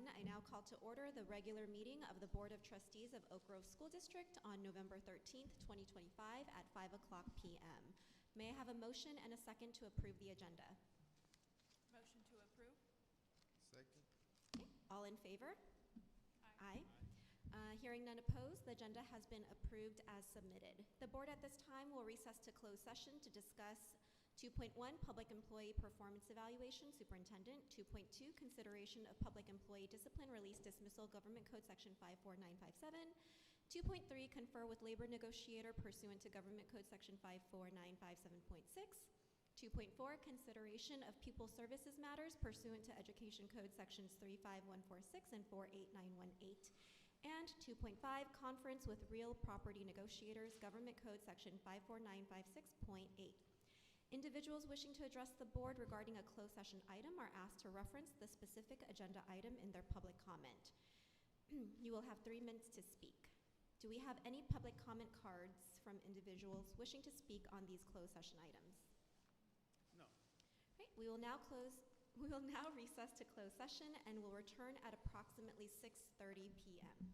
none, I now call to order the regular meeting of the Board of Trustees of Oak Grove School District on November 13th, 2025 at 5 o'clock p.m. May I have a motion and a second to approve the agenda? Motion to approve. Second. Okay. All in favor? Aye. Hearing none opposed, the agenda has been approved as submitted. The board at this time will recess to closed session to discuss 2.1, Public Employee Performance Evaluation, Superintendent. 2.2, Consideration of Public Employee Discipline, Release, Dismissal, Government Code Section 54957. 2.3, Confer with Labor Negotiator pursuant to Government Code Section 54957.6. 2.4, Consideration of Pupil Services Matters pursuant to Education Code Sections 35146 and 48918. And 2.5, Conference with Real Property Negotiators, Government Code Section 54956.8. Individuals wishing to address the board regarding a closed session item are asked to reference the specific agenda item in their public comment. You will have 3 minutes to speak. Do we have any public comment cards from individuals wishing to speak on these closed session items? No. Right, we will now recess to closed session and will return at approximately 6:30 p.m.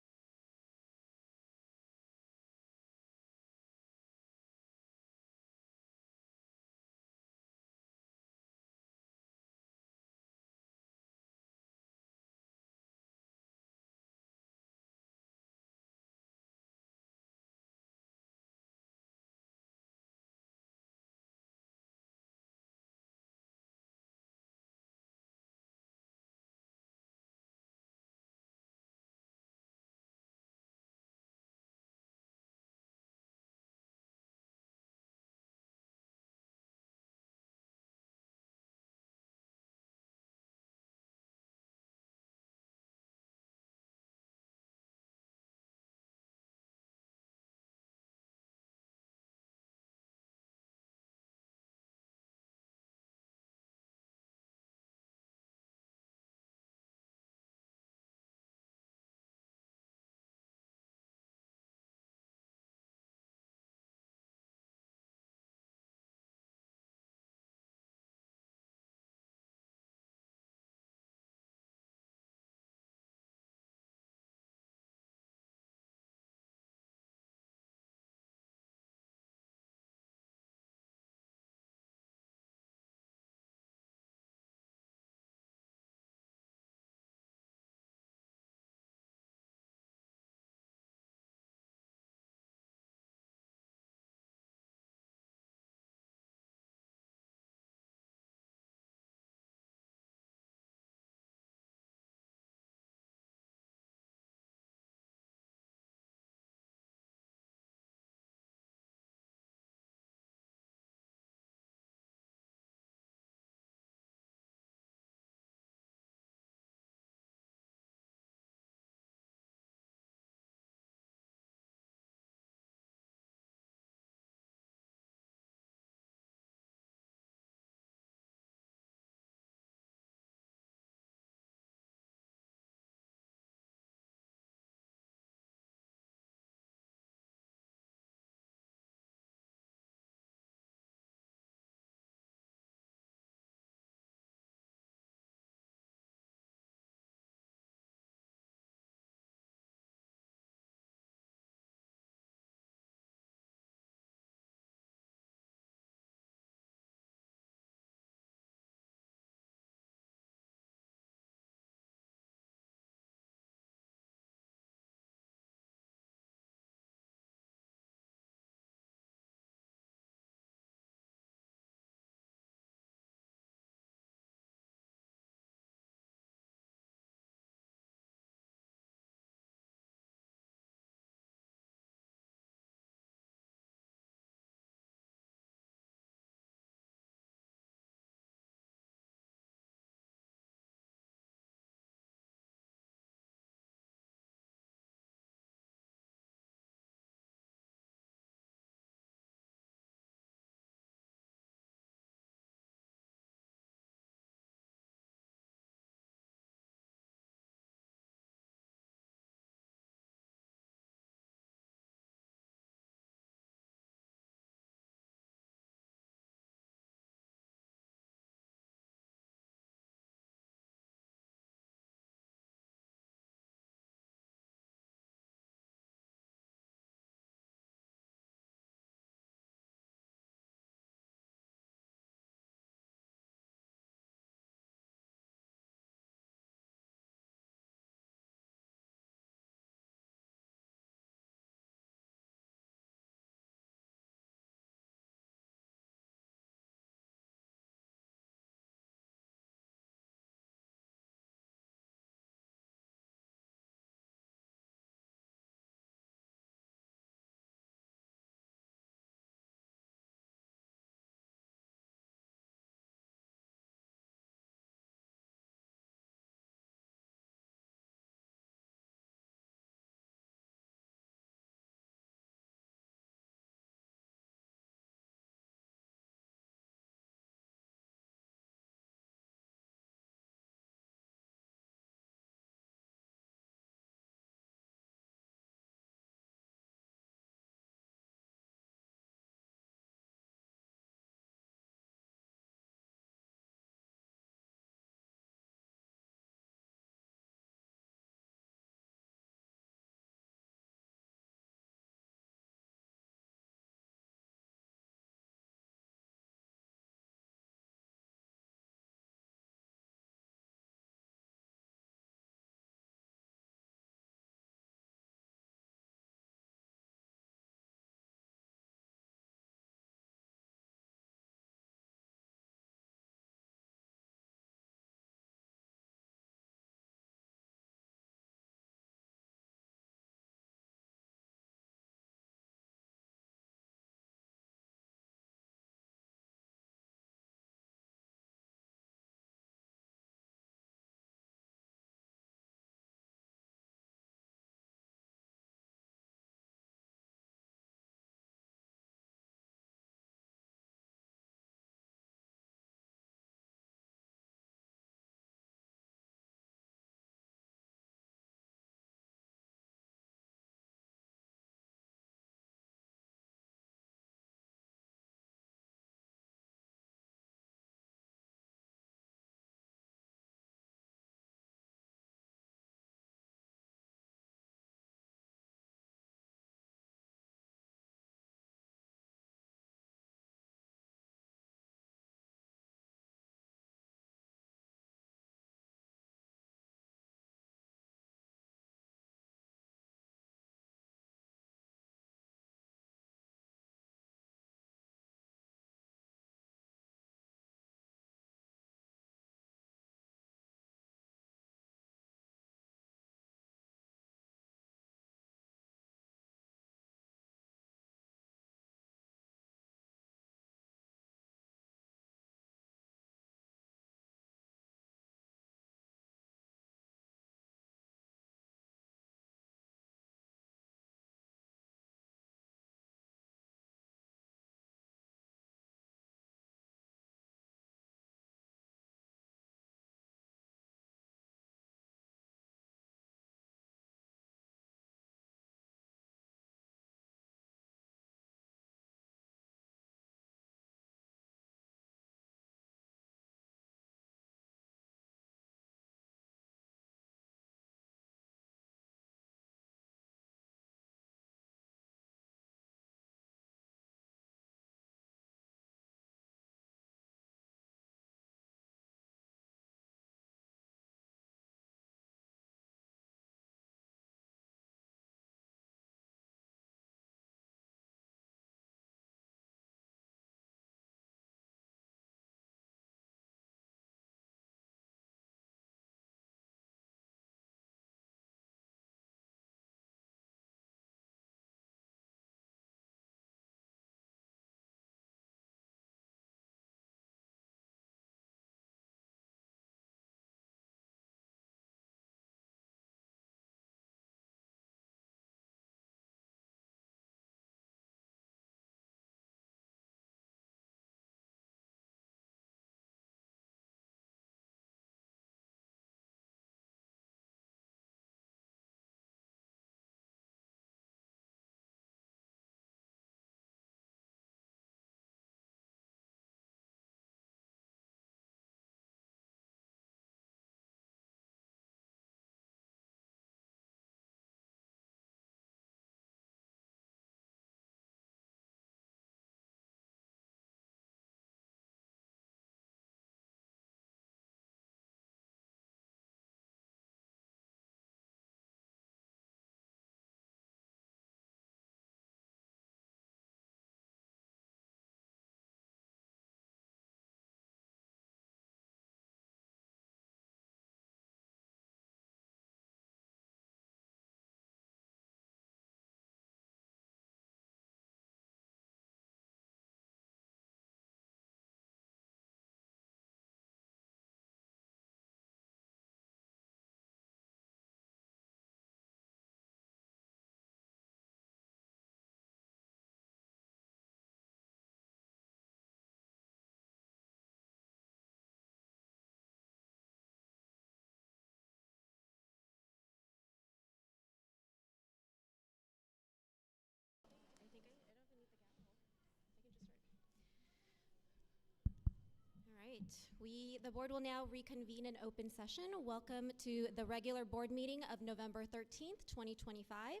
The board will now reconvene in open session. Welcome to the regular board meeting of November 13th, 2025.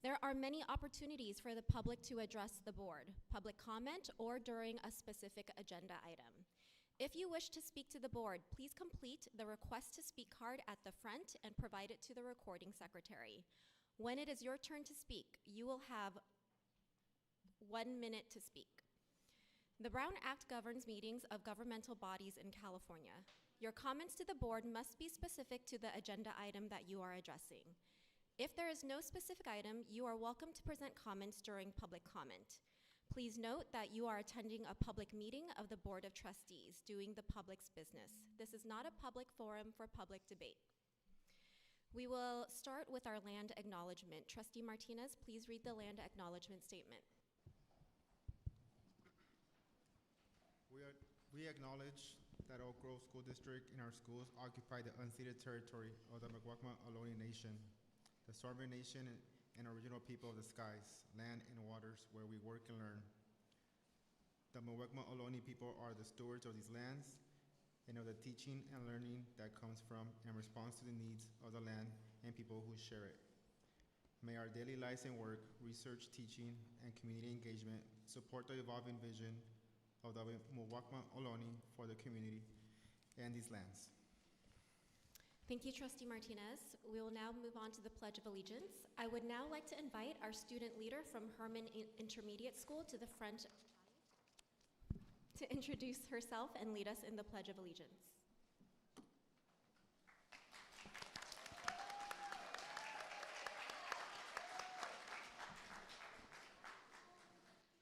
There are many opportunities for the public to address the board, public comment, or during a specific agenda item. If you wish to speak to the board, please complete the request to speak card at the front and provide it to the recording secretary. When it is your turn to speak, you will have 1 minute to speak. The Brown Act governs meetings of governmental bodies in California. Your comments to the board must be specific to the agenda item that you are addressing. If there is no specific item, you are welcome to present comments during public comment. Please note that you are attending a public meeting of the Board of Trustees, doing the public's business. This is not a public forum for public debate. We will start with our land acknowledgement. Trustee Martinez, please read the land acknowledgement statement. We acknowledge that Oak Grove School District and our schools occupy the unceded territory of the Muwekma Ohlone Nation, the sovereign nation and original people of the skies, land, and waters where we work and learn. The Muwekma Ohlone people are the stewards of these lands and of the teaching and learning that comes from and responds to the needs of the land and people who share it. May our daily lives and work, research, teaching, and community engagement support the evolving vision of the Muwekma Ohlone for the community and these lands. Thank you, Trustee Martinez. We will now move on to the Pledge of Allegiance. I would now like to invite our student leader from Herman Intermediate School to the front to introduce herself and lead us in the Pledge of Allegiance.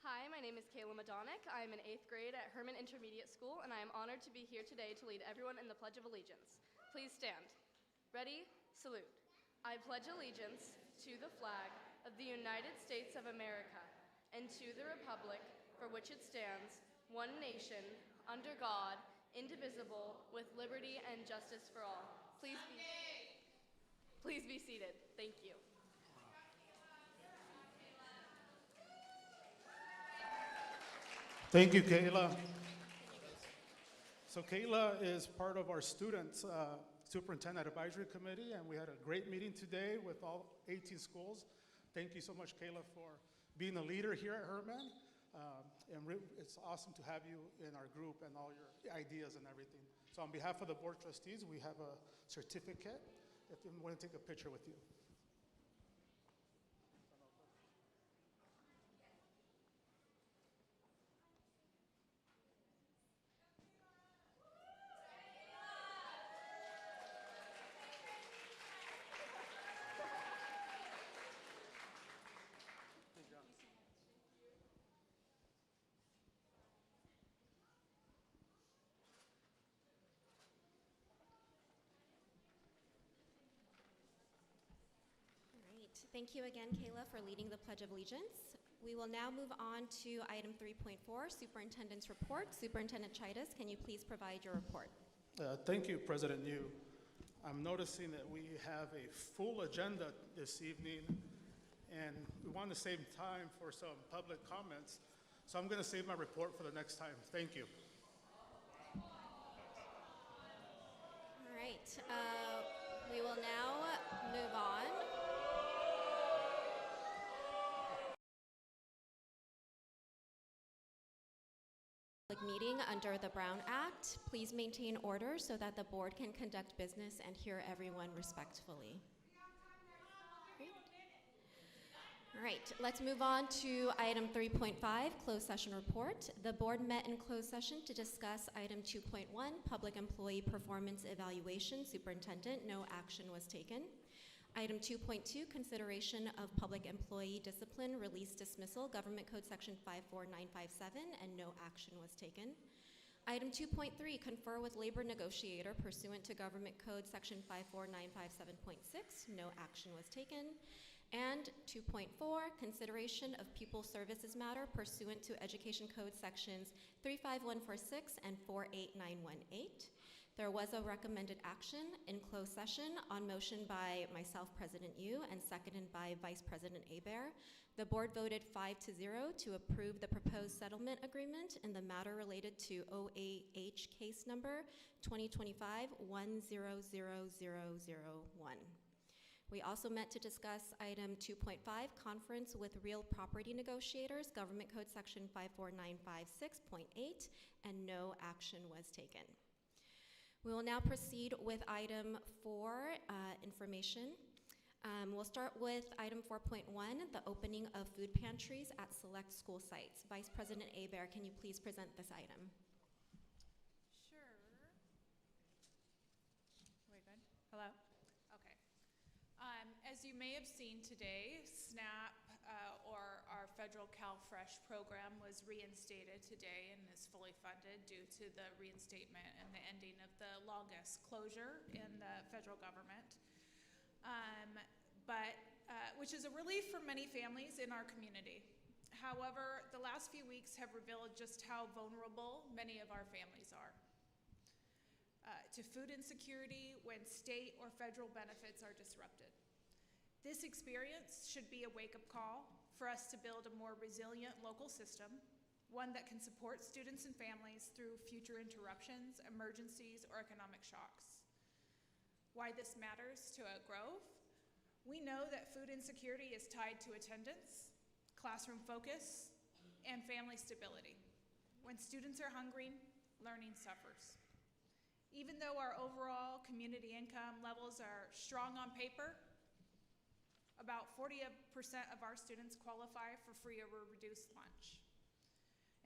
Hi, my name is Kayla Madonic. I am in 8th grade at Herman Intermediate School, and I am honored to be here today to lead everyone in the Pledge of Allegiance. Please stand. Ready? Salute. I pledge allegiance to the flag of the United States of America and to the republic for which it stands, one nation, under God, indivisible, with liberty and justice for all. Please be seated. Thank you. Thank you, Kayla. So Kayla is part of our students' superintendent advisory committee, and we had a great meeting today with all 18 schools. Thank you so much, Kayla, for being a leader here at Herman. It's awesome to have you in our group and all your ideas and everything. So on behalf of the board trustees, we have a certificate if you want to take a picture with you. Thank you again, Kayla, for leading the Pledge of Allegiance. We will now move on to item 3.4, Superintendent's Report. Superintendent Chidas, can you please provide your report? Thank you, President Yu. I'm noticing that we have a full agenda this evening, and we want to save time for some public comments, so I'm going to save my report for the next time. Thank you. All right, we will now move on. Meeting under the Brown Act. Please maintain order so that the board can conduct business and hear everyone respectfully. Great. All right, let's move on to item 3.5, closed session report. The board met in closed session to discuss item 2.1, public employee performance evaluation. Superintendent, no action was taken. Item 2.2, consideration of public employee discipline, release dismissal, Government Code Section 54957, and no action was taken. Item 2.3, confer with labor negotiator pursuant to Government Code Section 54957.6, no action was taken. And 2.4, consideration of pupil services matter pursuant to Education Code Sections 35146 and 48918. There was a recommended action in closed session on motion by myself, President Yu, and seconded by Vice President Hebert. The board voted 5-0 to approve the proposed settlement agreement in the matter related to OAH case number 2025-100001. We also met to discuss item 2.5, conference with real property negotiators, Government Code Section 54956.8, and no action was taken. We will now proceed with item 4, information. We'll start with item 4.1, the opening of food pantries at select school sites. Vice President Hebert, can you please present this item? Sure. We good? Hello? Okay. As you may have seen today, SNAP, or our federal CalFresh program, was reinstated today and is fully funded due to the reinstatement and the ending of the longest closure in the federal government. Which is a relief for many families in our community. However, the last few weeks have revealed just how vulnerable many of our families are to food insecurity when state or federal benefits are disrupted. This experience should be a wake-up call for us to build a more resilient local system, one that can support students and families through future interruptions, emergencies, or economic shocks. Why this matters to Oak Grove? We know that food insecurity is tied to attendance, classroom focus, and family stability. When students are hungry, learning suffers. Even though our overall community income levels are strong on paper, about 40% of our students qualify for free or reduced lunch.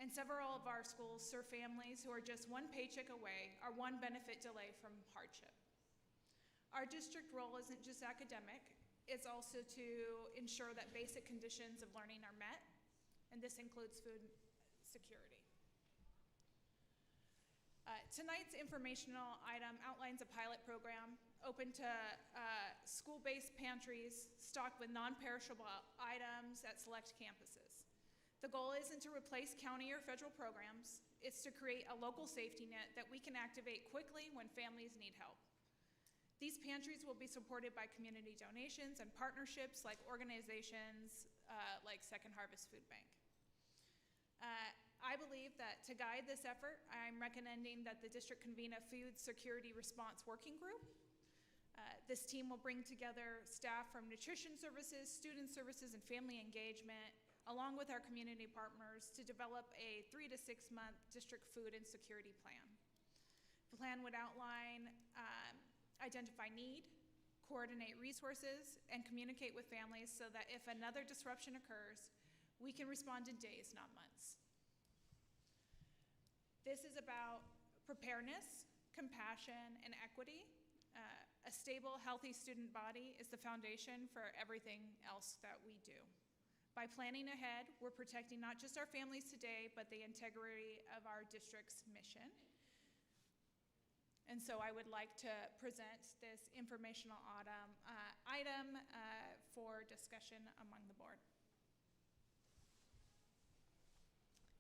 And several of our schools serve families who are just one paycheck away or one benefit delay from hardship. Our district role isn't just academic, it's also to ensure that basic conditions of learning are met, and this includes food security. Tonight's informational item outlines a pilot program open to school-based pantries stocked with non-perishable items at select campuses. The goal isn't to replace county or federal programs, it's to create a local safety net that we can activate quickly when families need help. These pantries will be supported by community donations and partnerships like organizations like Second Harvest Food Bank. I believe that to guide this effort, I'm recommending that the district convene a food security response working group. This team will bring together staff from nutrition services, student services, and family engagement, along with our community partners, to develop a 3 to 6 month district food insecurity plan. The plan would outline identify need, coordinate resources, and communicate with families so that if another disruption occurs, we can respond in days, not months. This is about preparedness, compassion, and equity. A stable, healthy student body is the foundation for everything else that we do. By planning ahead, we're protecting not just our families today, but the integrity of our district's mission. And so I would like to present this informational item for discussion among the board.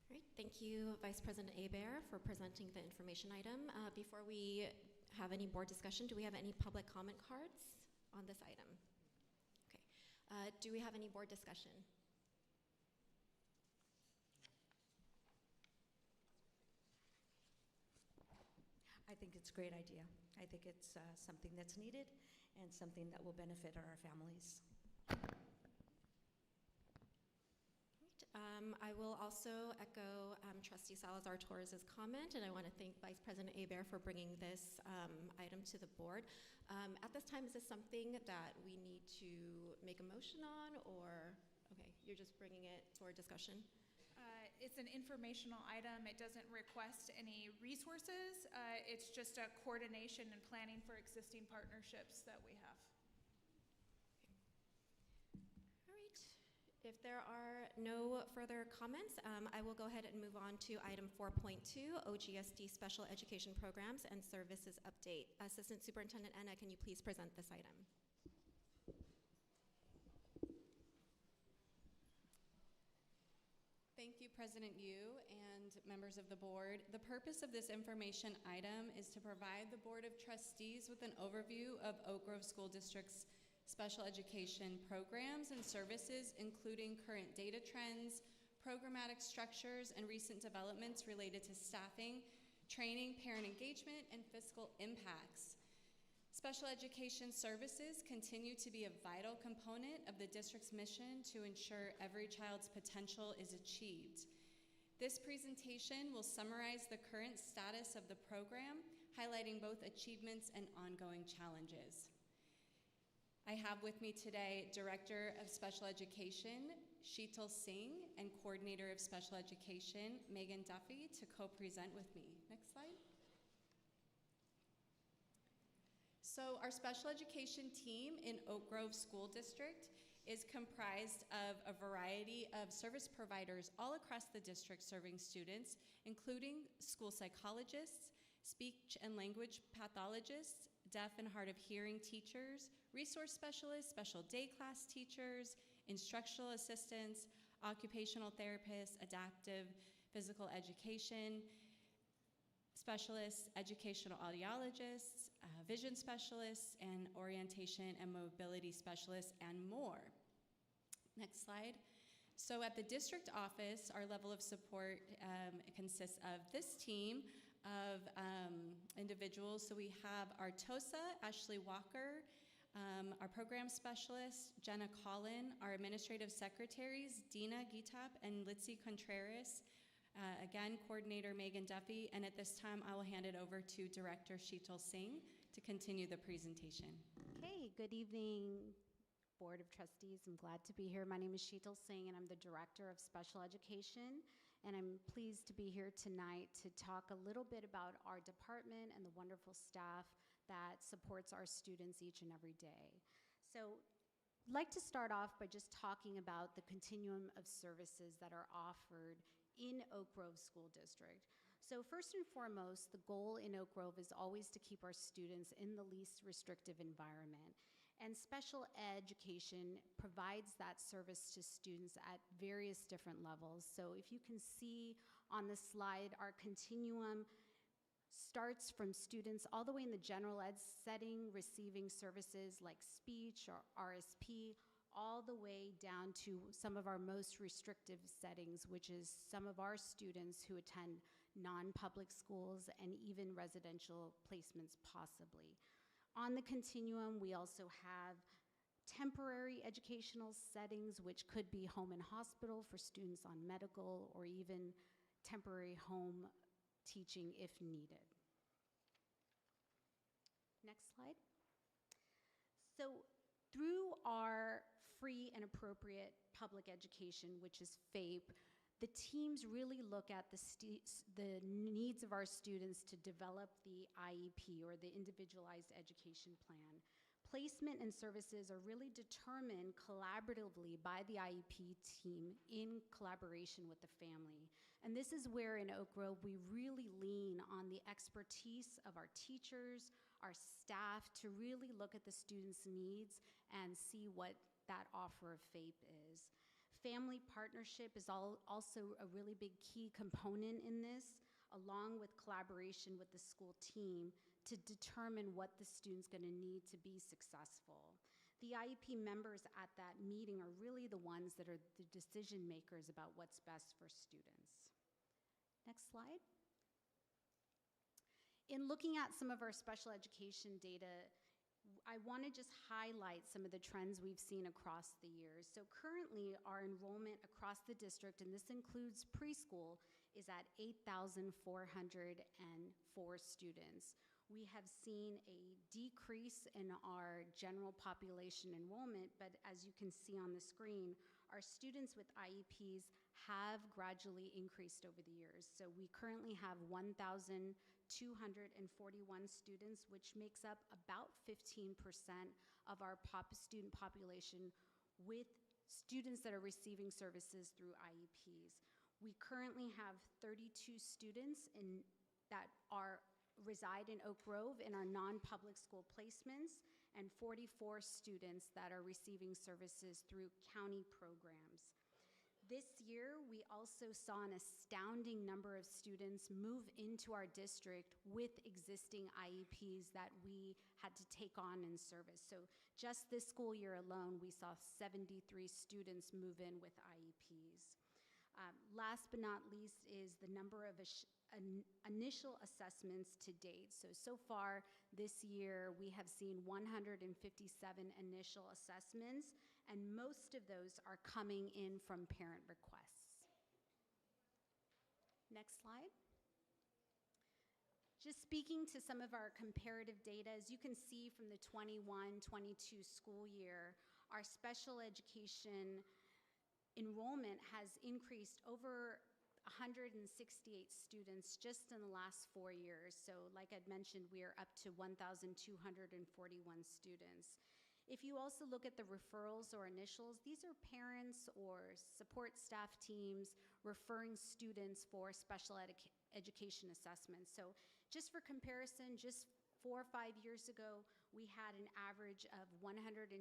All right, thank you, Vice President Hebert, for presenting the information item. Before we have any board discussion, do we have any public comment cards on this item? Okay. Do we have any board discussion? I think it's a great idea. I think it's something that's needed and something that will benefit our families. I will also echo Trustee Salazar Torres' comment, and I want to thank Vice President Hebert for bringing this item to the board. At this time, is this something that we need to make a motion on, or, okay, you're just bringing it for discussion? It's an informational item. It doesn't request any resources. It's just a coordination and planning for existing partnerships that we have. All right. If there are no further comments, I will go ahead and move on to item 4.2, OGSD Special Education Programs and Services Update. Assistant Superintendent Anna, can you please present this item? Thank you, you, President Yu, and members of the board. The purpose of this information item is to provide the Board of Trustees with an overview of Oak Grove School District's special education programs and services, including current data trends, programmatic structures, and recent developments related to staffing, training, parent engagement, and fiscal impacts. Special education services continue to be a vital component of the district's mission to ensure every child's potential is achieved. This presentation will summarize the current status of the program, highlighting both achievements and ongoing challenges. I have with me today Director of Special Education, Sheetal Singh, and Coordinator of Special Education, Megan Duffy, to co-present with me. Next slide. So our special education team in Oak Grove School District is comprised of a variety of service providers all across the district serving students, including school psychologists, speech and language pathologists, deaf and hard of hearing teachers, resource specialists, special day class teachers, instructional assistants, occupational therapists, adaptive physical education specialists, educational audiologists, vision specialists, and orientation and mobility specialists, and more. Next slide. So at the district office, our level of support consists of this team of individuals. So we have our TOSA, Ashley Walker, our program specialist, Jenna Collin, our administrative secretaries, Dina Gitap and Litzy Contreras, again, Coordinator Megan Duffy, and at this time, I will hand it over to Director Sheetal Singh to continue the presentation. Okay, good evening, Board of Trustees. I'm glad to be here. My name is Sheetal Singh, and I'm the Director of Special Education, and I'm pleased to be here tonight to talk a little bit about our department and the wonderful staff that supports our students each and every day. So, I'd like to start off by just talking about the continuum of services that are offered in Oak Grove School District. So first and foremost, the goal in Oak Grove is always to keep our students in the least restrictive environment. And special education provides that service to students at various different levels. So if you can see on the slide, our continuum starts from students all the way in the general ed setting, receiving services like speech or RSP, all the way down to some of our most restrictive settings, which is some of our students who attend non-public schools and even residential placements possibly. On the continuum, we also have temporary educational settings, which could be home and hospital for students on medical, or even temporary home teaching if needed. Next slide. So through our free and appropriate public education, which is FAPE, the teams really look at the needs of our students to develop the IEP, or the Individualized Education Plan. Placement and services are really determined collaboratively by the IEP team in collaboration with the family. And this is where in Oak Grove we really lean on the expertise of our teachers, our staff, to really look at the students' needs and see what that offer of FAPE is. Family partnership is also a really big key component in this, along with collaboration with the school team to determine what the student's going to need to be successful. The IEP members at that meeting are really the ones that are the decision makers about what's best for students. Next slide. In looking at some of our special education data, I want to just highlight some of the trends we've seen across the years. So currently, our enrollment across the district, and this includes preschool, is at 8,404 students. We have seen a decrease in our general population enrollment, but as you can see on the screen, our students with IEPs have gradually increased over the years. So we currently have 1,241 students, which makes up about 15% of our student population, with students that are receiving services through IEPs. We currently have 32 students that reside in Oak Grove in our non-public school placements, and 44 students that are receiving services through county programs. This year, we also saw an astounding number of students move into our district with existing IEPs that we had to take on in service. So just this school year alone, we saw 73 students move in with IEPs. Last but not least is the number of initial assessments to date. So far this year, we have seen 157 initial assessments, and most of those are coming in from parent requests. Next slide. Just speaking to some of our comparative data, as you can see from the 21-22 school year, our special education enrollment has increased over 168 students just in the last 4 years. So like I'd mentioned, we are up to 1,241 students. If you also look at the referrals or initials, these are parents or support staff teams referring students for special education assessments. So just for comparison, just 4 or 5 years ago, we had an average of 125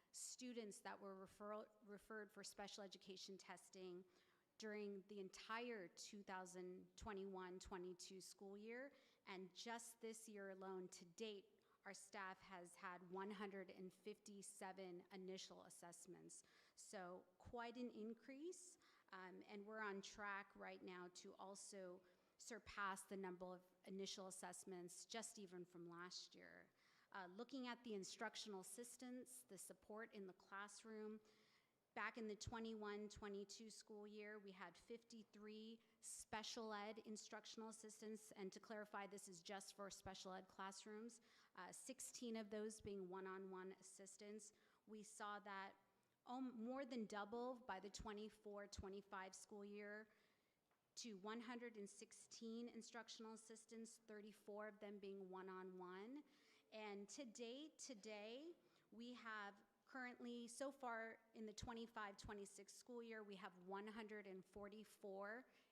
students that were referred for special education testing during the entire 2021-22 school year. And just this year alone, to date, our staff has had 157 initial assessments. So quite an increase, and we're on track right now to also surpass the number of initial assessments just even from last year. Looking at the instructional assistants, the support in the classroom, back in the 21-22 school year, we had 53 special ed instructional assistants, and to clarify, this is just for special ed classrooms, 16 of those being one-on-one assistants. We saw that more than double by the 24-25 school year to 116 instructional assistants, 34 of them being one-on-one. And to date, today, we have currently, so far in the 25-26 school year, we have 144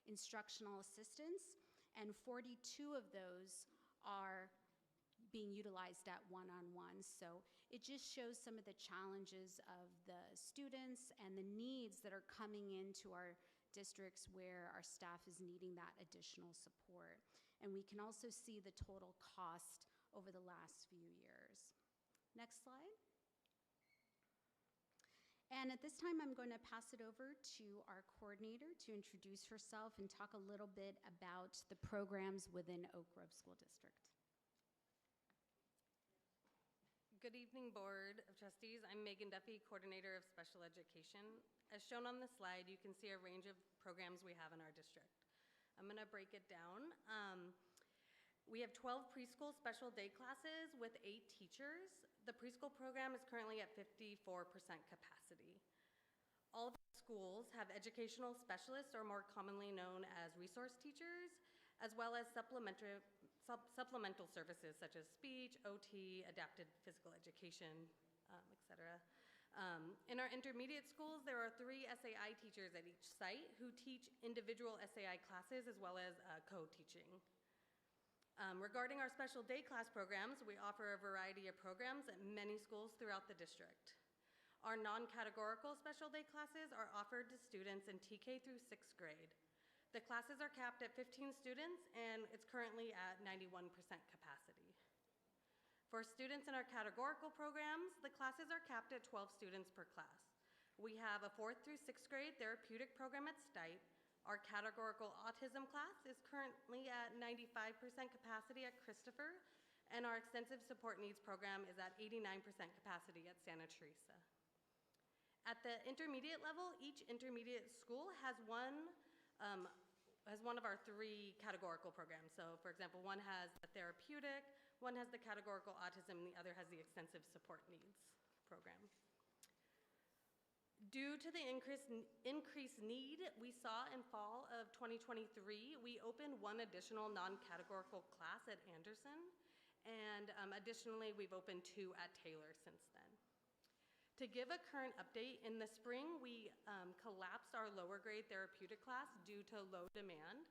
instructional assistants, and 42 of those are being utilized at one-on-one. So it just shows some of the challenges of the students and the needs that are coming into our districts where our staff is needing that additional support. And we can also see the total cost over the last few years. Next slide. And at this time, I'm going to pass it over to our coordinator to introduce herself and talk a little bit about the programs within Oak Grove School District. Good evening, Board of Trustees. I'm Megan Duffy, Coordinator of Special Education. As shown on the slide, you can see a range of programs we have in our district. I'm going to break it down. We have 12 preschool special day classes with 8 teachers. The preschool program is currently at 54% capacity. All of our schools have educational specialists, or more commonly known as resource teachers, as well as supplemental services such as speech, OT, adapted physical education, etc. In our intermediate schools, there are 3 SAI teachers at each site who teach individual SAI classes as well as co-teaching. Regarding our special day class programs, we offer a variety of programs at many schools throughout the district. Our non-categorical special day classes are offered to students in TK through 6th grade. The classes are capped at 15 students, and it's currently at 91% capacity. For students in our categorical programs, the classes are capped at 12 students per class. We have a 4th through 6th grade therapeutic program at Stipe. Our categorical autism class is currently at 95% capacity at Christopher, and our extensive support needs program is at 89% capacity at Santa Teresa. At the intermediate level, each intermediate school has one of our 3 categorical programs. So for example, one has the therapeutic, one has the categorical autism, and the other has the extensive support needs program. Due to the increased need we saw in fall of 2023, we opened 1 additional non-categorical class at Anderson, and additionally, we've opened 2 at Taylor since then. To give a current update, in the spring, we collapsed our lower grade therapeutic class due to low demand.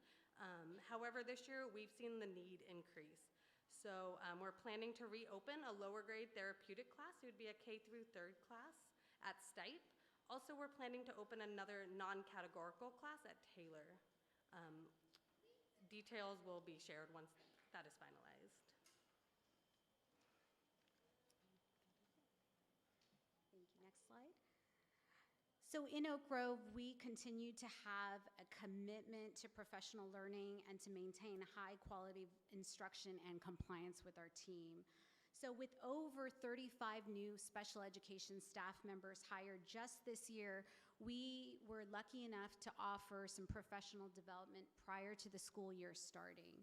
However, this year, we've seen the need increase. So we're planning to reopen a lower grade therapeutic class. It would be a K through 3rd class at Stipe. Also, we're planning to open another non-categorical class at Taylor. Details will be shared once that is finalized. Thank you. Next slide. So in Oak Grove, we continue to have a commitment to professional learning and to maintain high quality instruction and compliance with our team. So with over 35 new special education staff members hired just this year, we were lucky enough to offer some professional development prior to the school year starting.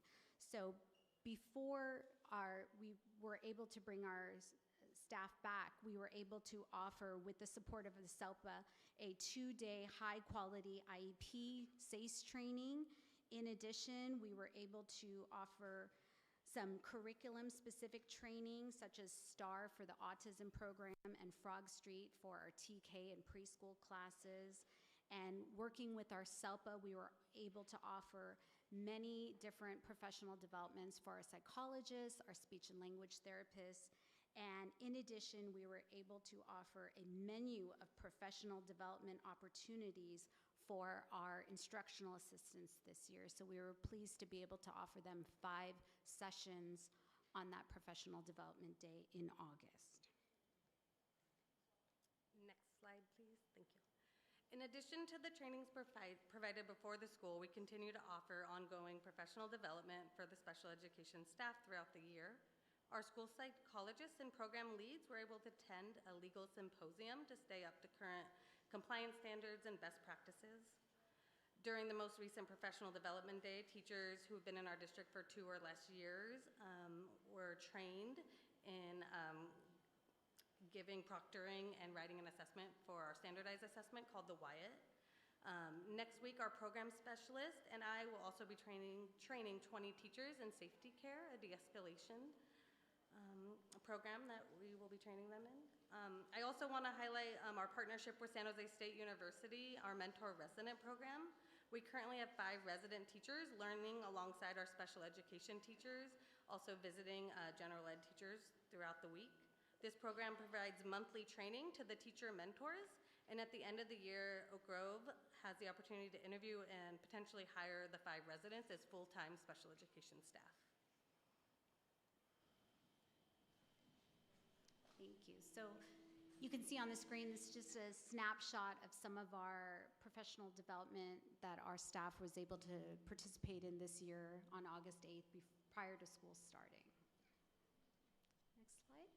So before we were able to bring our staff back, we were able to offer, with the support of the SELPA, a 2-day high-quality IEP SACE training. In addition, we were able to offer some curriculum-specific training, such as STAR for the autism program and Frog Street for our TK and preschool classes. And working with our SELPA, we were able to offer many different professional developments for our psychologists, our speech and language therapists. And in addition, we were able to offer a menu of professional development opportunities for our instructional assistants this year. So we were pleased to be able to offer them 5 sessions on that professional development day in August. Next slide, please. Thank you. In addition to the trainings provided before the school, we continue to offer ongoing professional development for the special education staff throughout the year. Our school psychologists and program leads were able to attend a legal symposium to stay up to current compliance standards and best practices. During the most recent professional development day, teachers who have been in our district for 2 or less years were trained in giving, proctoring, and writing an assessment for our standardized assessment called the WIAT. Next week, our program specialist and I will also be training 20 teachers in safety care, a de-escalation program that we will be training them in. I also want to highlight our partnership with San Jose State University, our mentor resident program. We currently have 5 resident teachers learning alongside our special education teachers, also visiting general ed teachers throughout the week. This program provides monthly training to the teacher mentors, and at the end of the year, Oak Grove has the opportunity to interview and potentially hire the 5 residents as full-time special education staff. Thank you. So you can see on the screen, this is just a snapshot of some of our professional development that our staff was able to participate in this year on August 8th prior to school starting. Next slide.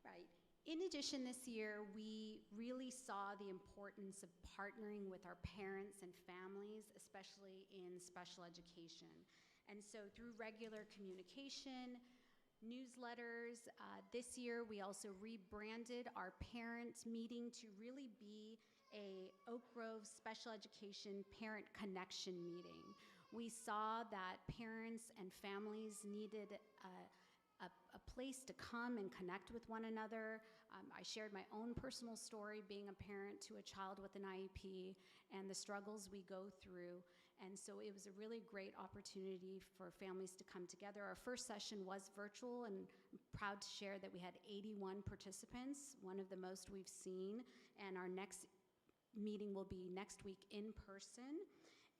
Right. In addition, this year, we really saw the importance of partnering with our parents and families, especially in special education. And so through regular communication, newsletters. This year, we also rebranded our parent meeting to really be a Oak Grove Special Education Parent Connection meeting. We saw that parents and families needed a place to come and connect with one another. I shared my own personal story being a parent to a child with an IEP and the struggles we go through. And so it was a really great opportunity for families to come together. Our first session was virtual, and I'm proud to share that we had 81 participants, one of the most we've seen. And our next meeting will be next week in person.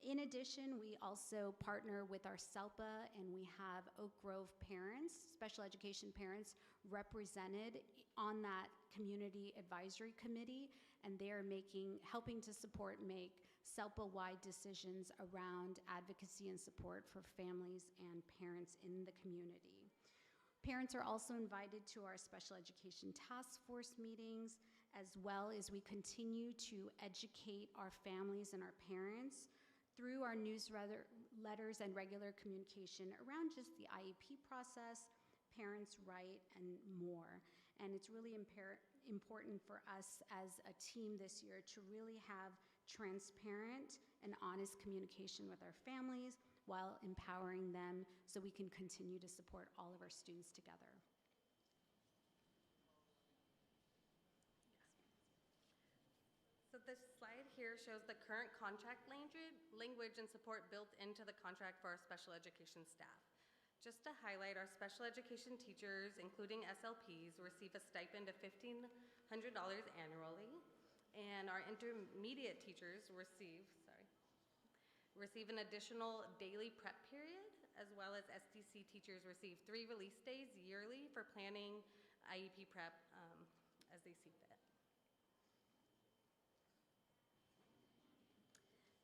In addition, we also partner with our SELPA, and we have Oak Grove parents, special education parents, represented on that community advisory committee, and they are helping to make SELPA-wide decisions around advocacy and support for families and parents in the community. Parents are also invited to our special education task force meetings, as well as we continue to educate our families and our parents through our newsletters and regular communication around just the IEP process, parents' right, and more. And it's really important for us as a team this year to really have transparent and honest communication with our families while empowering them so we can continue to support all of our students together. So this slide here shows the current contract language and support built into the contract for our special education staff. Just to highlight, our special education teachers, including SLPs, receive a stipend of $1,500 annually, and our intermediate teachers receive an additional daily prep period, as well as SDC teachers receive 3 release days yearly for planning IEP prep as they see fit.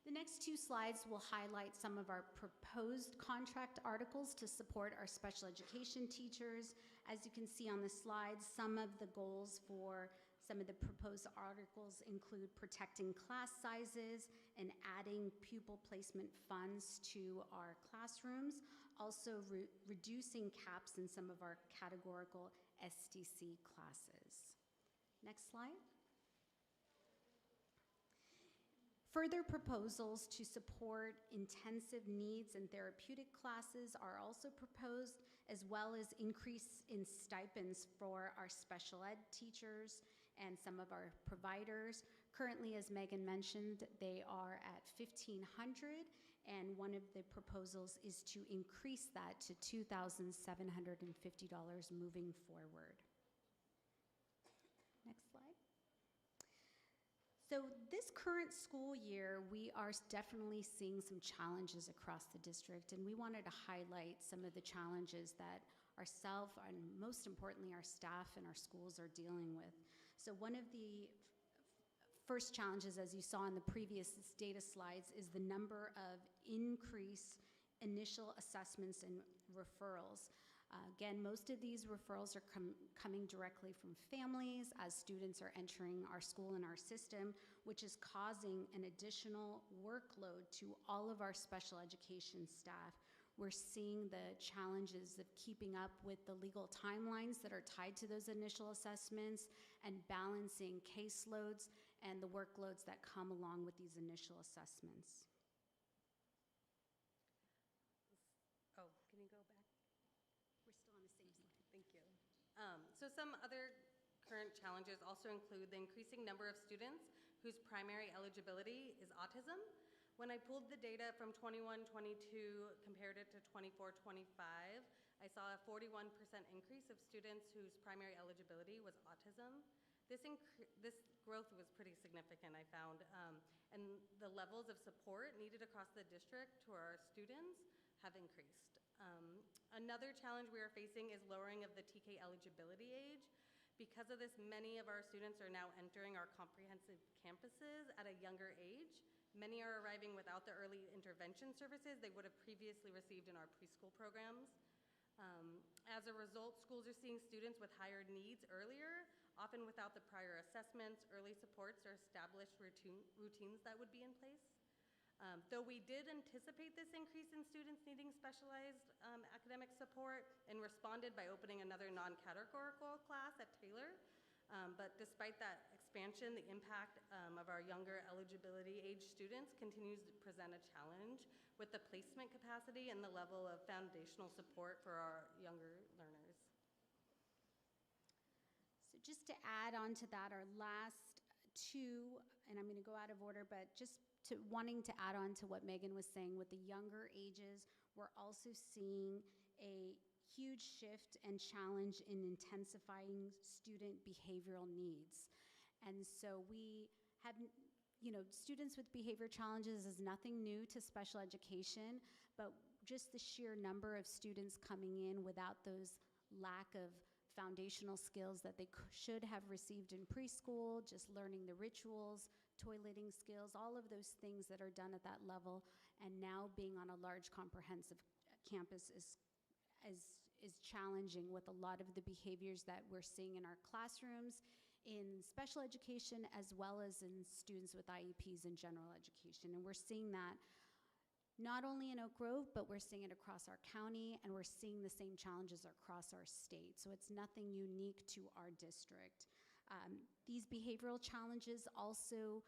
The next 2 slides will highlight some of our proposed contract articles to support our special education teachers. As you can see on the slides, some of the goals for some of the proposed articles include protecting class sizes and adding pupil placement funds to our classrooms, also reducing caps in some of our categorical SDC classes. Next slide. Further proposals to support intensive needs and therapeutic classes are also proposed, as well as increase in stipends for our special ed teachers and some of our providers. Currently, as Megan mentioned, they are at $1,500, and one of the proposals is to increase that to $2,750 moving forward. Next slide. So this current school year, we are definitely seeing some challenges across the district, and we wanted to highlight some of the challenges that ourselves and most importantly our staff and our schools are dealing with. So one of the first challenges, as you saw in the previous data slides, is the number of increased initial assessments and referrals. Again, most of these referrals are coming directly from families as students are entering our school and our system, which is causing an additional workload to all of our special education staff. We're seeing the challenges of keeping up with the legal timelines that are tied to those initial assessments and balancing caseloads and the workloads that come along with these initial assessments. Oh, can you go back? We're still on the same slide. Thank you. So some other current challenges also include the increasing number of students whose primary eligibility is autism. When I pulled the data from 21-22, compared it to 24-25, I saw a 41% increase of students whose primary eligibility was autism. This growth was pretty significant, I found, and the levels of support needed across the district to our students have increased. Another challenge we are facing is lowering of the TK eligibility age. Because of this, many of our students are now entering our comprehensive campuses at a younger age. Many are arriving without the early intervention services they would have previously received in our preschool programs. As a result, schools are seeing students with higher needs earlier, often without the prior assessments, early supports, or established routines that would be in place. Though we did anticipate this increase in students needing specialized academic support and responded by opening another non-categorical class at Taylor, but despite that expansion, the impact of our younger eligibility age students continues to present a challenge with the placement capacity and the level of foundational support for our younger learners. So just to add on to that, our last 2, and I'm going to go out of order, but just wanting to add on to what Megan was saying with the younger ages, we're also seeing a huge shift and challenge in intensifying student behavioral needs. And so we have, students with behavior challenges is nothing new to special education, but just the sheer number of students coming in without those lack of foundational skills that they should have received in preschool, just learning the rituals, toileting skills, all of those things that are done at that level, and now being on a large comprehensive campus is challenging with a lot of the behaviors that we're seeing in our classrooms, in special education, as well as in students with IEPs in general education. And we're seeing that not only in Oak Grove, but we're seeing it across our county, and we're seeing the same challenges across our state. So it's nothing unique to our district. These behavioral challenges also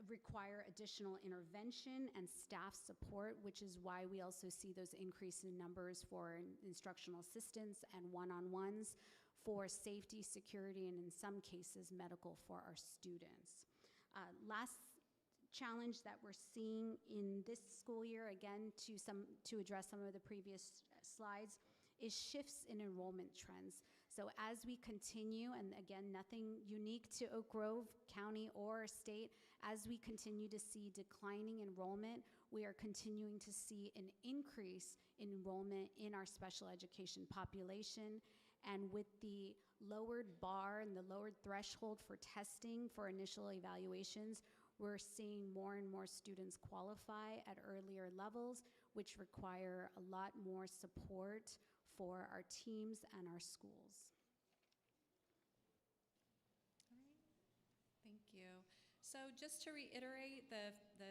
require additional intervention and staff support, which is why we also see those increase in numbers for instructional assistants and one-on-ones for safety, security, and in some cases, medical for our students. Last challenge that we're seeing in this school year, again, to address some of the previous slides, is shifts in enrollment trends. So as we continue, and again, nothing unique to Oak Grove County or state, as we continue to see declining enrollment, we are continuing to see an increase in enrollment in our special education population. And with the lowered bar and the lowered threshold for testing for initial evaluations, we're seeing more and more students qualify at earlier levels, which require a lot more support for our teams and our schools. All right. Thank you. So just to reiterate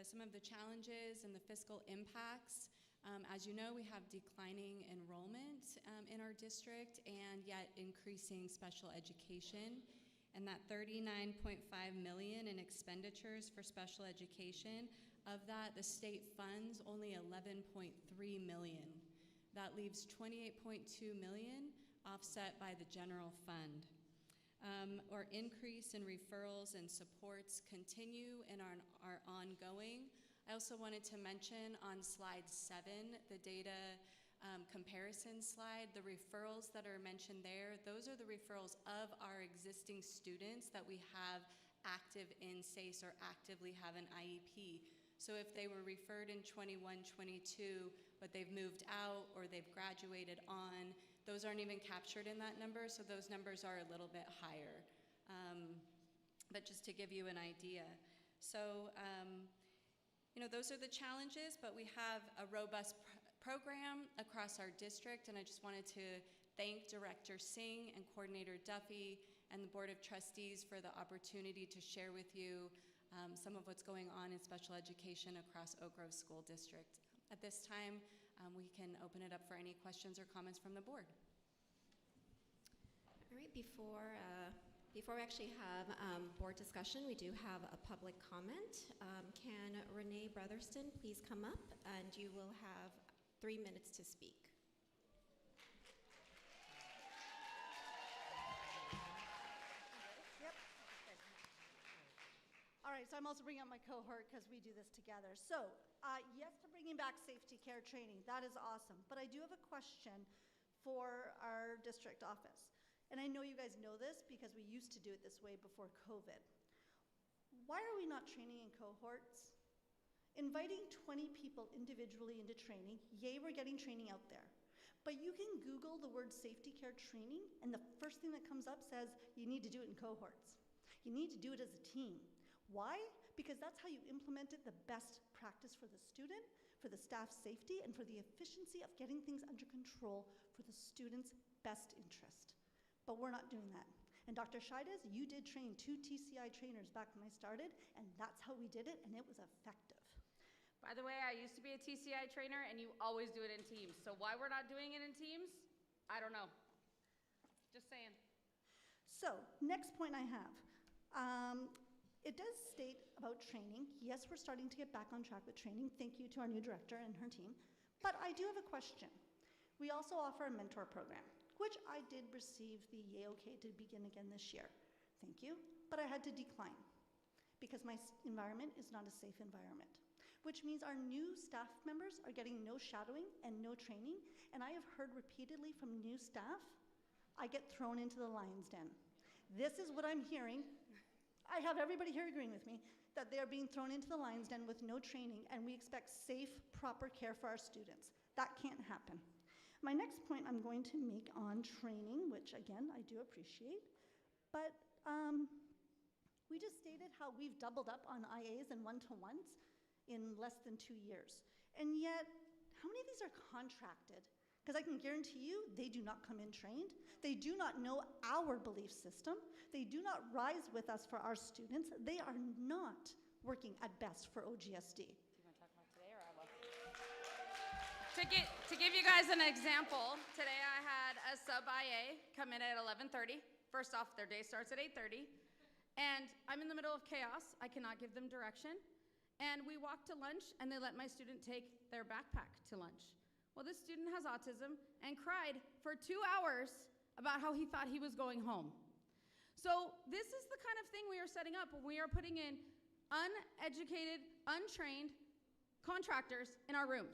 some of the challenges and the fiscal impacts, as you know, we have declining enrollment in our district and yet increasing special education. And that $39.5 million in expenditures for special education, of that, the state funds only $11.3 million. That leaves $28.2 million offset by the general fund. Our increase in referrals and supports continue and are ongoing. I also wanted to mention on slide 7, the data comparison slide, the referrals that are mentioned there, those are the referrals of our existing students that we have active in SACE or actively have an IEP. So if they were referred in 21-22, but they've moved out or they've graduated on, those aren't even captured in that number, so those numbers are a little bit higher. But just to give you an idea. So, those are the challenges, but we have a robust program across our district, and I just wanted to thank Director Singh and Coordinator Duffy and the Board of Trustees for the opportunity to share with you some of what's going on in special education across Oak Grove School District. At this time, we can open it up for any questions or comments from the board. All right, before we actually have board discussion, we do have a public comment. Can Renee Brotherston please come up, and you will have 3 minutes to speak. Yep. All right, so I'm also bringing up my cohort because we do this together. So, yes to bringing back safety care training. That is awesome. But I do have a question for our district office. And I know you guys know this because we used to do it this way before COVID. Why are we not training in cohorts? Inviting 20 people individually into training, yay, we're getting training out there. But you can Google the word safety care training, and the first thing that comes up says you need to do it in cohorts. You need to do it as a team. Why? Because that's how you implemented the best practice for the student, for the staff's safety, and for the efficiency of getting things under control for the student's best interest. But we're not doing that. And Dr. Scheides, you did train 2 TCI trainers back when I started, and that's how we did it, and it was effective. By the way, I used to be a TCI trainer, and you always do it in teams. So why we're not doing it in teams, I don't know. Just saying. So, next point I have. It does state about training. Yes, we're starting to get back on track with training. Thank you to our new director and her team. But I do have a question. We also offer a mentor program, which I did receive the yay okay to begin again this year. Thank you. But I had to decline because my environment is not a safe environment, which means our new staff members are getting no shadowing and no training. And I have heard repeatedly from new staff, I get thrown into the lion's den. This is what I'm hearing. I have everybody here agreeing with me that they are being thrown into the lion's den with no training, and we expect safe, proper care for our students. That can't happen. My next point I'm going to make on training, which again, I do appreciate, but we just stated how we've doubled up on IAs and one-to-ones in less than 2 years. And yet, how many of these are contracted? Because I can guarantee you, they do not come in trained. They do not know our belief system. They do not rise with us for our students. They are not working at best for OGSD. Do you want to talk about today, or I will? To give you guys an example, today I had a sub-IA come in at 11:30. First off, their day starts at 8:30. And I'm in the middle of chaos. I cannot give them direction. And we walked to lunch, and they let my student take their backpack to lunch. Well, this student has autism and cried for 2 hours about how he thought he was going home. So this is the kind of thing we are setting up when we are putting in uneducated, untrained contractors in our rooms.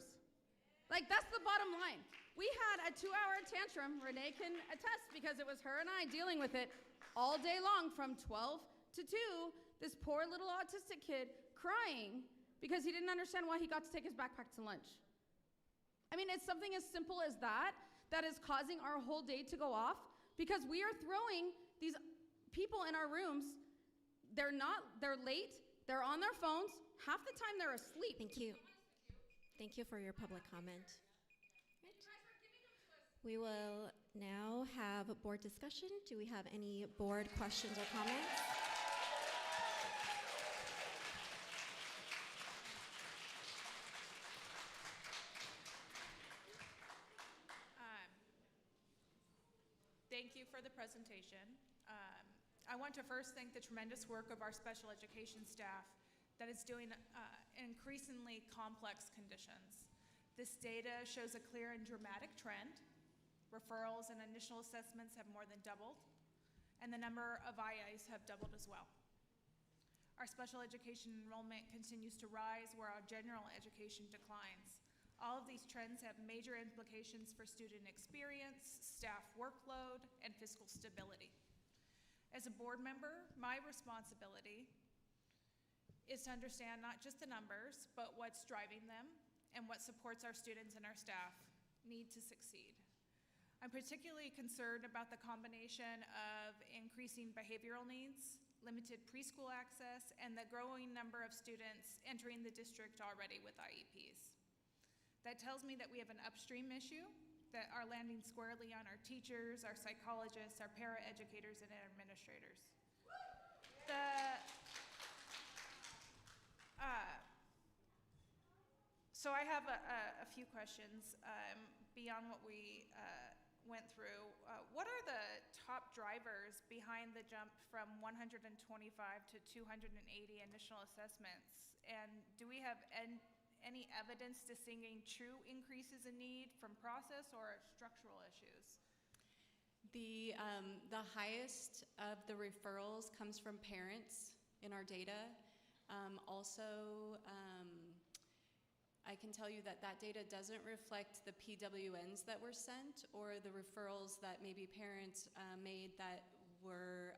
Like, that's the bottom line. We had a 2-hour tantrum, Renee can attest, because it was her and I dealing with it all day long from 12 to 2, this poor little autistic kid crying because he didn't understand why he got to take his backpack to lunch. I mean, it's something as simple as that that is causing our whole day to go off because we are throwing these people in our rooms. They're late, they're on their phones, half the time they're asleep. Thank you. Thank you for your public comment. We will now have a board discussion. Do we have any board questions or comments? Thank you for the presentation. I want to first thank the tremendous work of our special education staff that is doing increasingly complex conditions. This data shows a clear and dramatic trend. Referrals and initial assessments have more than doubled, and the number of IIs have doubled as well. Our special education enrollment continues to rise where our general education declines. All of these trends have major implications for student experience, staff workload, and fiscal stability. As a board member, my responsibility is to understand not just the numbers, but what's driving them and what supports our students and our staff need to succeed. I'm particularly concerned about the combination of increasing behavioral needs, limited preschool access, and the growing number of students entering the district already with IEPs. That tells me that we have an upstream issue that are landing squarely on our teachers, our psychologists, our paraeducators, and our administrators. So I have a few questions beyond what we went through. What are the top drivers behind the jump from 125 to 280 initial assessments? And do we have any evidence distinguishing true increases in need from process or structural issues? The highest of the referrals comes from parents in our data. I can tell you that data doesn't reflect the PWNs that were sent or the referrals that maybe parents made that were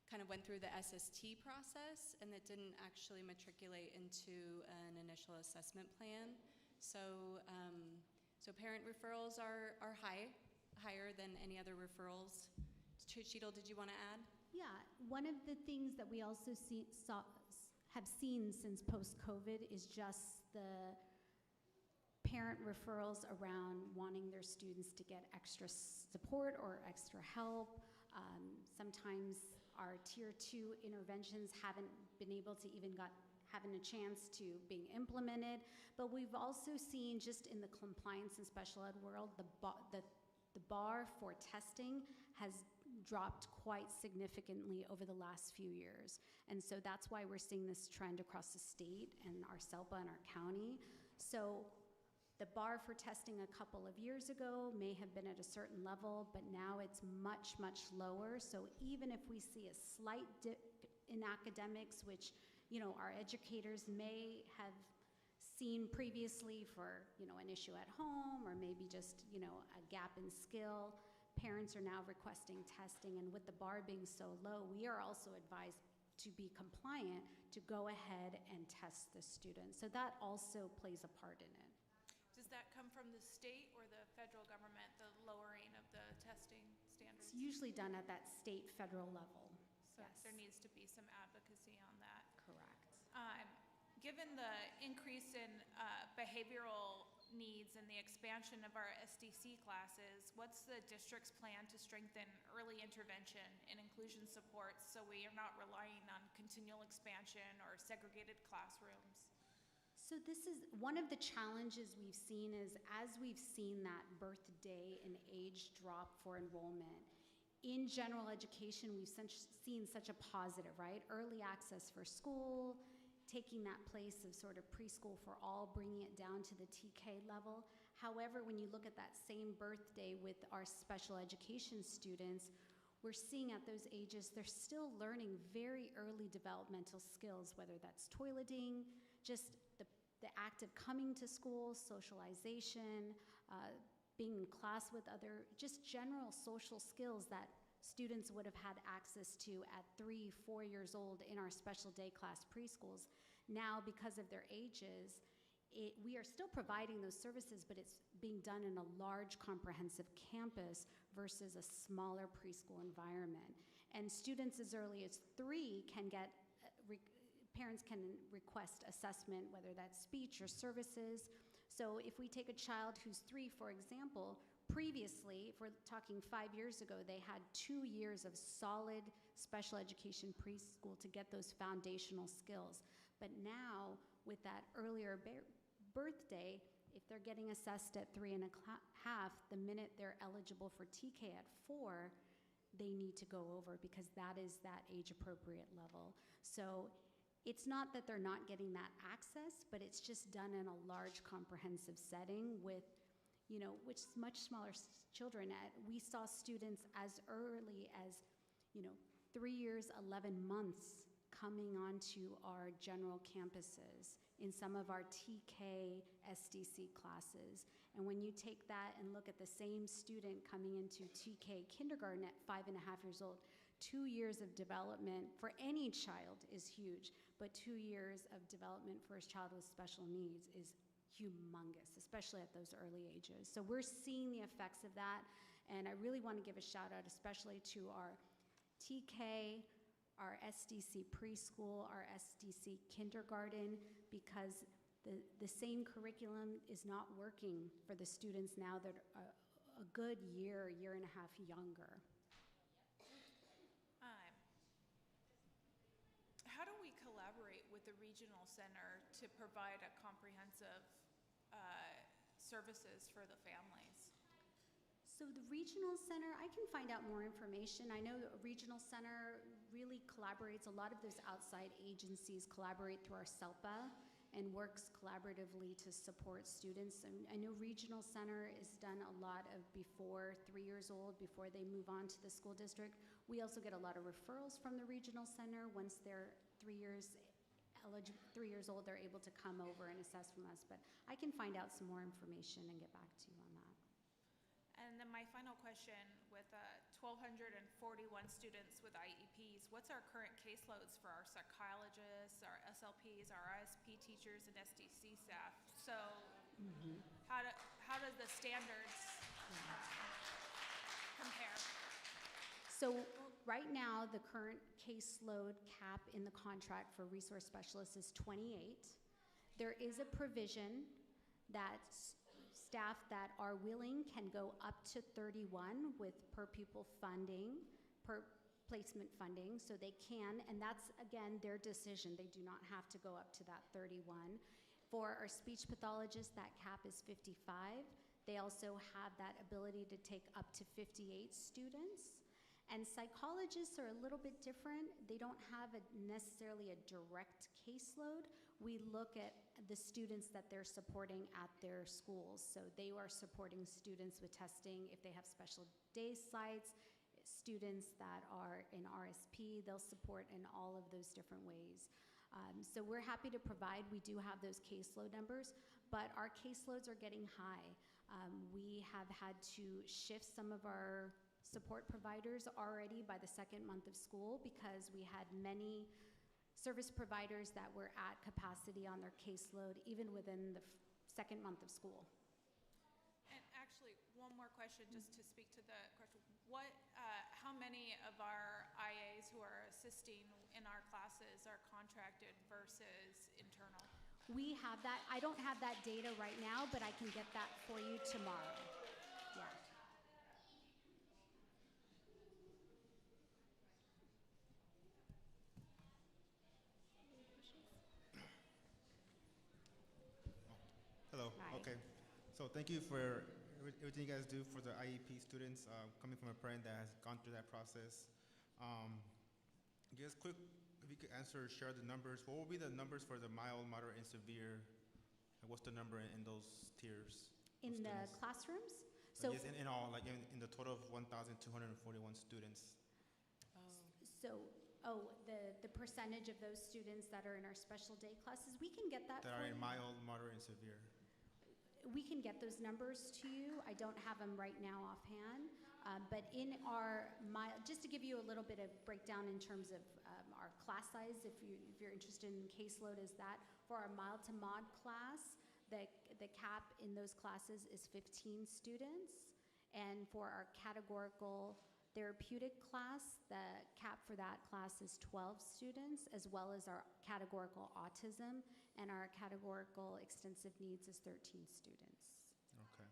kind of went through the SST process and that didn't actually matriculate into an initial assessment plan. So parent referrals are higher than any other referrals. Sheetal, did you want to add? Yeah, one of the things that we also have seen since post-COVID is just the parent referrals around wanting their students to get extra support or extra help. Sometimes our tier 2 interventions haven't been able to even having a chance to being implemented. But we've also seen just in the compliance and special ed world, the bar for testing has dropped quite significantly over the last few years. And so that's why we're seeing this trend across the state and our SELPA and our county. So the bar for testing a couple of years ago may have been at a certain level, but now it's much, much lower. So even if we see a slight dip in academics, which, you know, our educators may have seen previously for, you know, an issue at home or maybe just, you know, a gap in skill, parents are now requesting testing, and with the bar being so low, we are also advised to be compliant to go ahead and test the students. So that also plays a part in it. Does that come from the state or the federal government, the lowering of the testing standards? It's usually done at that state, federal level. So yes. there needs to be some advocacy on that. Correct. Given the increase in behavioral needs and the expansion of our SDC classes, what's the district's plan to strengthen early intervention and inclusion supports so we are not relying on continual expansion or segregated classrooms? So this is one of the challenges we've seen is as we've seen that birthday and age drop for enrollment, in general education, we've seen such a positive, right? Early access for school, taking that place of sort of preschool for all, bringing it down to the TK level. However, when you look at that same birthday with our special education students, we're seeing at those ages, they're still learning very early developmental skills, whether that's toileting, just the the act of coming to school, socialization, being in class with other, just general social skills that students would have had access to at 3, 4 years old in our special day class preschools. Now, because of their ages, we are still providing those services, but it's being done in a large comprehensive campus versus a smaller preschool environment. And students as early as 3 can get, parents can request assessment, whether that's speech or services. So if we take a child who's 3, for example, previously, if we're talking 5 years ago, they had 2 years of solid special education preschool to get those foundational skills. But now, with that earlier birthday, if they're getting assessed at 3 1/2, the minute they're eligible for TK at 4, they need to go over because that is that age-appropriate level. So it's not that they're not getting that access, but it's just done in a large comprehensive setting with, which much smaller children. We saw students as early as, 3 years, 11 months coming onto our general campuses in some of our TK SDC classes. And when you take that and look at the same student coming into TK kindergarten at 5 1/2 years old, 2 years of development for any child is huge, but 2 years of development for a child with special needs is humongous, especially at those early ages. So we're seeing the effects of that, and I really want to give a shout out especially to our TK, our SDC preschool, our SDC kindergarten, because the same curriculum is not working for the students now that are a good year and a half younger. How do we collaborate with the regional center to provide a comprehensive services for the families? So the regional center, I can find out more information. I know the regional center really collaborates. A lot of those outside agencies collaborate through our SELPA and works collaboratively to support students. And I know regional center is done a lot of before 3 years old, before they move on to the school district. We also get a lot of referrals from the regional center. Once they're 3 years old, they're able to come over and assess from us. But I can find out some more information and get back to you on that. And then my final question, with 1,241 students with IEPs, what's our current caseloads for our psychologists, our SLPs, our ISP teachers, and SDC staff? So how does the standards compare? So right now, the current caseload cap in the contract for resource specialists is 28. There is a provision that staff that are willing can go up to 31 with per pupil funding, per placement funding, so they can, and that's, again, their decision. They do not have to go up to that 31. For our speech pathologists, that cap is 55. They also have that ability to take up to 58 students. And psychologists are a little bit different. They don't have necessarily a direct caseload. We look at the students that they're supporting at their schools. So they are supporting students with testing. If they have special day sites, students that are in RSP, they'll support in all of those different ways. So we're happy to provide. We do have those caseload numbers, but our caseloads are getting high. We have had to shift some of our support providers already by the second month of school because we had many service providers that were at capacity on their caseload even within the second month of school. And actually, one more question just to speak to the question. How many of our IAs who are assisting in our classes are contracted versus internal? We have that. I don't have that data right now, but I can get that for you tomorrow. Yeah. Hello. Hi. Okay. So thank you for everything you guys do for the IEP students. Coming from a parent that has gone through that process. Just quick, if you could answer, share the numbers. What will be the numbers for the mild, moderate, and severe? Like what's the number in those tiers? In the students? classrooms? Yes, in all, like in the total of 1,241 students. So The percentage of those students that are in our special day classes, we can get that That for are in you. mild, moderate, and severe. We can get those numbers to you. I don't have them right now offhand. But in our mild, just to give you a little bit of breakdown in terms of our class size, if you're interested in caseload, is that for our mild to mod class, the cap in those classes is 15 students. And for our categorical therapeutic class, the cap for that class is 12 students, as well as our categorical autism, and our categorical extensive needs is 13 students. Okay.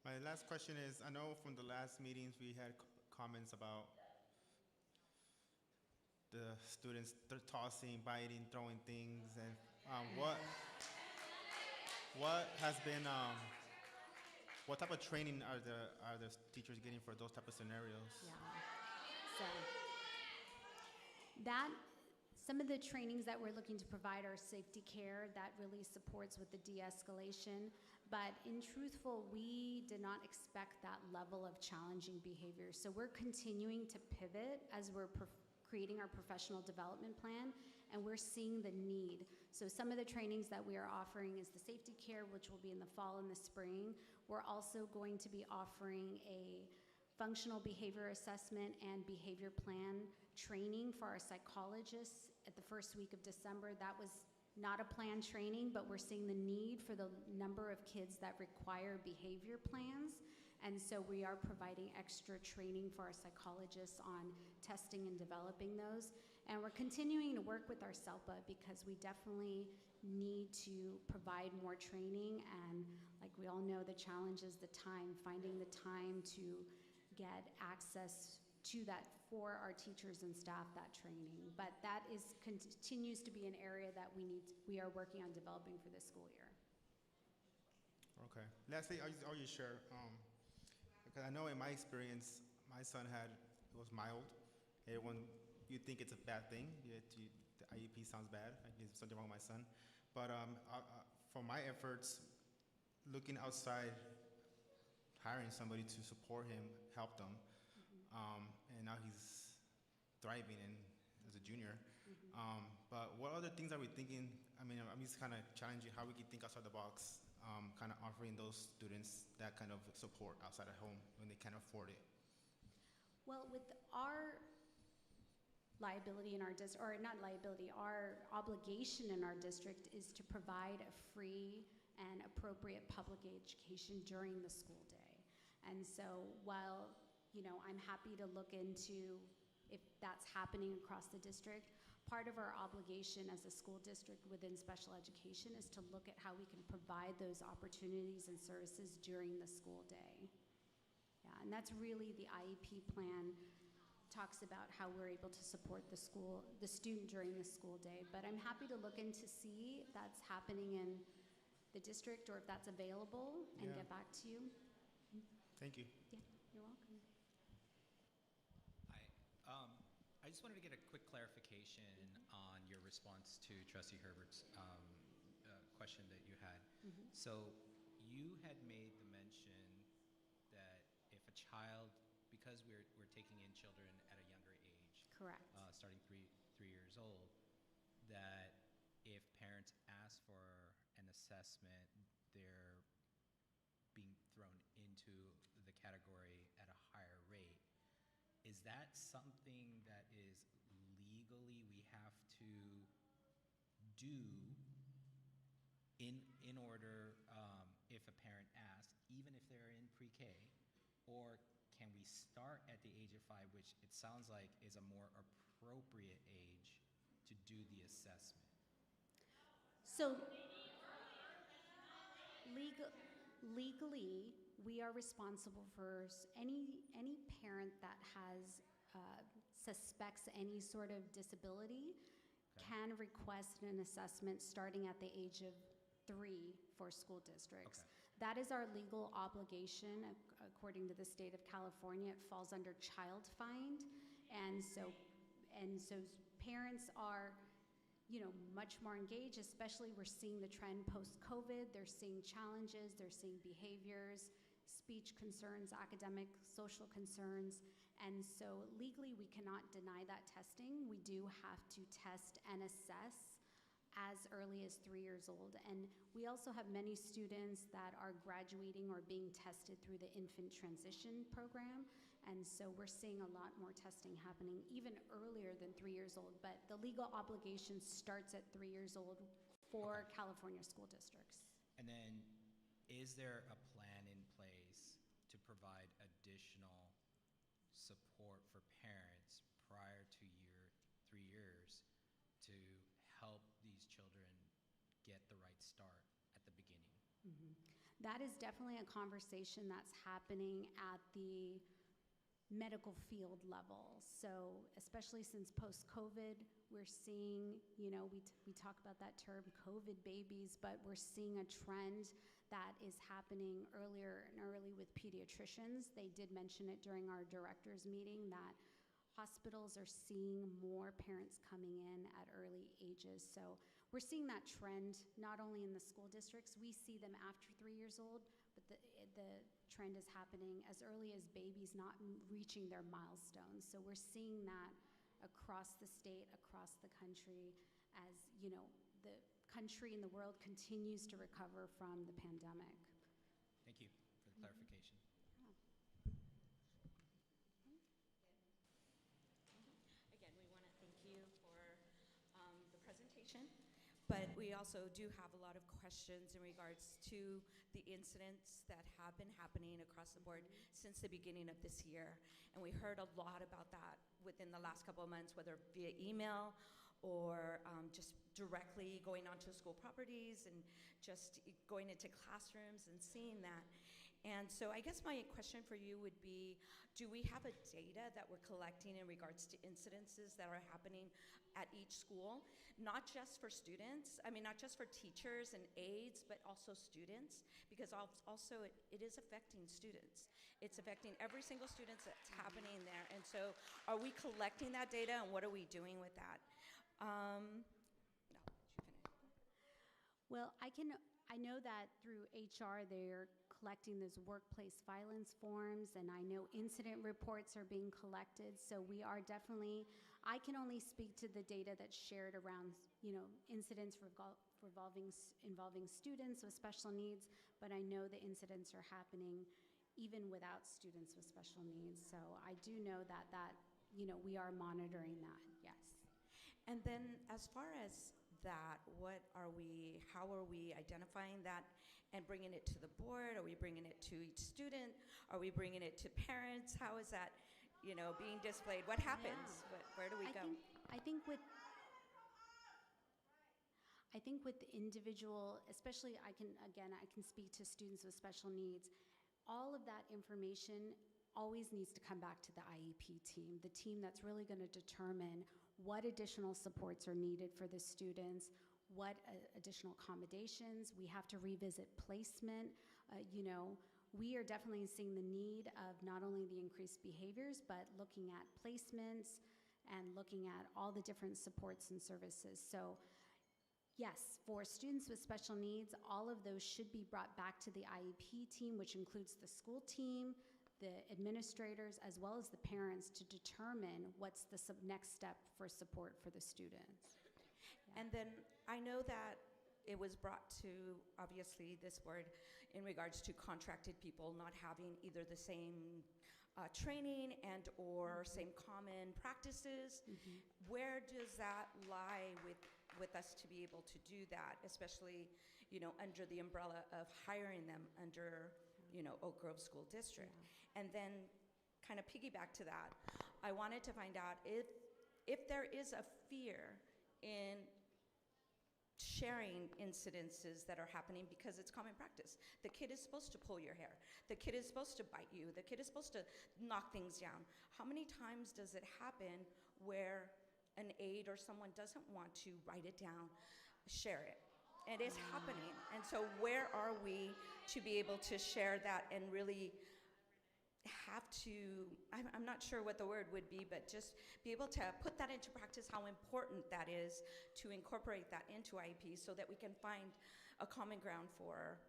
My last question is, I know from the last meetings we had comments about the students tossing, biting, throwing things, and what has been, what type of training are the teachers getting for those type of scenarios? Yeah. So that some of the trainings that we're looking to provide are safety care that really supports with the de-escalation. But in truthful, we did not expect that level of challenging behavior. So we're continuing to pivot as we're creating our professional development plan, and we're seeing the need. So some of the trainings that we are offering is the safety care, which will be in the fall and the spring. We're also going to be offering a functional behavior assessment and behavior plan training for our psychologists at the first week of December. That was not a planned training, but we're seeing the need for the number of kids that require behavior plans. And so we are providing extra training for our psychologists on testing and developing those. And we're continuing to work with our SELPA because we definitely need to provide more training. And like we all know, the challenge is the time, finding the time to get access to that for our teachers and staff, that training. But that continues to be an area that we are working on developing for this school year. Okay. Lastly, I'll just share, because I know in my experience, my son it was mild. Everyone, you think it's a bad thing. The IEP sounds bad. Like there's something wrong with my son. But for my efforts, looking outside, hiring somebody to support him, help them. And now he's thriving as a junior. But what other things are we thinking? I mean, I'm just kind of challenging how we can think outside the box, kind of offering those students that kind of support outside of home when they can't afford it. Well, with our liability in our district, or not liability, our obligation in our district is to provide a free and appropriate public education during the school day. And so while I'm happy to look into if that's happening across the district, part of our obligation as a school district within special education is to look at how we can provide those opportunities and services during the school day. Yeah, and that's really the IEP plan talks about how we're able to support the student during the school day. But I'm happy to look in to see if that's happening in the district or if that's available and get back to you. Thank you. Yeah, you're welcome. Hi. I just wanted to get a quick clarification on your response to Trustee Herbert's question that you had. So you had made the mention that if a child, because we're taking in children at a younger age, Correct. Starting three years old, that if parents ask for an assessment, they're being thrown into the category at a higher rate. Is that something that is legally we have to do in order if a parent asks, even if they're in pre-K, or can we start at the age of 5, which it sounds like is a more appropriate age to do the assessment? So legally, we are responsible for any parent that has suspects any sort of disability can request an assessment starting at the age of 3 for school districts. That is our legal obligation. According to the state of California, it falls under child find. And so parents are, much more engaged, especially we're seeing the trend post-COVID. They're seeing challenges, they're seeing behaviors, speech concerns, academic, social concerns. And so legally, we cannot deny that testing. We do have to test and assess as early as 3 years old. And we also have many students that are graduating or being tested through the infant transition program. And so we're seeing a lot more testing happening even earlier than 3 years old. But the legal obligation starts at 3 years old for California school districts. And then, is there a plan in place to provide additional support for parents prior to 3 years to help these children get the right start at the beginning? That is definitely a conversation that's happening at the medical field level. So especially since post-COVID, we're seeing, we talk about that term COVID babies, but we're seeing a trend that is happening earlier and early with pediatricians. They did mention it during our directors meeting that hospitals are seeing more parents coming in at early ages. So we're seeing that trend not only in the school districts, we see them after 3 years old, but the trend is happening as early as babies not reaching their milestones. So we're seeing that across the state, across the country, as the country and the world continues to recover from the pandemic. Thank you for the clarification. Again, we want to thank you for the presentation, but we also do have a lot of questions in regards to the incidents that have been happening across the board since the beginning of this year. And we heard a lot about that within the last couple of months, whether via email or just directly going onto school properties and just going into classrooms and seeing that. And so I guess my question for you would be, do we have a data that we're collecting in regards to incidences that are happening at each school? Not just for students, not just for teachers and aides, but also students, because also it is affecting students. It's affecting every single student that's happening there. And so are we collecting that data, and what are we doing with that? No, you finish. Well, I know that through HR, they're collecting those workplace violence forms, and I know incident reports are being collected. So we are definitely, I can only speak to the data that's shared around, incidents involving students with special needs, but I know the incidents are happening even without students with special needs. So I do know that we are monitoring that, yes. And then as far as that, how are we identifying that and bringing it to the board? Are we bringing it to each student? Are we bringing it to parents? How is that, being displayed? What happens? Yeah. Where do we go? I think with the individual, especially I can speak to students with special needs, all of that information always needs to come back to the IEP team, the team that's really going to determine what additional supports are needed for the students, what additional accommodations. We have to revisit placement. We are definitely seeing the need of not only the increased behaviors, but looking at placements and looking at all the different supports and services. So yes, for students with special needs, all of those should be brought back to the IEP team, which includes the school team, the administrators, as well as the parents, to determine what's the next step for support for the students. And then I know that it was brought to, obviously, this board in regards to contracted people not having either the same training and or same common practices. Where does that lie with us to be able to do that, especially, under the umbrella of hiring them under, Oak Grove School District? Yeah. And then kind of piggyback to that, I wanted to find out if there is a fear in sharing incidences that are happening because it's common practice. The kid is supposed to pull your hair. The kid is supposed to bite you. The kid is supposed to knock things down. How many times does it happen where an aide or someone doesn't want to write it down, share it? It is happening. And so where are we to be able to share that and really have to, I'm not sure what the word would be, but just be able to put that into practice, how important that is to incorporate that into IEP so that we can find a common ground for,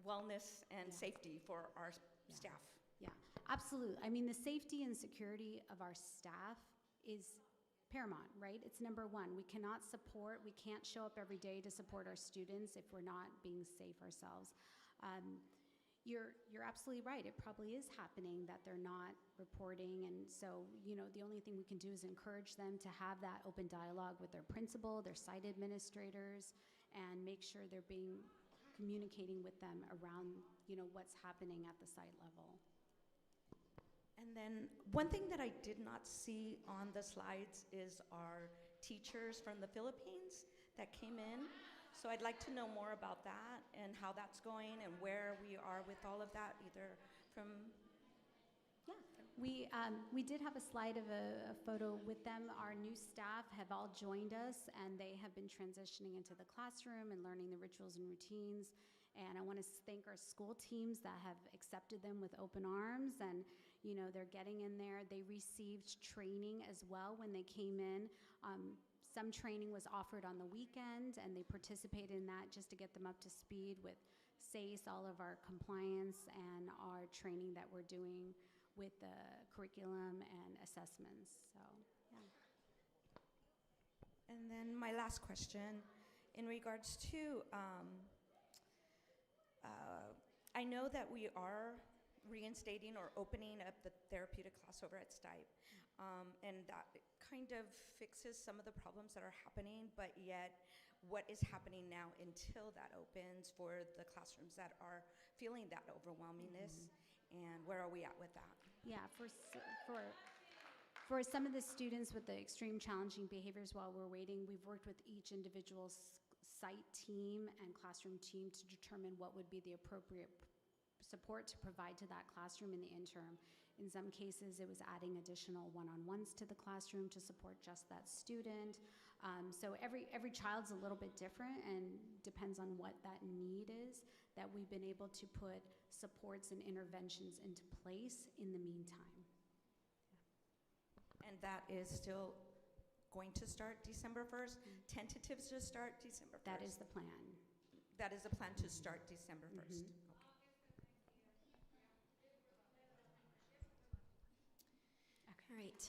wellness and safety for our staff. Yeah, Absolutely. I mean, the safety and security of our staff is paramount, right? It's number one. We can't show up every day to support our students if we're not being safe ourselves. You're absolutely right. It probably is happening that they're not reporting, and so, the only thing we can do is encourage them to have that open dialogue with their principal, their site administrators, and make sure they're communicating with them around, what's happening at the site level. And then one thing that I did not see on the slides is our teachers from the Philippines that came in. So I'd like to know more about that and how that's going and where we are with all of that, either from... Yeah, we did have a slide of a photo with them. Our new staff have all joined us, and they have been transitioning into the classroom and learning the rituals and routines. And I want to thank our school teams that have accepted them with open arms, and they're getting in there. They received training as well when they came in. Some training was offered on the weekend, and they participated in that just to get them up to speed with SACE, all of our compliance, and our training that we're doing with the curriculum and assessments. So, yeah. And then my last question, in regards to, I know that we are reinstating or opening up the therapeutic class over at Stipe, and that kind of fixes some of the problems that are happening, but yet what is happening now until that opens for the classrooms that are feeling that overwhelmingness, and where are we at with that? Yeah, for some of the students with the extreme challenging behaviors while we're waiting, we've worked with each individual site team and classroom team to determine what would be the appropriate support to provide to that classroom in the interim. In some cases, it was adding additional one-on-ones to the classroom to support just that student. So every child's a little bit different and depends on what that need is, that we've been able to put supports and interventions into place in the meantime. And that is still going to start December 1st? Tentatives to start December 1st? That is the plan. That is the plan to start December 1st? Okay. All right,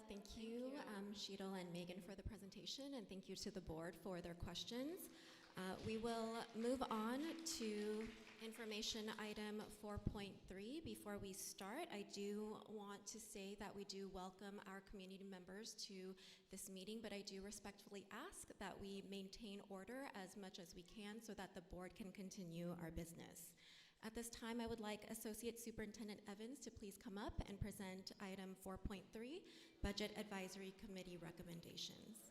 thank you, Sheetal and Megan, for the presentation, and thank you to the board for their questions. We will move on to information item 4.3. Before we start, I do want to say that we do welcome our community members to this meeting, but I do respectfully ask that we maintain order as much as we can so that the board can continue our business. At this time, I would like Associate Superintendent Evans to please come up and present item 4.3, Budget Advisory Committee Recommendations.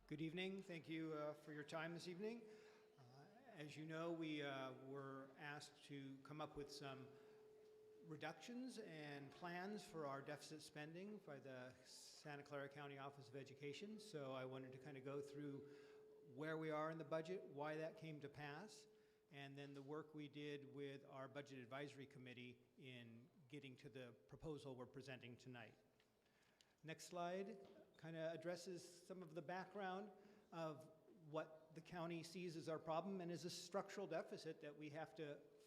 Good evening. Thank you for your time this evening. As you know, we were asked to come up with some reductions and plans for our deficit spending by the Santa Clara County Office of Education. So I wanted to kind of go through where we are in the budget, why that came to pass, and then the work we did with our Budget Advisory Committee in getting to the proposal we're presenting tonight. Next slide kind of addresses some of the background of what the county sees as our problem and is a structural deficit that we have to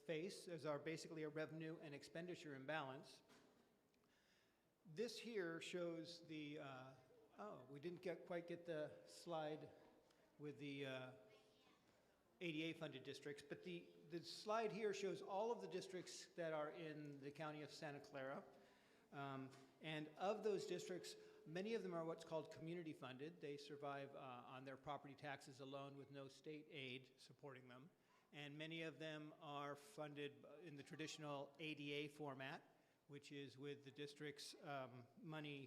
face as our basically a revenue and expenditure imbalance. This here shows the, we didn't quite get the slide with the ADA funded districts, but the slide here shows all of the districts that are in the county of Santa Clara. And of those districts, many of them are what's called community funded. They survive on their property taxes alone with no state aid supporting them. And many of them are funded in the traditional ADA format, which is with the district's money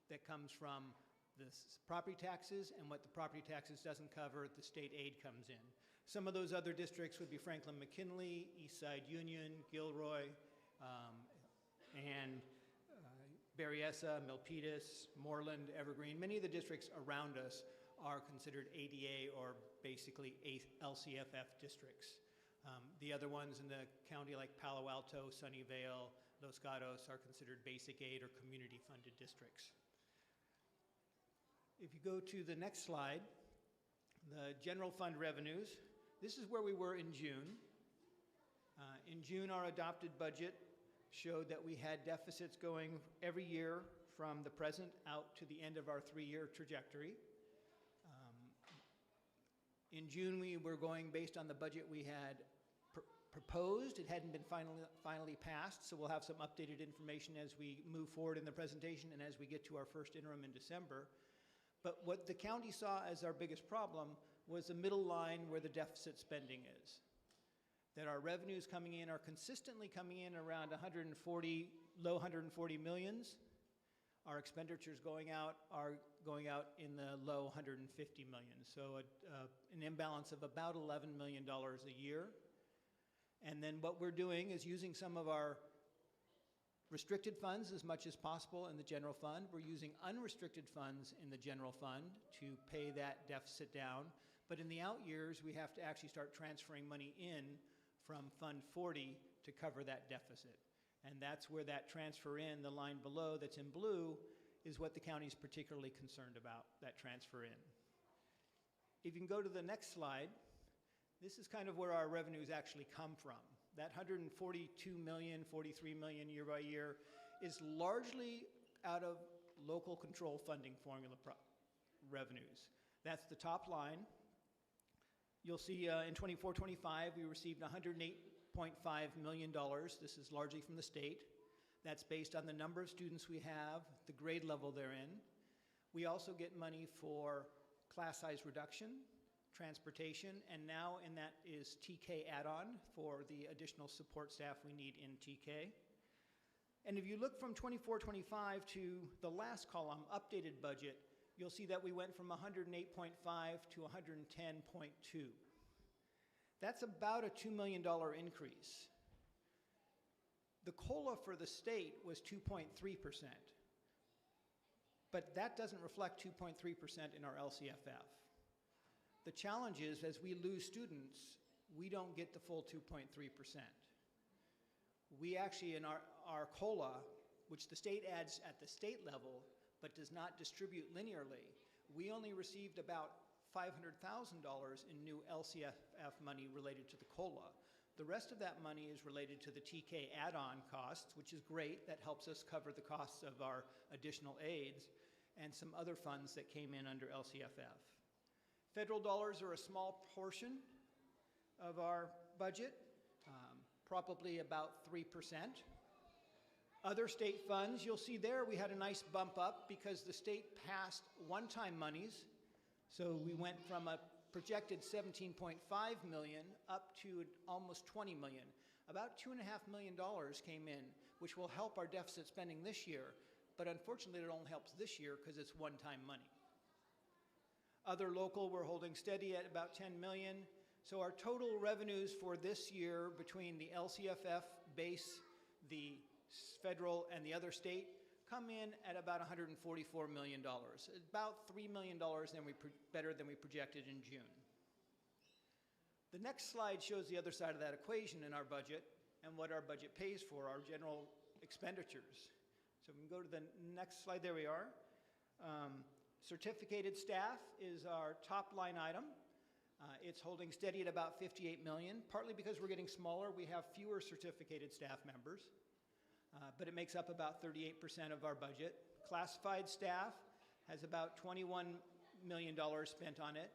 that comes from the property taxes, and what the property taxes doesn't cover, the state aid comes in. Some of those other districts would be Franklin-McKinley, Eastside Union, Gilroy, and Berryessa, Milpitas, Moreland, Evergreen. Many of the districts around us are considered ADA or basically LCFF districts. The other ones in the county like Palo Alto, Sunnyvale, Los Gatos are considered basic aid or community funded districts. If you go to the next slide, the general fund revenues, this is where we were in June. In June, our adopted budget showed that we had deficits going every year from the present out to the end of our 3-year trajectory. In June, we were going based on the budget we had proposed. It hadn't been finally passed, so we'll have some updated information as we move forward in the presentation and as we get to our first interim in December. But what the county saw as our biggest problem was the middle line where the deficit spending is. That our revenues coming in are consistently coming in around low 140 millions. Our expenditures going out are going out in the low 150 million. So an imbalance of about $11 million a year. And then what we're doing is using some of our restricted funds as much as possible in the general fund. We're using unrestricted funds in the general fund to pay that deficit down. But in the out years, we have to actually start transferring money in from Fund 40 to cover that deficit. And that's where that transfer in, the line below that's in blue, is what the county is particularly concerned about, that transfer in. If you can go to the next slide, this is kind of where our revenues actually come from. That 142 million, 43 million year by year is largely out of local control funding formula revenues. That's the top line. You'll see in 24-25, we received $108.5 million. This is largely from the state. That's based on the number of students we have, the grade level they're in. We also get money for class size reduction, transportation, and now in that is TK add-on for the additional support staff we need in TK. And if you look from 24-25 to the last column, updated budget, you'll see that we went from 108.5 to 110.2. That's about a $2 million increase. The COLA for the state was 2.3%, but that doesn't reflect 2.3% in our LCFF. The challenge is, as we lose students, we don't get the full 2.3%. We actually, in our COLA, which the state adds at the state level, but does not distribute linearly, we only received about $500,000 in new LCFF money related to the COLA. The rest of that money is related to the TK add-on costs, which is great. That helps us cover the costs of our additional aids and some other funds that came in under LCFF. Federal dollars are a small portion of our budget, probably about 3%. Other state funds, you'll see there we had a nice bump up because the state passed one-time monies. So we went from a projected $17.5 million up to almost $20 million. About $2.5 million came in, which will help our deficit spending this year, but unfortunately it only helps this year because it's one-time money. Other local, we're holding steady at about $10 million. So our total revenues for this year between the LCFF base, the federal, and the other state come in at about $144 million, about $3 million better than we projected in June. The next slide shows the other side of that equation in our budget and what our budget pays for, our general expenditures. So we can go to the next slide. There we are. Certificated staff is our top line item. It's holding steady at about $58 million, partly because we're getting smaller. We have fewer certificated staff members. But it makes up about 38% of our budget. Classified staff has about $21 million spent on it.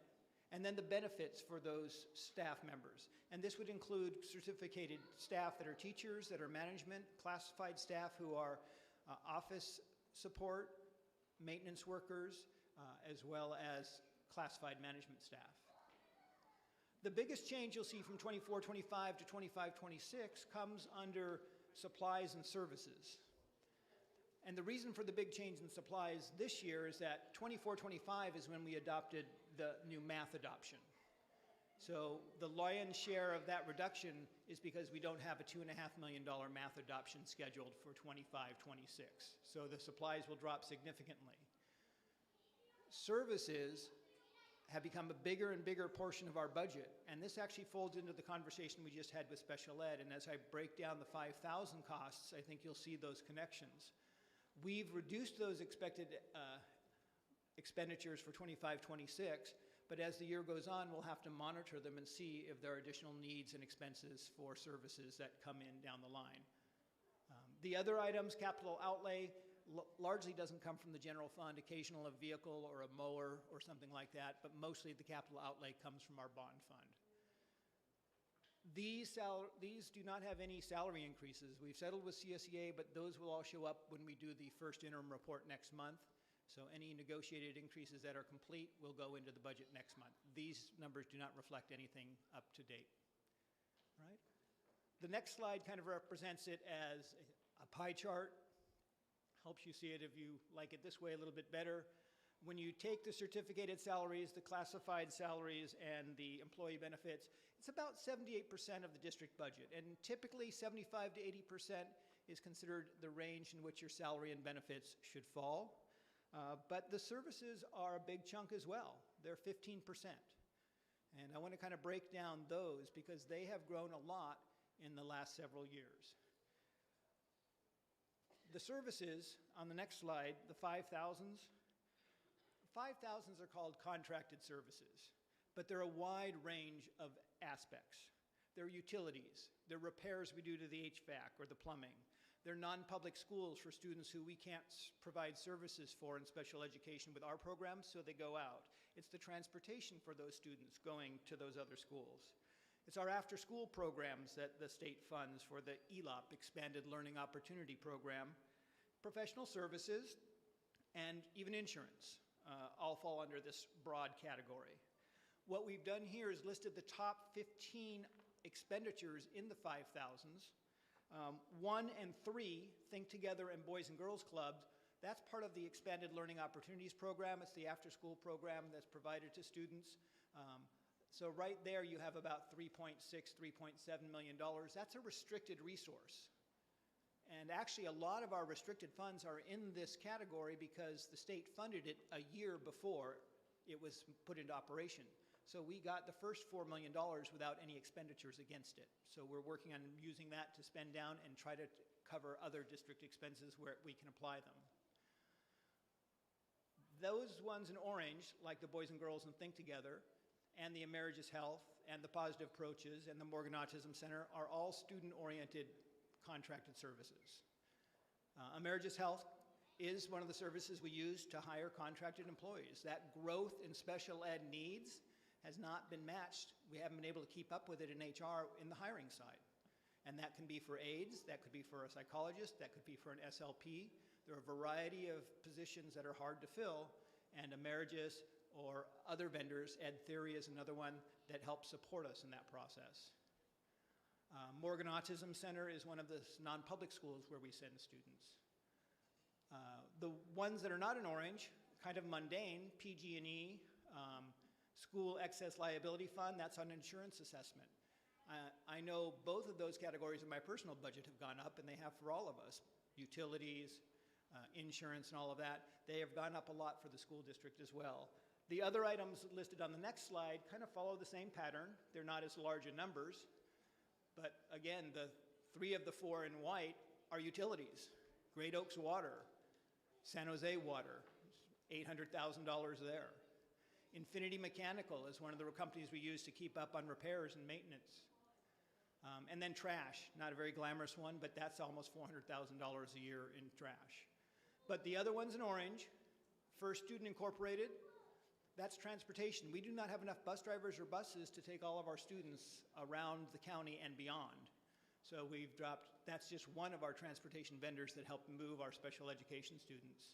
And then the benefits for those staff members. And this would include certificated staff that are teachers, that are management, classified staff who are office support, maintenance workers, as well as classified management staff. The biggest change you'll see from 24-25 to 25-26 comes under supplies and services. And the reason for the big change in supplies this year is that 24-25 is when we adopted the new math adoption. So the lion's share of that reduction is because we don't have a $2.5 million math adoption scheduled for 25-26. So the supplies will drop significantly. Services have become a bigger and bigger portion of our budget. And this actually folds into the conversation we just had with special ed. And as I break down the 5,000 costs, I think you'll see those connections. We've reduced those expected expenditures for 25-26, But as the year goes on, we'll have to monitor them and see if there are additional needs and expenses for services that come in down the line. The other items, capital outlay, largely doesn't come from the general fund, occasional a vehicle or a mower or something like that, but mostly the capital outlay comes from our bond fund. These do not have any salary increases. We've settled with CSEA, but those will all show up when we do the first interim report next month. So any negotiated increases that are complete will go into the budget next month. These numbers do not reflect anything up to date. All right? The next slide kind of represents it as a pie chart. Helps you see it if you like it this way a little bit better. When you take the certificated salaries, the classified salaries, and the employee benefits, it's about 78% of the district budget. And typically 75 to 80% is considered the range in which your salary and benefits should fall. But the services are a big chunk as well. They're 15%. And I want to kind of break down those because they have grown a lot in the last several years. The services on the next slide, the 5,000s, 5,000s are called contracted services, but they're a wide range of aspects. They're utilities, they're repairs we do to the HVAC or the plumbing. They're non-public schools for students who we can't provide services for in special education with our programs, so they go out. It's the transportation for those students going to those other schools. It's our after-school programs that the state funds for the ELOP, Expanded Learning Opportunity Program, professional services, and even insurance all fall under this broad category. What we've done here is listed the top 15 expenditures in the 5,000s. 1 and 3, Think Together and Boys and Girls Clubs, that's part of the Expanded Learning Opportunities Program. It's the after-school program that's provided to students. So right there you have about $3.6, $3.7 million. That's a restricted resource. And actually a lot of our restricted funds are in this category because the state funded it a year before it was put into operation. So we got the first $4 million without any expenditures against it. So we're working on using that to spend down and try to cover other district expenses where we can apply them. Those ones in orange, like the Boys and Girls and Think Together, and the Emeritus Health, and the Positive Approaches, and the Morgan Autism Center are all student-oriented contracted services. Emeritus Health is one of the services we use to hire contracted employees. That growth in special ed needs has not been matched. We haven't been able to keep up with it in HR in the hiring side. And that can be for aides, that could be for a psychologist, that could be for an SLP. There are a variety of positions that are hard to fill, and Emeritus or other vendors, Ed Theory is another one that helps support us in that process. Morgan Autism Center is one of the non-public schools where we send students. The ones that are not in orange, kind of mundane, PG&E, School Excess Liability Fund, that's on insurance assessment. I know both of those categories in my personal budget have gone up, and they have for all of us. Utilities, insurance, and all of that. They have gone up a lot for the school district as well. The other items listed on the next slide kind of follow the same pattern. They're not as large in numbers. But again, the 3 of the 4 in white are utilities. Great Oaks Water, San Jose Water, $800,000 there. Infinity Mechanical is one of the companies we use to keep up on repairs and maintenance. And then trash, not a very glamorous one, but that's almost $400,000 a year in trash. But the other ones in orange, First Student Incorporated, that's transportation. We do not have enough bus drivers or buses to take all of our students around the county and beyond. So we've dropped, that's just one of our transportation vendors that help move our special education students.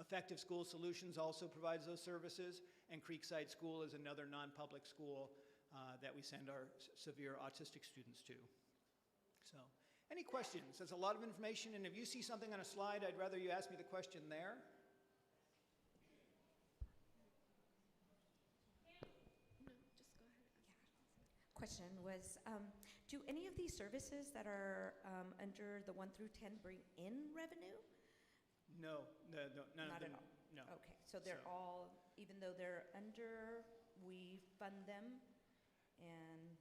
Effective School Solutions also provides those services, and Creekside School is another non-public school that we send our severe autistic students to. So, any questions? There's a lot of information, and if you see something on a slide, I'd rather you ask me the question there. Question was, do any of these services that are under the 1 through 10 bring in revenue? No, none Not of them. at all? No. Okay, so they're all, even though they're under, we fund them, and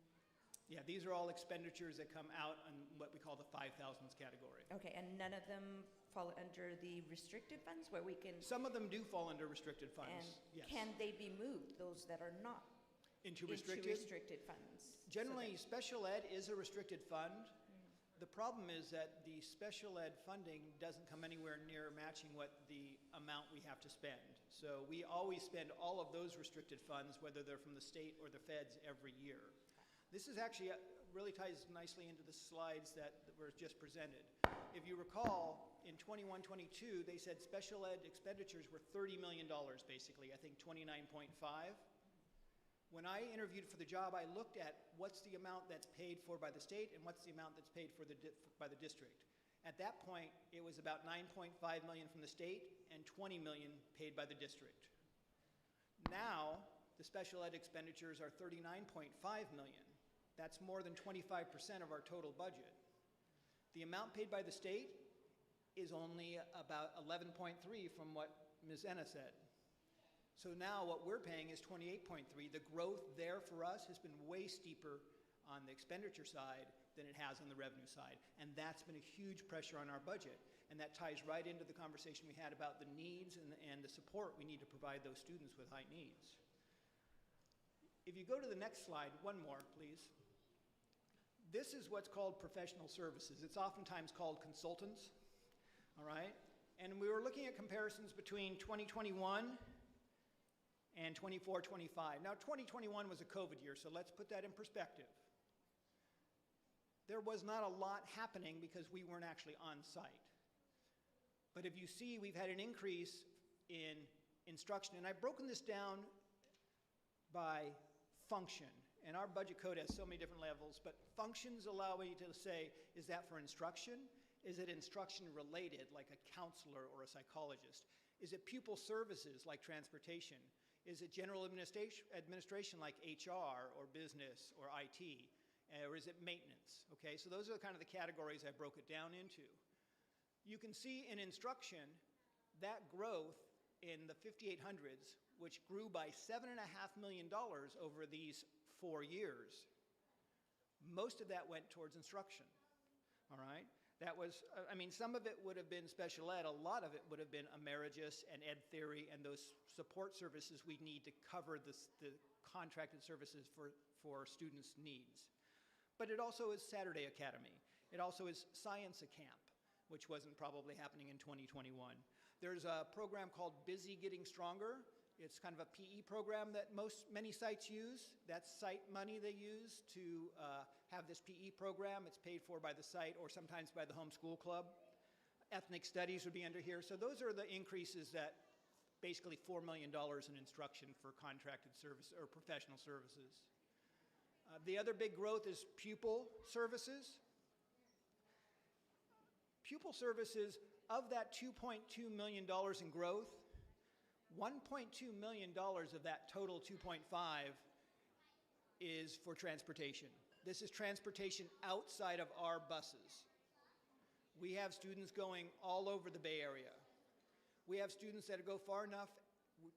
Yeah, these are all expenditures that come out on what we call the 5,000s category. Okay, and none of them fall under the restricted funds where we can, Some of them do fall under restricted and funds, yes. can they be moved, those that are not Into into restricted? restricted funds? So Generally, special ed is a restricted fund. The problem is that the special ed funding doesn't come anywhere near matching what the amount we have to spend. So we always spend all of those restricted funds, whether they're from the state or the feds, every year. This is actually, really ties nicely into the slides that were just presented. If you recall, in 21-22, they said special ed expenditures were $30 million, basically, I think 29.5. When I interviewed for the job, I looked at what's the amount that's paid for by the state and what's the amount that's paid for by the district. At that point, it was about $9.5 million from the state and $20 million paid by the district. Now, the special ed expenditures are $39.5 million. That's more than 25% of our total budget. The amount paid by the state is only about 11.3 from what Ms. Enna said. So now what we're paying is 28.3. The growth there for us has been way steeper on the expenditure side than it has on the revenue side. And that's been a huge pressure on our budget. And that ties right into the conversation we had about the needs and the support we need to provide those students with high needs. If you go to the next slide, one more, please. This is what's called professional services. It's oftentimes called consultants, all right? And we were looking at comparisons between 2021 and 24-25. Now, 2021 was a COVID year, so let's put that in perspective. There was not a lot happening because we weren't actually on site. But if you see, we've had an increase in instruction, and I've broken this down by function. And our budget code has so many different levels, but functions allow me to say, is that for instruction? Is it instruction related, like a counselor or a psychologist? Is it pupil services, like transportation? Is it general administration like HR or business or IT? Or is it maintenance? Okay, so those are kind of the categories I broke it down into. You can see in instruction that growth in the 5800s, which grew by $7.5 million over these 4 years. Most of that went towards instruction, all right? That was, I mean, some of it would have been special ed, a lot of it would have been Emeritus and Ed Theory and those support services we need to cover the contracted services for students' needs. But it also is Saturday Academy. It also is Science a Camp, which wasn't probably happening in 2021. There's a program called Busy Getting Stronger. It's kind of a PE program that many sites use. That's site money they use to have this PE program. It's paid for by the site or sometimes by the homeschool club. Ethnic studies would be under here. So those are the increases that basically $4 million in instruction for contracted service or professional services. The other big growth is pupil services. Pupil services, of that $2.2 million in growth, $1.2 million of that total 2.5 is for transportation. This is transportation outside of our buses. We have students going all over the Bay Area. We have students that go far enough,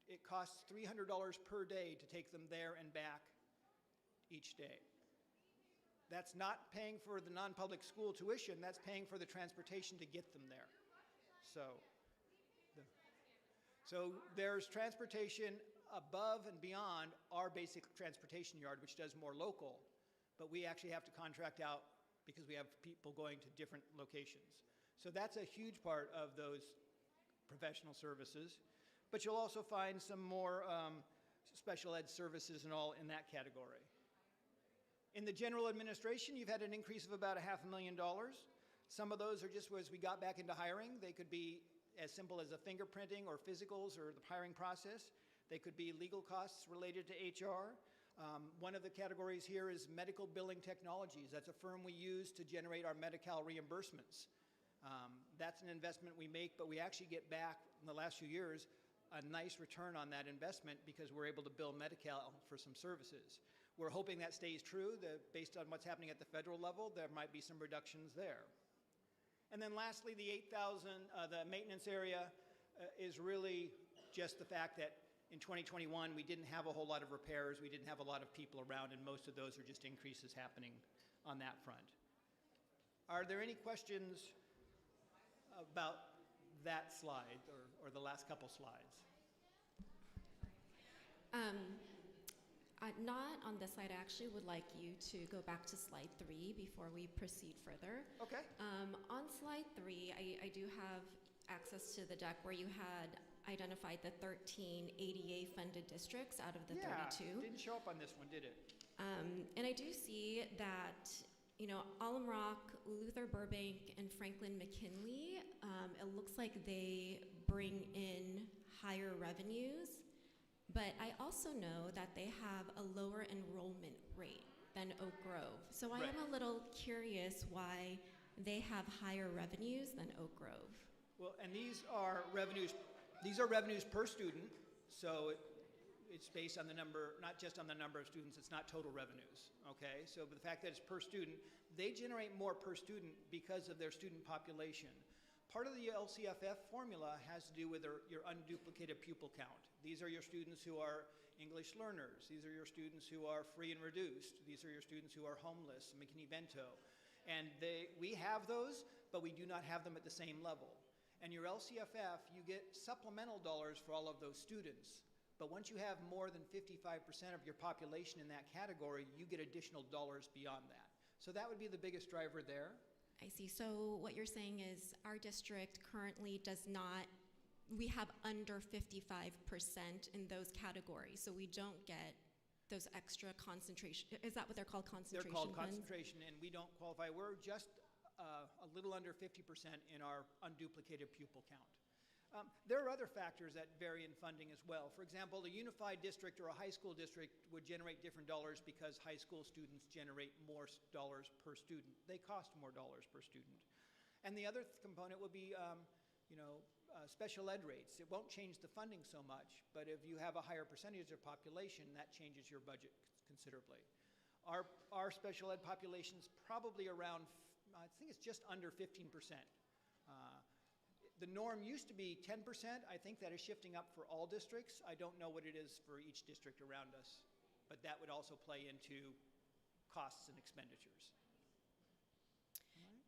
it costs $300 per day to take them there and back each day. That's not paying for the non-public school tuition, that's paying for the transportation to get them there. So there's transportation above and beyond our basic transportation yard, which does more local, but we actually have to contract out because we have people going to different locations. So that's a huge part of those professional services. But you'll also find some more special ed services and all in that category. In the general administration, you've had an increase of about $500,000. Some of those are just as we got back into hiring. They could be as simple as a fingerprinting or physicals or the hiring process. They could be legal costs related to HR. One of the categories here is medical billing technologies. That's a firm we use to generate our Medi-Cal reimbursements. That's an investment we make, but we actually get back in the last few years a nice return on that investment because we're able to bill Medi-Cal for some services. We're hoping that stays true. Based on what's happening at the federal level, there might be some reductions there. And then lastly, the 8,000, the maintenance area is really just the fact that In 2021, we didn't have a whole lot of repairs, we didn't have a lot of people around, and most of those are just increases happening on that front. Are there any questions about that slide or the last couple slides? Not on this slide. I actually would like you to go back to slide 3 before we proceed further. Okay. On slide 3, I do have access to the deck where you had identified the 13 ADA funded districts out of the 32. Didn't show up on this one, did it? And I do see that, you know, Alum Rock, Luther Burbank, and Franklin McKinley, it looks like they bring in higher revenues, but I also know that they have a lower enrollment rate than Oak Grove. So I am a little curious why they have higher revenues than Oak Grove. Well, and these are revenues per student, so it's based on the number, not just on the number of students, it's not total revenues, okay? So the fact that it's per student, they generate more per student because of their student population. Part of the LCFF formula has to do with your unduplicated pupil count. These are your students who are English learners. These are your students who are free and reduced. These are your students who are homeless, McKinney-Vento. And we have those, but we do not have them at the same level. And your LCFF, you get supplemental dollars for all of those students. But once you have more than 55% of your population in that category, you get additional dollars beyond that. So that would be the biggest driver there. I see. So what you're saying is our district currently does not, we have under 55% in those categories. So we don't get those extra concentration. Is that what they're called, concentration funds? They're called concentration, and we don't qualify. We're just a little under 50% in our unduplicated pupil count. There are other factors that vary in funding as well. For example, a unified district or a high school district would generate different dollars because high school students generate more dollars per student. They cost more dollars per student. And the other component would be, special ed rates. It won't change the funding so much, but if you have a higher percentage of population, that changes your budget considerably. Our special ed population is probably around, I think it's just under 15%. The norm used to be 10%. I think that is shifting up for all districts. I don't know what it is for each district around us, but that would also play into costs and expenditures.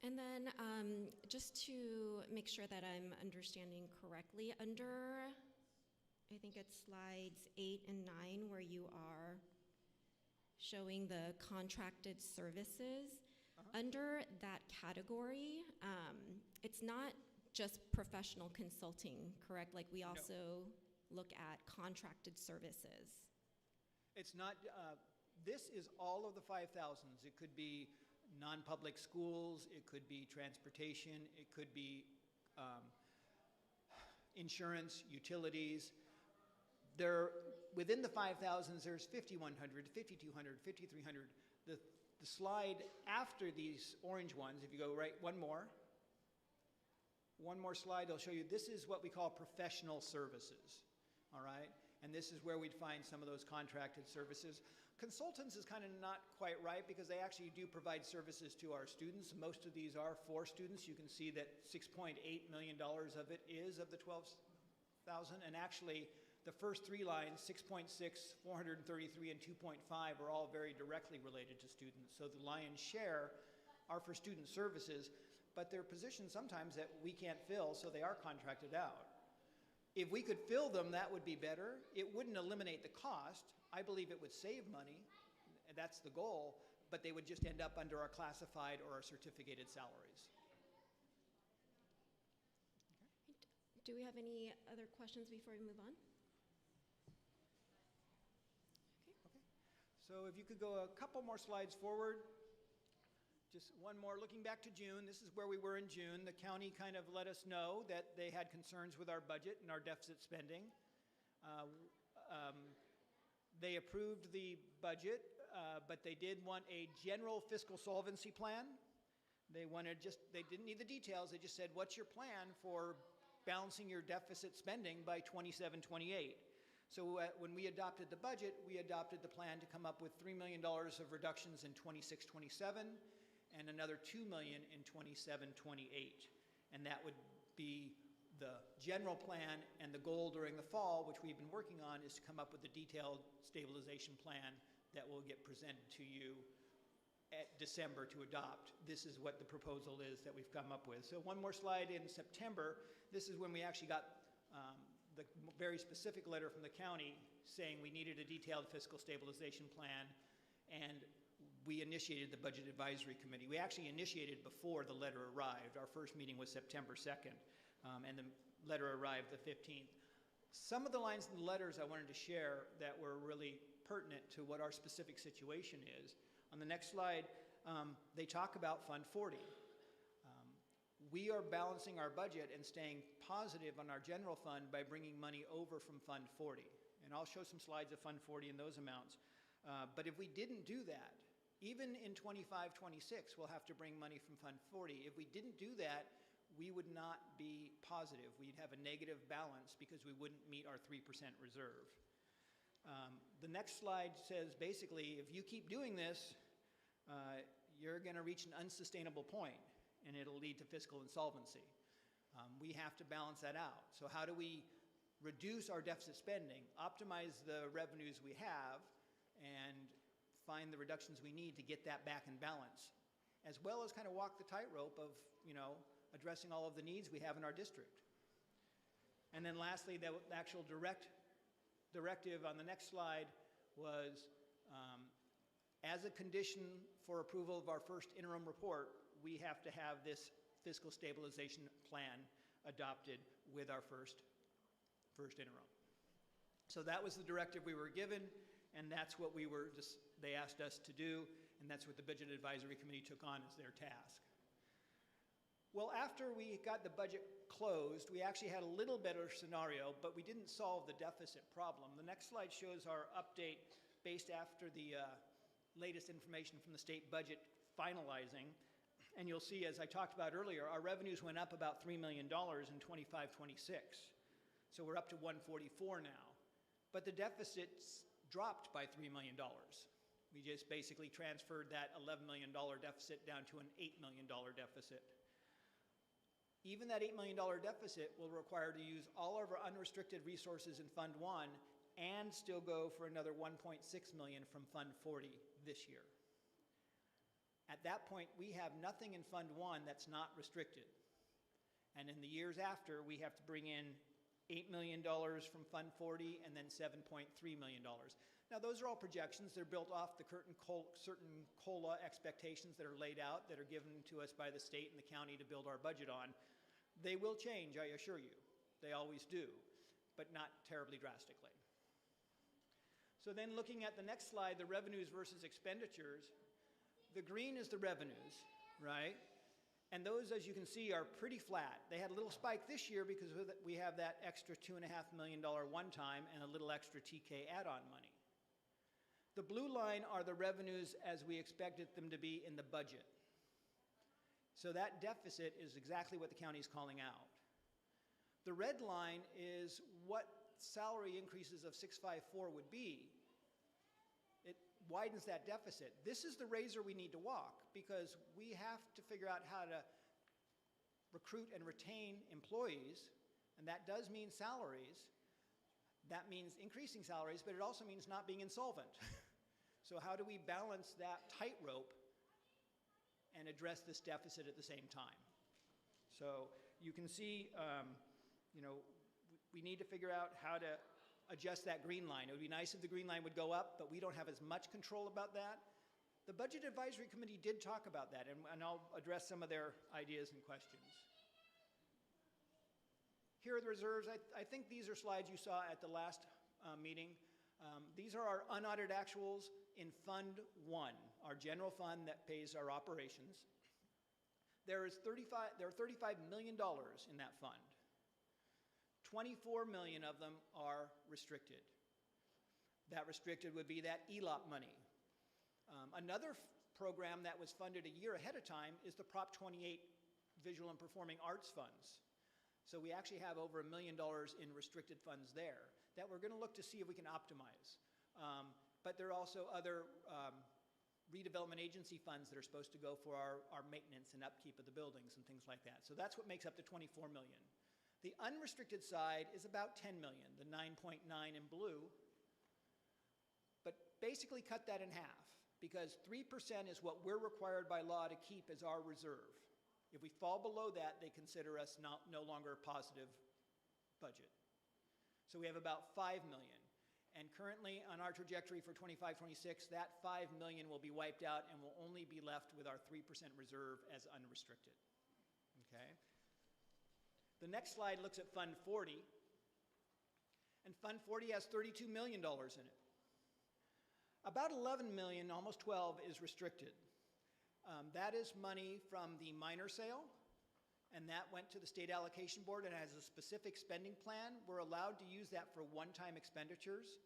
And then just to make sure that I'm understanding correctly, under, I think it's slides 8 and 9, where you are showing the contracted services, under that category, it's not just professional consulting, correct? Like we also look at contracted services. It's not, this is all of the 5,000s. It could be non-public schools, it could be transportation, it could be insurance, utilities. Within the 5,000s, there's 5,100, 5,200, 5,300. The slide after these orange ones, if you go right, one more slide, I'll show you, this is what we call professional services, all right? And this is where we'd find some of those contracted services. Consultants is kind of not quite right because they actually do provide services to our students. Most of these are for students. You can see that $6.8 million of it is of the 12,000, and actually the first 3 lines, 6.6, 433, and 2.5 are all very directly related to students. So the lion's share are for student services, but they're positions sometimes that we can't fill, so they are contracted out. If we could fill them, that would be better. It wouldn't eliminate the cost. I believe it would save money, and that's the goal, but they would just end up under our classified or our certificated salaries. Do we have any other questions before we move on? Okay. So if you could go a couple more slides forward. Just one more, looking back to June, this is where we were in June. The county kind of let us know that they had concerns with our budget and our deficit spending. They approved the budget, but they did want a general fiscal solvency plan. They didn't need the details, they just said, what's your plan for balancing your deficit spending by 27-28? So when we adopted the budget, we adopted the plan to come up with $3 million of reductions in 26-27, and another $2 million in 27-28. And that would be the general plan, and the goal during the fall, which we've been working on, is to come up with a detailed stabilization plan that will get presented to you at December to adopt. This is what the proposal is that we've come up with. So one more slide. In September, this is when we actually got the very specific letter from the county saying we needed a detailed fiscal stabilization plan, and we initiated the Budget Advisory Committee. We actually initiated before the letter arrived. Our first meeting was September 2nd, and the letter arrived the 15th. Some of the lines in the letters I wanted to share that were really pertinent to what our specific situation is. On the next slide, they talk about Fund 40. We are balancing our budget and staying positive on our general fund by bringing money over from Fund 40. And I'll show some slides of Fund 40 and those amounts. But if we didn't do that, even in 25-26, we'll have to bring money from Fund 40. If we didn't do that, we would not be positive. We'd have a negative balance because we wouldn't meet our 3% reserve. The next slide says basically, if you keep doing this, you're going to reach an unsustainable point, and it'll lead to fiscal insolvency. We have to balance that out. So how do we reduce our deficit spending, optimize the revenues we have, and find the reductions we need to get that back in balance, as well as kind of walk the tightrope of, addressing all of the needs we have in our district. And then lastly, the actual directive on the next slide was, as a condition for approval of our first interim report, we have to have this fiscal stabilization plan adopted with our first interim. So that was the directive we were given, and that's what they asked us to do, and that's what the Budget Advisory Committee took on as their task. Well, after we got the budget closed, we actually had a little better scenario, but we didn't solve the deficit problem. The next slide shows our update based after the latest information from the state budget finalizing. And you'll see, as I talked about earlier, our revenues went up about $3 million in 25-26. So we're up to 144 now. But the deficits dropped by $3 million. We just basically transferred that $11 million deficit down to an $8 million deficit. Even that $8 million deficit will require to use all of our unrestricted resources in Fund 1 and still go for another $1.6 million from Fund 40 this year. At that point, we have nothing in Fund 1 that's not restricted. And in the years after, we have to bring in $8 million from Fund 40 and then $7.3 million. Now, those are all projections. They're built off the certain COLA expectations that are laid out, that are given to us by the state and the county to build our budget on. They will change, I assure you. They always do, but not terribly drastically. So then looking at the next slide, the revenues versus expenditures, the green is the revenues, right? And those, as you can see, are pretty flat. They had a little spike this year because we have that extra $2.5 million one-time and a little extra TK add-on money. The blue line are the revenues as we expected them to be in the budget. So that deficit is exactly what the county is calling out. The red line is what salary increases of 654 would be. It widens that deficit. This is the razor we need to walk because we have to figure out how to recruit and retain employees, and that does mean salaries. That means increasing salaries, but it also means not being insolvent. So how do we balance that tightrope and address this deficit at the same time? So you can see, we need to figure out how to adjust that green line. It would be nice if the green line would go up, but we don't have as much control about that. The Budget Advisory Committee did talk about that, and I'll address some of their ideas and questions. Here are the reserves. I think these are slides you saw at the last meeting. These are our unaudited actuals in Fund 1, our general fund that pays our operations. There are $35 million in that fund. 24 million of them are restricted. That restricted would be that ELOP money. Another program that was funded a year ahead of time is the Prop 28 Visual and Performing Arts Funds. So we actually have over $1 million in restricted funds there that we're going to look to see if we can optimize. But there are also other redevelopment agency funds that are supposed to go for our maintenance and upkeep of the buildings and things like that. So that's what makes up the 24 million. The unrestricted side is about 10 million, the 9.9 in blue. But basically cut that in half, because 3% is what we're required by law to keep as our reserve. If we fall below that, they consider us no longer a positive budget. So we have about 5 million. And currently on our trajectory for 25-26, that 5 million will be wiped out and we'll only be left with our 3% reserve as unrestricted. Okay? The next slide looks at Fund 40. And Fund 40 has $32 million in it. About 11 million, almost 12, is restricted. That is money from the minor sale, and that went to the State Allocation Board and has a specific spending plan. We're allowed to use that for one-time expenditures.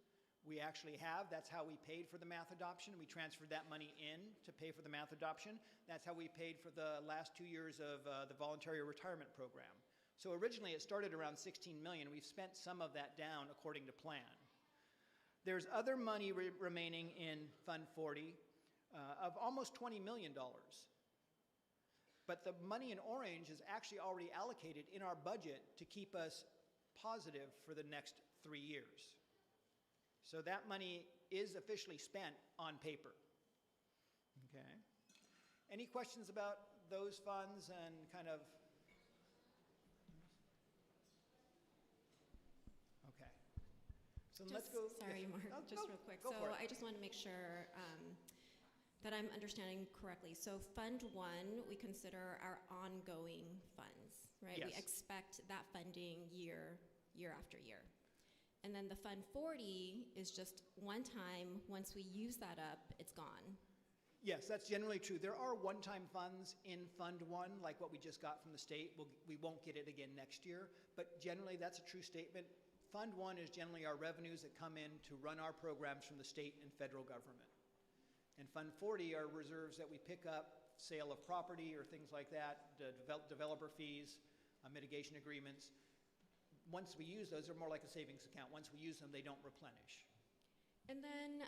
We actually have. That's how we paid for the math adoption. We transferred that money in to pay for the math adoption. That's how we paid for the last 2 years of the voluntary retirement program. So originally it started around 16 million. We've spent some of that down according to plan. There's other money remaining in Fund 40 of almost $20 million. But the money in orange is actually already allocated in our budget to keep us positive for the next 3 years. So that money is officially spent on paper. Okay. Any questions about those funds and kind of? Okay. So let's go. Sorry, yes. Mark, No, just real quick. go So for it. I just want to make sure that I'm understanding correctly. So Fund 1, we consider our ongoing funds, right? We Yes. expect that funding year after year. And then the Fund 40 is just one time. Once we use that up, it's gone. Yes, that's generally true. There are one-time funds in Fund 1, like what we just got from the state. We won't get it again next year, but generally that's a true statement. Fund 1 is generally our revenues that come in to run our programs from the state and federal government. And Fund 40 are reserves that we pick up, sale of property or things like that, developer fees, mitigation agreements. Once we use those, they're more like a savings account. Once we use them, they don't replenish. And then,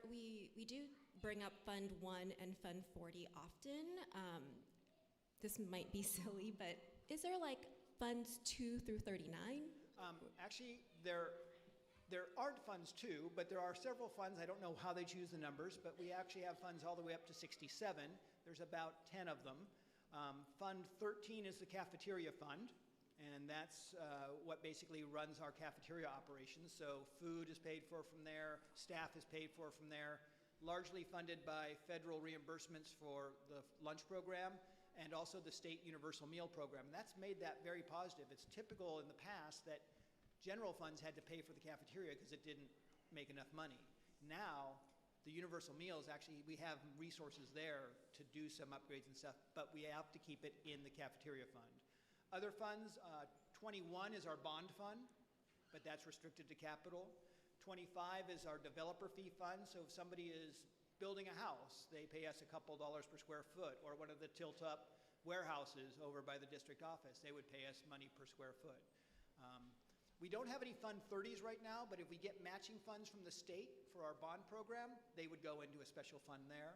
we do bring up Fund 1 and Fund 40 often. This might be silly, but is there like Funds 2 through 39? Actually, there aren't funds 2, but there are several funds. I don't know how they choose the numbers, but we actually have funds all the way up to 67. There's about 10 of them. Fund 13 is the cafeteria fund, and that's what basically runs our cafeteria operations. So food is paid for from there, staff is paid for from there, largely funded by federal reimbursements for the lunch program and also the state universal meal program. And that's made that very positive. It's typical in the past that general funds had to pay for the cafeteria because it didn't make enough money. Now, the universal meals, actually, we have resources there to do some upgrades and stuff, but we have to keep it in the cafeteria fund. Other funds, 21 is our bond fund, but that's restricted to capital. 25 is our developer fee fund, so if somebody is building a house, they pay us a couple dollars per square foot, or one of the tilt-up warehouses over by the district office, they would pay us money per square foot. We don't have any Fund 30s right now, but if we get matching funds from the state for our bond program, they would go into a special fund there.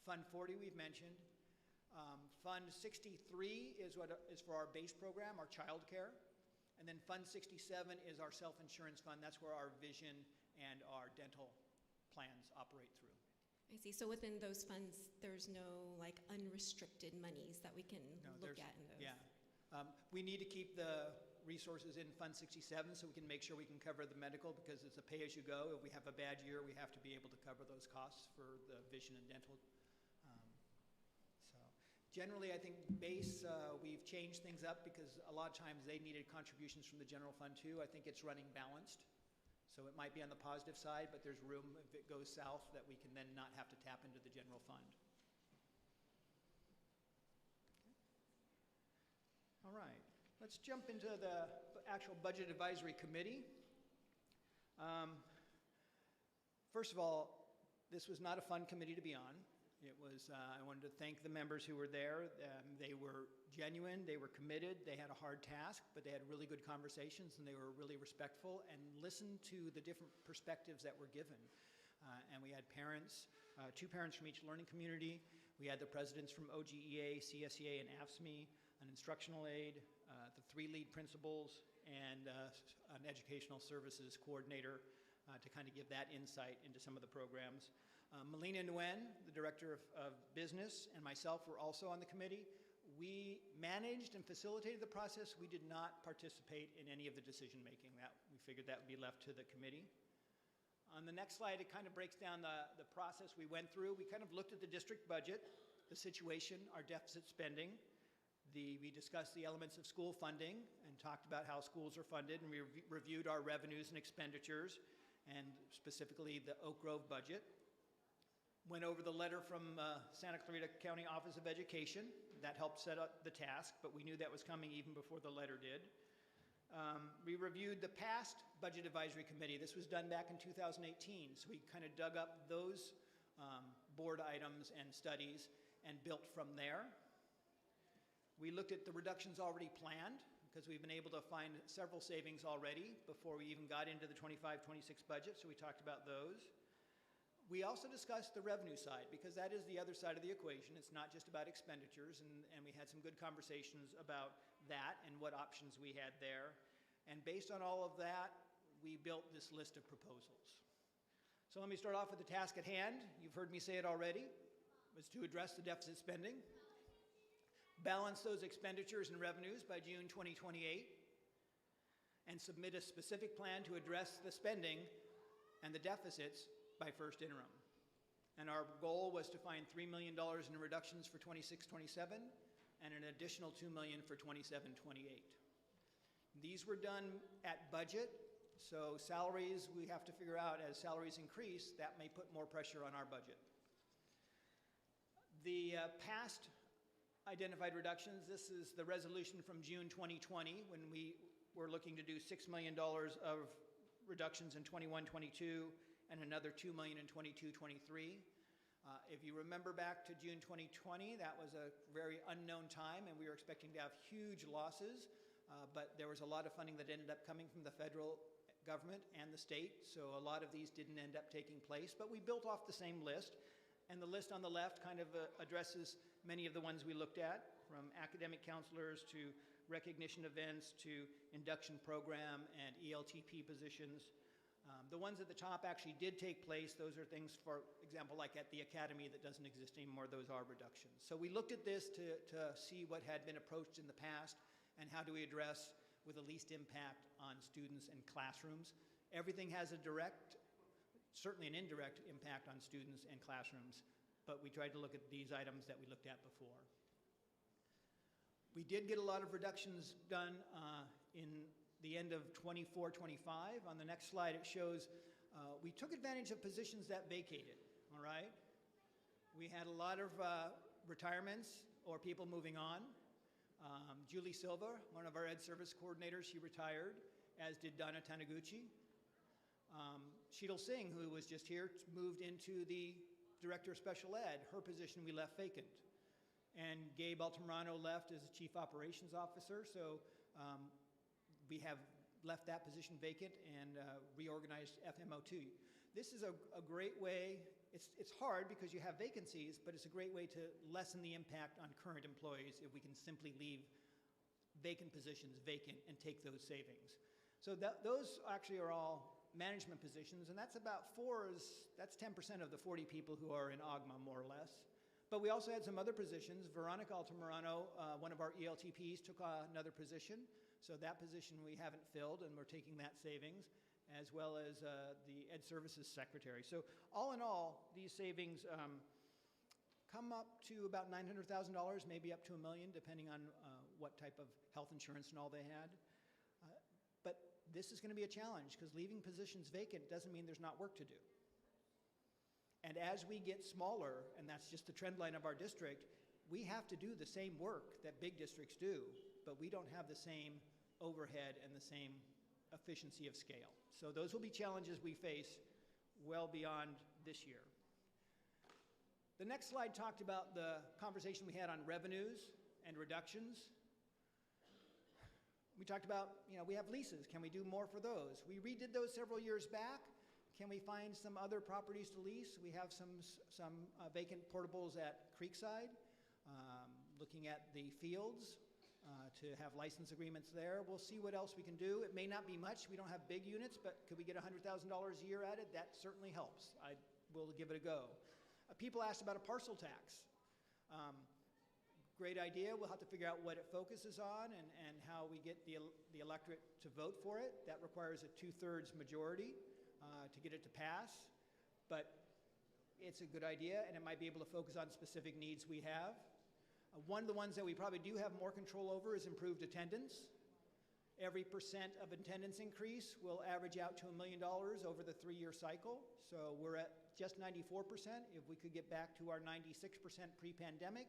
Fund 40 we've mentioned. Fund 63 is for our base program, our child care. And then Fund 67 is our self-insurance fund. That's where our vision and our dental plans operate through. I see. So within those funds, there's no like unrestricted monies that we can look at in those? Yeah. We need to keep the resources in Fund 67 so we can make sure we can cover the medical because it's a pay-as-you-go. If we have a bad year, we have to be able to cover those costs for the vision and dental. So generally, I think base, we've changed things up because a lot of times they needed contributions from the general fund too. I think it's running balanced. So it might be on the positive side, but there's room if it goes south that we can then not have to tap into the general fund. Okay. All right. Let's jump into the actual Budget Advisory Committee. First of all, this was not a fun committee to be on. It was, I wanted to thank the members who were there. They were genuine, they were committed, they had a hard task, but they had really good conversations and they were really respectful and listened to the different perspectives that were given. And we had parents, 2 parents from each learning community. We had the presidents from OGEA, CSEA, and AFSCME, an instructional aide, the 3 lead principals, and an educational services coordinator to kind of give that insight into some of the programs. Melina Nguyen, the director of business, and myself were also on the committee. We managed and facilitated the process. We did not participate in any of the decision making. We figured that would be left to the committee. On the next slide, it kind of breaks down the process we went through. We kind of looked at the district budget, the situation, our deficit spending. We discussed the elements of school funding and talked about how schools are funded, and we reviewed our revenues and expenditures, and specifically the Oak Grove budget. Went over the letter from Santa Clarita County Office of Education. That helped set up the task, but we knew that was coming even before the letter did. We reviewed the past Budget Advisory Committee. This was done back in 2018, so we kind of dug up those board items and studies and built from there. We looked at the reductions already planned, because we've been able to find several savings already before we even got into the 25-26 budget, so we talked about those. We also discussed the revenue side, because that is the other side of the equation. It's not just about expenditures, and we had some good conversations about that and what options we had there. And based on all of that, we built this list of proposals. So let me start off with the task at hand. You've heard me say it already. It was to address the deficit spending, balance those expenditures and revenues by June 2028, and submit a specific plan to address the spending and the deficits by first interim. And our goal was to find $3 million in reductions for 26-27 and an additional $2 million for 27-28. These were done at budget, so salaries we have to figure out as salaries increase, that may put more pressure on our budget. The past identified reductions, this is the resolution from June 2020 when we were looking to do $6 million of reductions in 21-22 and another $2 million in 22-23. If you remember back to June 2020, that was a very unknown time, and we were expecting to have huge losses, but there was a lot of funding that ended up coming from the federal government and the state, so a lot of these didn't end up taking place, but we built off the same list, and the list on the left kind of addresses many of the ones we looked at, from academic counselors to recognition events to induction program and ELTP positions. The ones at the top actually did take place. Those are things, for example, like at the academy that doesn't exist anymore. Those are reductions. So we looked at this to see what had been approached in the past and how do we address with the least impact on students and classrooms. Everything has a direct, certainly an indirect impact on students and classrooms, but we tried to look at these items that we looked at before. We did get a lot of reductions done in the end of 24-25. On the next slide, it shows we took advantage of positions that vacated, all right? We had a lot of retirements or people moving on. Julie Silva, one of our Ed Service coordinators, she retired, as did Donna Taniguchi. Sheetal Singh, who was just here, moved into the Director of Special Ed. Her position we left vacant. And Gabe Altamirano left as Chief Operations Officer, so we have left that position vacant and reorganized FMO2. This is a great way. It's hard because you have vacancies, but it's a great way to lessen the impact on current employees if we can simply leave vacant positions vacant and take those savings. So those actually are all management positions, and that's about that's 10% of the 40 people who are in AGMA, more or less. But we also had some other positions. Veronica Altamirano, one of our ELTPs, took another position. So that position we haven't filled, and we're taking that savings, as well as the Ed Services Secretary. So all in all, these savings come up to about $900,000, maybe up to $1 million, depending on what type of health insurance and all they had. But this is going to be a challenge, because leaving positions vacant doesn't mean there's not work to do. And as we get smaller, and that's just the trend line of our district, we have to do the same work that big districts do, but we don't have the same overhead and the same efficiency of scale. So those will be challenges we face well beyond this year. The next slide talked about the conversation we had on revenues and reductions. We talked about, we have leases. Can we do more for those? We redid those several years back. Can we find some other properties to lease? We have some vacant portables at Creekside. Looking at the fields, to have license agreements there. We'll see what else we can do. It may not be much. We don't have big units, but could we get $100,000 a year at it? That certainly helps. I will give it a go. People asked about a parcel tax. Great idea. We'll have to figure out what it focuses on and how we get the electorate to vote for it. That requires a 2/3 majority to get it to pass. But it's a good idea, and it might be able to focus on specific needs we have. One of the ones that we probably do have more control over is improved attendance. Every percent of attendance increase will average out to $1 million over the 3-year cycle. So we're at just 94%. If we could get back to our 96% pre-pandemic,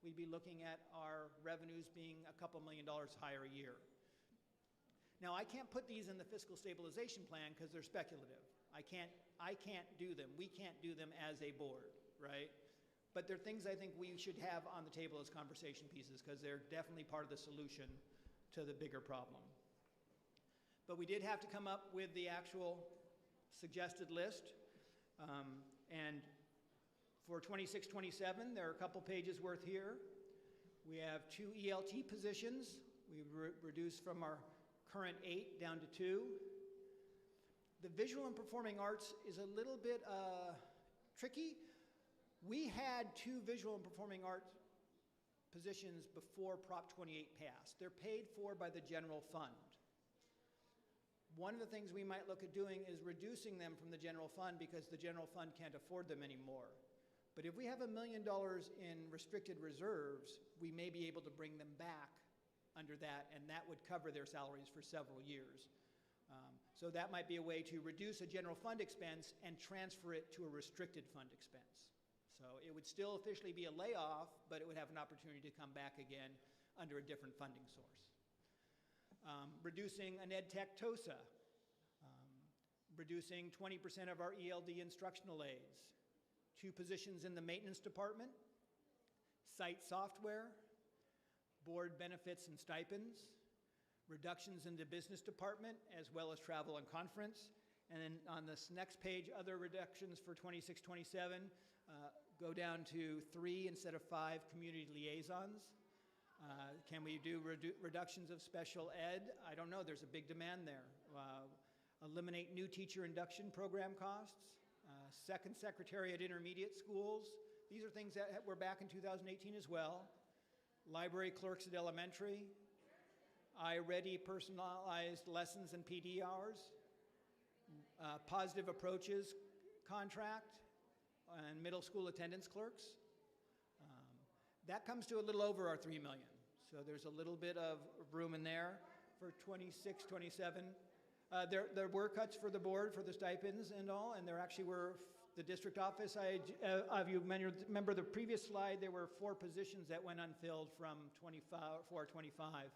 we'd be looking at our revenues being a couple $1 million higher a year. Now, I can't put these in the fiscal stabilization plan because they're speculative. I can't do them. We can't do them as a board, right? But they're things I think we should have on the table as conversation pieces because they're definitely part of the solution to the bigger problem. But we did have to come up with the actual suggested list. And for 26-27, there are a couple pages worth here. We have 2 ELT positions. We've reduced from our current 8 down to 2. The visual and performing arts is a little bit tricky. We had 2 visual and performing arts positions before Prop 28 passed. They're paid for by the general fund. One of the things we might look at doing is reducing them from the general fund because the general fund can't afford them anymore. But if we have $1 million in restricted reserves, we may be able to bring them back under that, and that would cover their salaries for several years. So that might be a way to reduce a general fund expense and transfer it to a restricted fund expense. So it would still officially be a layoff, but it would have an opportunity to come back again under a different funding source. Reducing an EdTech TOSA. Reducing 20% of our ELD instructional aides. 2 positions in the maintenance department. Site software. Board benefits and stipends. Reductions in the business department, as well as travel and conference. And then on this next page, other reductions for 26-27 go down to 3 instead of 5 community liaisons. Can we do reductions of special ed? I don't know. There's a big demand there. Eliminate new teacher induction program costs. Second secretary at intermediate schools. These are things that were back in 2018 as well. Library clerks at elementary. iReady personalized lessons and PD hours, positive approaches contract, and middle school attendance clerks. That comes to a little over our $3 million. So there's a little bit of room in there for 26, 27. There were cuts for the board for the stipends and all, and there actually were the district office. If you remember the previous slide, there were 4 positions that went unfilled from 24-25.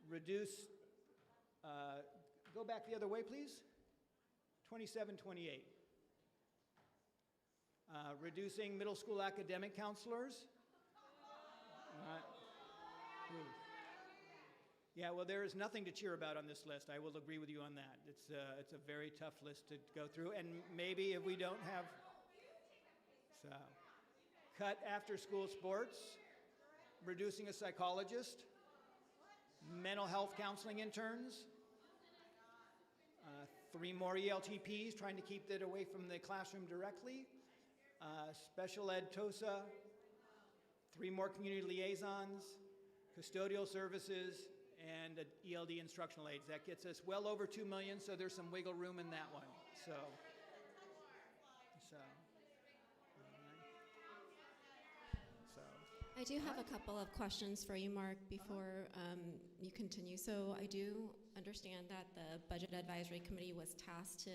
Reduce, go back the other way, please. 27-28. Reducing middle school academic counselors. Yeah, well, there is nothing to cheer about on this list. I will agree with you on that. It's a very tough list to go through, and maybe if we don't have, so, cut after-school sports, reducing a psychologist, mental health counseling interns, 3 more ELTPs, trying to keep that away from the classroom directly, special ed TOSA, 3 more community liaisons, custodial services, and ELD instructional aides. That gets us well over $2 million, so there's some wiggle room in that one. So. I do have a couple of questions for you, Mark, before you continue. So I do understand that the Budget Advisory Committee was tasked to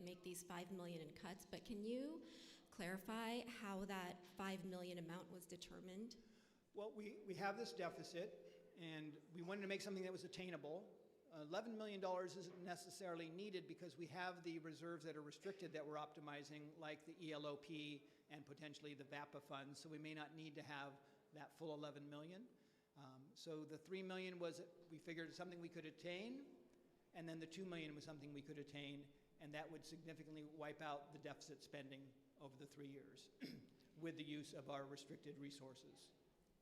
make these $5 million in cuts, but can you clarify how that $5 million amount was determined? Well, we have this deficit, and we wanted to make something that was attainable. $11 million isn't necessarily needed because we have the reserves that are restricted that we're optimizing, like the ELOP and potentially the VAPA funds, so we may not need to have that full $11 million. So the $3 million was, we figured, something we could attain, and then the $2 million was something we could attain, and that would significantly wipe out the deficit spending over the 3 years with the use of our restricted resources.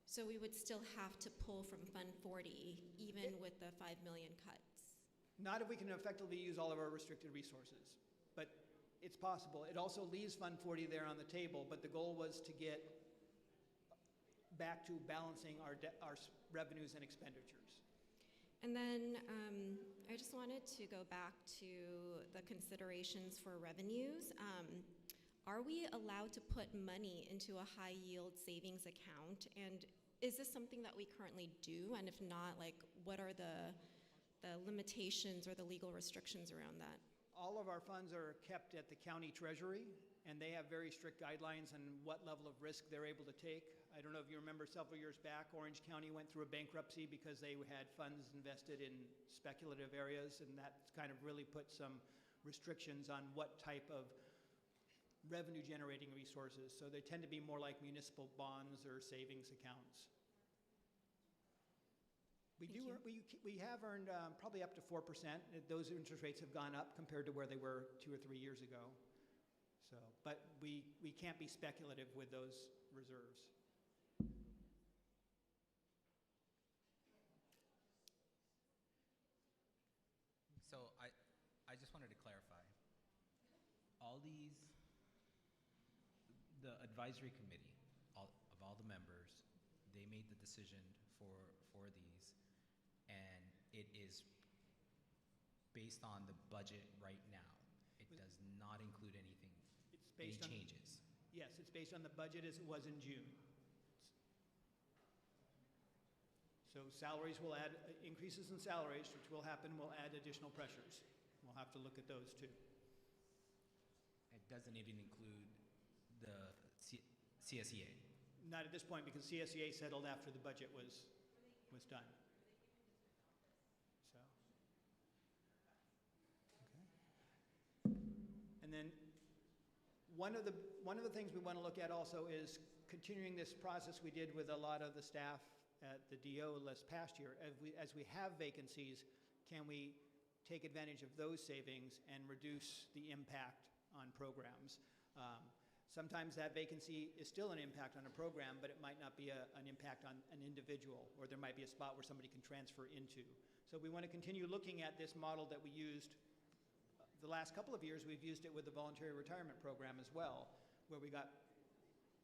So we would still have to pull from Fund 40, even with the 5 million cuts? Not if we can effectively use all of our restricted resources, but it's possible. It also leaves Fund 40 there on the table, but the goal was to get back to balancing our revenues and expenditures. And then I just wanted to go back to the considerations for revenues. Are we allowed to put money into a high yield savings account? And is this something that we currently do? And if not, like, what are the limitations or the legal restrictions around that? All of our funds are kept at the county treasury, and they have very strict guidelines on what level of risk they're able to take. I don't know if you remember several years back, Orange County went through a bankruptcy because they had funds invested in speculative areas, and that kind of really put some restrictions on what type of revenue generating resources. So they tend to be more like municipal bonds or savings accounts. We have earned probably up to 4%. Those interest rates have gone up compared to where they were 2 or 3 years ago. So, but we can't be speculative with those reserves. So I just wanted to clarify. All these, the advisory committee, of all the members, they made the decision for these, and it is based on the budget right now. It does not include anything, any changes. Yes, it's based on the budget as it was in June. So salaries will add, increases in salaries, which will happen, will add additional pressures. We'll have to look at those too. It doesn't even include the CSEA. Not at this point, because CSEA settled after the budget was done. So, okay. And then one of the things we want to look at also is continuing this process we did with a lot of the staff at the DO this past year. As we have vacancies, can we take advantage of those savings and reduce the impact on programs? Sometimes that vacancy is still an impact on a program, but it might not be an impact on an individual, or there might be a spot where somebody can transfer into. So we want to continue looking at this model that we used the last couple of years. We've used it with the voluntary retirement program as well, where we got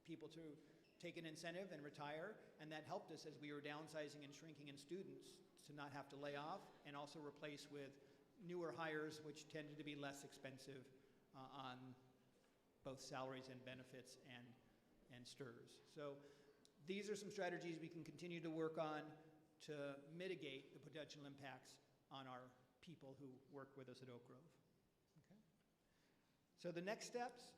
people to take an incentive and retire, and that helped us as we were downsizing and shrinking in students to not have to lay off, and also replace with newer hires, which tended to be less expensive on both salaries and benefits and STRS. So these are some strategies we can continue to work on to mitigate the potential impacts on our people who work with us at Oak Grove. Okay. So the next steps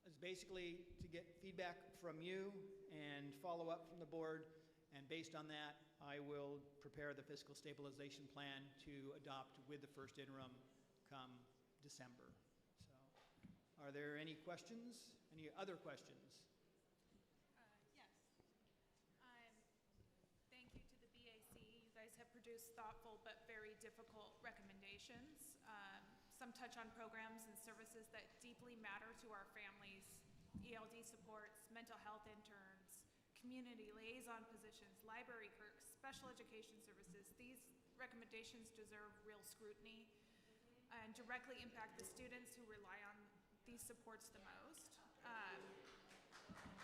is basically to get feedback from you and follow up from the board, and based on that, I will prepare the fiscal stabilization plan to adopt with the first interim come December. Are there any questions? Any other questions? Yes. Thank you to the BAC. You guys have produced thoughtful but very difficult recommendations. Some touch on programs and services that deeply matter to our families: ELD supports, mental health interns, community liaison positions, library clerks, special education services. These recommendations deserve real scrutiny and directly impact the students who rely on these supports the most.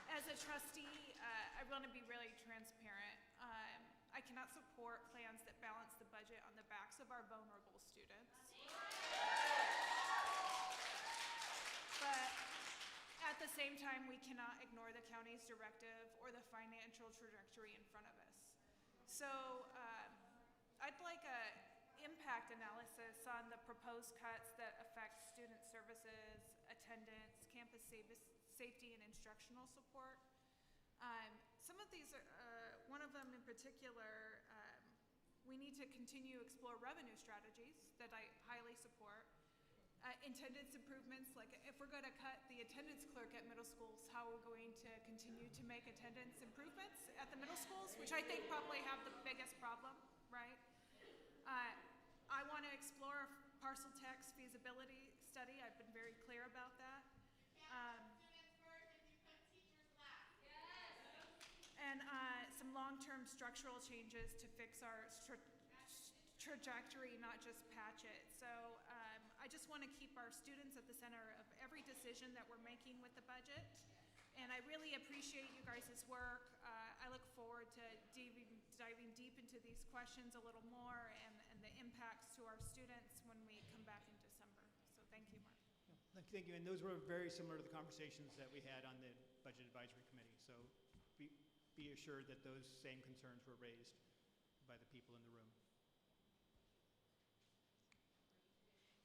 As a trustee, I want to be really transparent. I cannot support plans that balance the budget on the backs of our vulnerable students. But at the same time, we cannot ignore the county's directive or the financial trajectory in front of us. So I'd like an impact analysis on the proposed cuts that affect student services, attendance, campus safety, and instructional support. Some of these are, one of them in particular, we need to continue to explore revenue strategies that I highly support. Attendance improvements, like if we're going to cut the attendance clerk at middle schools, how we're going to continue to make attendance improvements at the middle schools, which I think probably have the biggest problem, right? I want to explore a parcel tax feasibility study. I've been very clear about that. And long-term structural changes to fix our trajectory, not just patch it. So I just want to keep our students at the center of every decision that we're making with the budget. And I really appreciate you guys' work. I look forward to diving deep into these questions a little more and the impacts to our students when we come back in December. So thank you, Mark. Thank you, and those were very similar to the conversations that we had on the Budget Advisory Committee. So be assured that those same concerns were raised by the people in the room.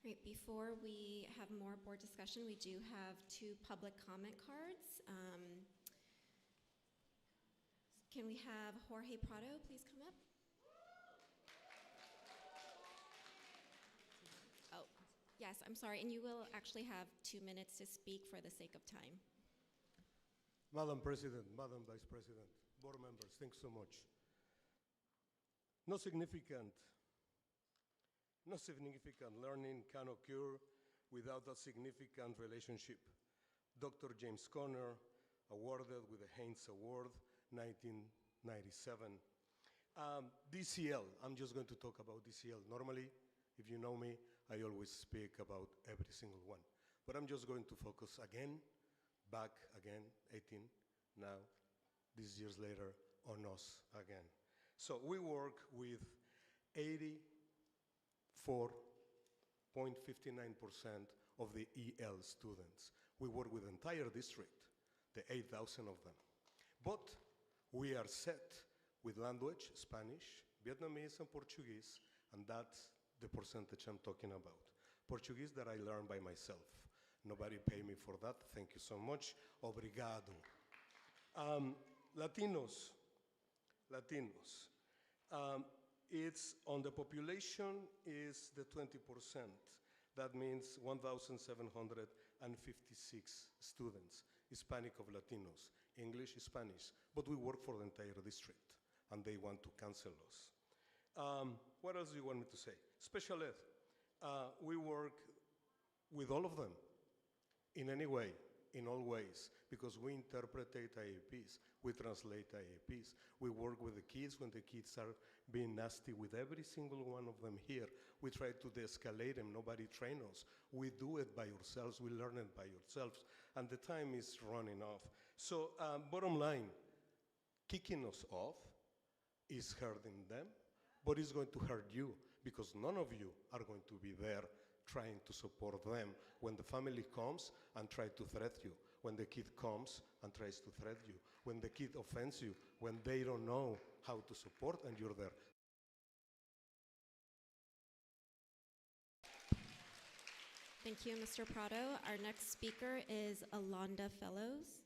Great. Before we have more board discussion, we do have 2 public comment cards. Can we have Jorge Prado please come up? Oh, yes, I'm sorry. And you will actually have 2 minutes to speak for the sake of time. Madam President, Madam Vice President, board members, thanks so much. No significant learning can occur without a significant relationship. Dr. James Conner, awarded with the Haynes Award, 1997. DCL, I'm just going to talk about DCL. Normally, if you know me, I always speak about every single one. But I'm just going to focus again, 18, now, these years later, on us again. So we work with 84.59% of the EL students. We work with the entire district, the 8,000 of them. But we are set with language, Spanish, Vietnamese, and Portuguese, and that's the percentage I'm talking about. Portuguese that I learned by myself. Nobody paid me for that. Thank you so much. Obrigado. Latinos. It's on the population is the 20%. That means 1,756 students, Hispanic of Latinos, English, Spanish. But we work for the entire district, and they want to cancel us. What else do you want me to say? Special ed. We work with all of them in any way, in all ways, because we interpret IEPs, we translate IEPs, we work with the kids when the kids are being nasty with every single one of them here. We try to de-escalate them, nobody train us. We do it by ourselves, we learn it by ourselves, and the time is running off. So bottom line, kicking us off is hurting them, but it's going to hurt you, because none of you are going to be there trying to support them when the family comes and try to threat you, when the kid comes and tries to threat you, when the kid offends you, when they don't know how to support and you're there. Thank you, Mr. Prado. Our next speaker is Alonda Fellows.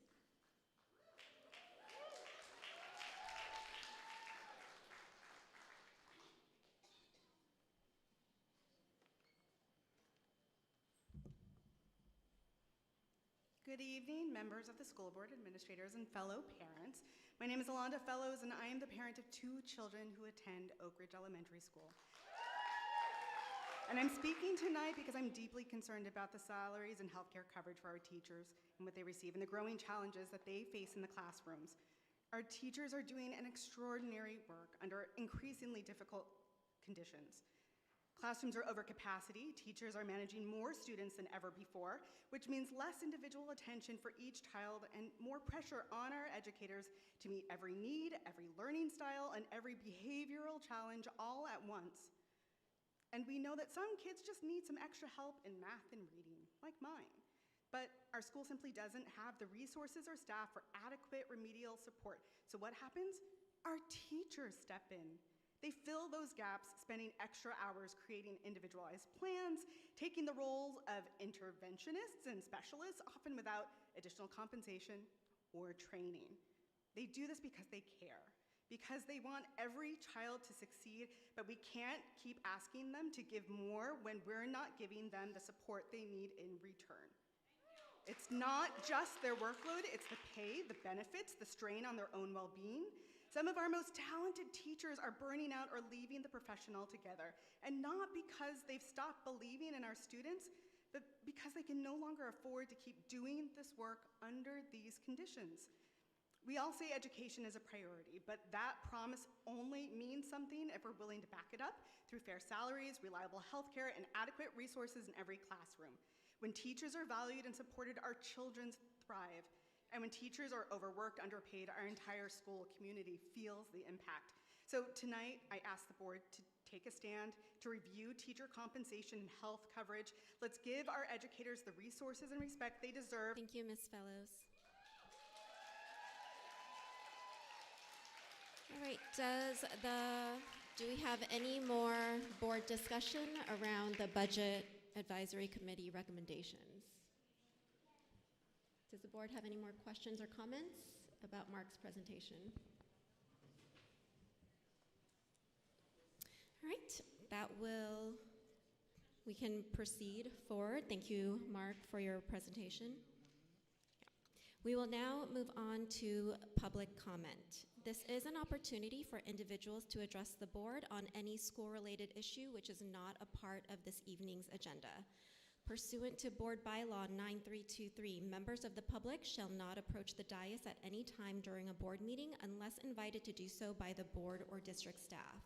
Good evening, members of the school board, administrators, and fellow parents. My name is Alonda Fellows, and I am the parent of 2 children who attend Oak Ridge Elementary School. And I'm speaking tonight because I'm deeply concerned about the salaries and healthcare coverage for our teachers and what they receive and the growing challenges that they face in the classrooms. Our teachers are doing an extraordinary work under increasingly difficult conditions. Classrooms are over capacity, teachers are managing more students than ever before, which means less individual attention for each child and more pressure on our educators to meet every need, every learning style, and every behavioral challenge all at once. And we know that some kids just need some extra help in math and reading, like mine. But our school simply doesn't have the resources or staff for adequate remedial support. So what happens? Our teachers step in. They fill those gaps, spending extra hours creating individualized plans, taking the roles of interventionists and specialists, often without additional compensation or training. They do this because they care, because they want every child to succeed, but we can't keep asking them to give more when we're not giving them the support they need in return. It's not just their workload, it's the pay, the benefits, the strain on their own well-being. Some of our most talented teachers are burning out or leaving the profession altogether, and not because they've stopped believing in our students, but because they can no longer afford to keep doing this work under these conditions. We all say education is a priority, but that promise only means something if we're willing to back it up through fair salaries, reliable healthcare, and adequate resources in every classroom. When teachers are valued and supported, our children thrive. And when teachers are overworked, underpaid, our entire school community feels the impact. So tonight, I ask the board to take a stand to review teacher compensation and health coverage. Let's give our educators the resources and respect they deserve. Thank you, Ms. Fellows. All right, do we have any more board discussion around the Budget Advisory Committee recommendations? Does the board have any more questions or comments about Mark's presentation? All right, we can proceed forward. Thank you, Mark, for your presentation. We will now move on to public comment. This is an opportunity for individuals to address the board on any school-related issue which is not a part of this evening's agenda. Pursuant to Board Bylaw 9323, members of the public shall not approach the dais at any time during a board meeting unless invited to do so by the board or district staff.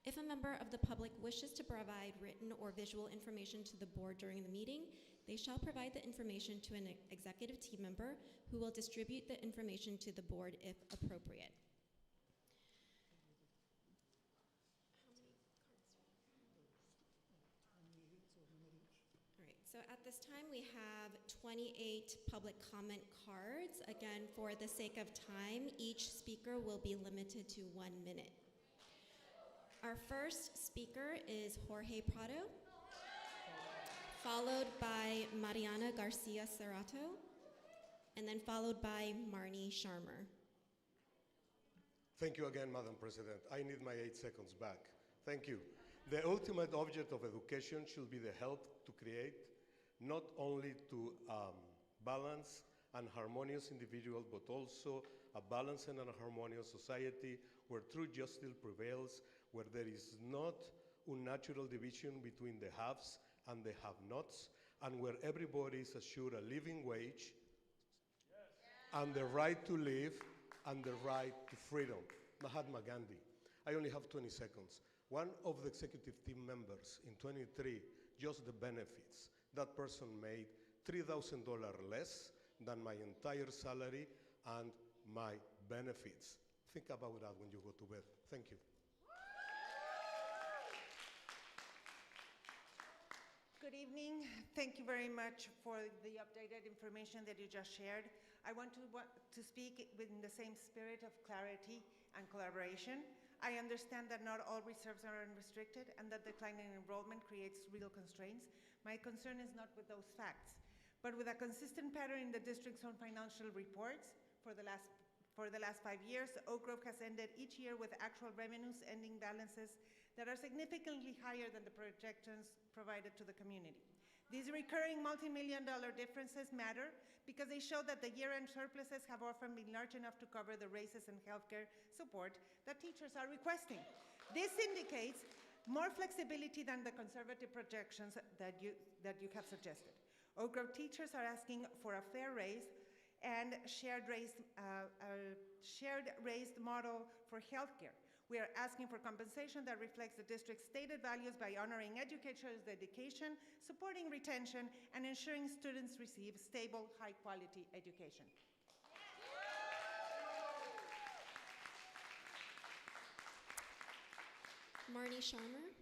If a member of the public wishes to provide written or visual information to the board during the meeting, they shall provide the information to an executive team member who will distribute the information to the board if appropriate. All right, so at this time we have 28 public comment cards. Again, for the sake of time, each speaker will be limited to 1 minute. Our first speaker is Jorge Prado, followed by Mariana Garcia Cerrato, and then followed by Marnie Sharmer. Thank you again, Madam President. I need my 8 seconds back. Thank you. The ultimate object of education should be the help to create, not only to balance and harmonious individual, but also a balanced and a harmonious society where true justice prevails, where there is not unnatural division between the haves and the have-nots, and where everybody is assured a living wage, and the right to live, and the right to freedom. Mahatma Gandhi. I only have 20 seconds. One of the executive team members in 23, just the benefits, that person made $3,000 less than my entire salary and my benefits. Think about that when you go to bed. Thank you. Good evening. Thank you very much for the updated information that you just shared. I want to speak in the same spirit of clarity and collaboration. I understand that not all reserves are unrestricted and that declining enrollment creates real constraints. My concern is not with those facts, but with a consistent pattern in the district's own financial reports for the last 5 years. Oak Grove has ended each year with actual revenues, ending balances that are significantly higher than the projections provided to the community. These recurring multi-million-dollar differences matter because they show that the year-end surpluses have often been large enough to cover the raises and healthcare support that teachers are requesting. This indicates more flexibility than the conservative projections that you have suggested. Oak Grove teachers are asking for a fair raise and shared raised model for healthcare. We are asking for compensation that reflects the district's stated values by honoring educators' dedication, supporting retention, and ensuring students receive stable, high-quality education. Marnie Sharmer.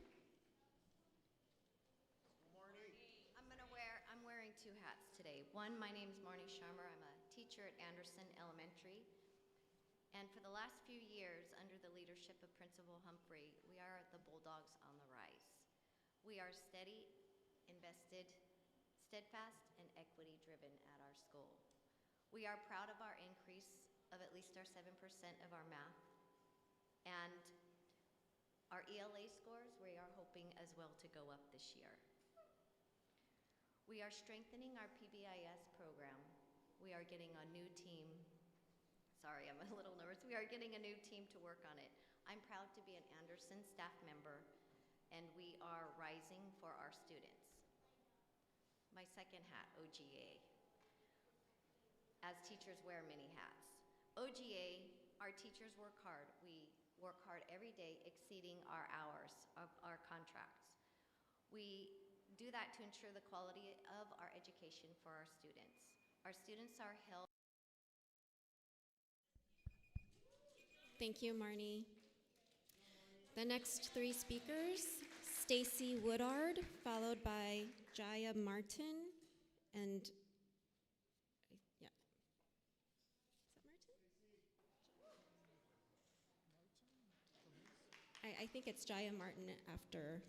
I'm wearing two hats today. One, my name is Marnie Sharmer. I'm a teacher at Anderson Elementary. And for the last few years, under the leadership of Principal Humphrey, we are the Bulldogs on the rise. We are steady, invested, steadfast, and equity-driven at our school. We are proud of our increase of at least our 7% of our math. And our ELA scores, we are hoping as well to go up this year. We are strengthening our PBIS program. We are getting a new team. Sorry, I'm a little nervous. We are getting a new team to work on it. I'm proud to be an Anderson staff member, and we are rising for our students. My second hat, OGA. As teachers wear many hats, OGA, our teachers work hard. We work hard every day, exceeding our hours of our contracts. We do that to ensure the quality of our education for our students. Our students are held. Thank you, Marnie. The next three speakers, Stacy Woodard, followed by Jaya Martin, and yeah. Is that Martin? I think it's Jaya Martin after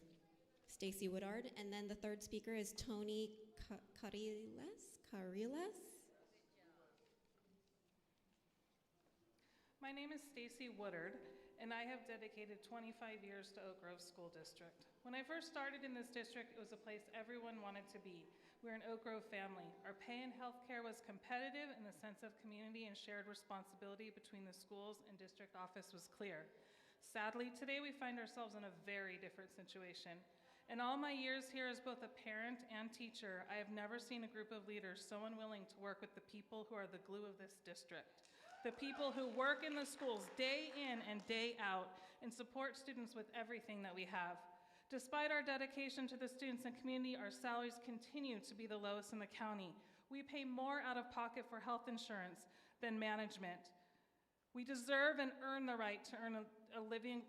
Stacy Woodard, and then the third speaker is Tony Cariles. My name is Stacy Woodard, and I have dedicated 25 years to Oak Grove School District. When I first started in this district, it was a place everyone wanted to be. We're an Oak Grove family. Our pay in healthcare was competitive, and the sense of community and shared responsibility between the schools and district office was clear. Sadly, today we find ourselves in a very different situation. In all my years here as both a parent and teacher, I have never seen a group of leaders so unwilling to work with the people who are the glue of this district. The people who work in the schools day in and day out and support students with everything that we have. Despite our dedication to the students and community, our salaries continue to be the lowest in the county. We pay more out of pocket for health insurance than management. We deserve and earn the right to earn a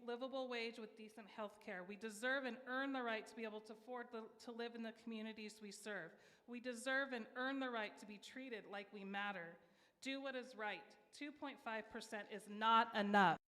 livable wage with decent health care. We deserve and earn the right to be able to afford to live in the communities we serve. We deserve and earn the right to be treated like we matter. Do what is right. 2.5% is not enough.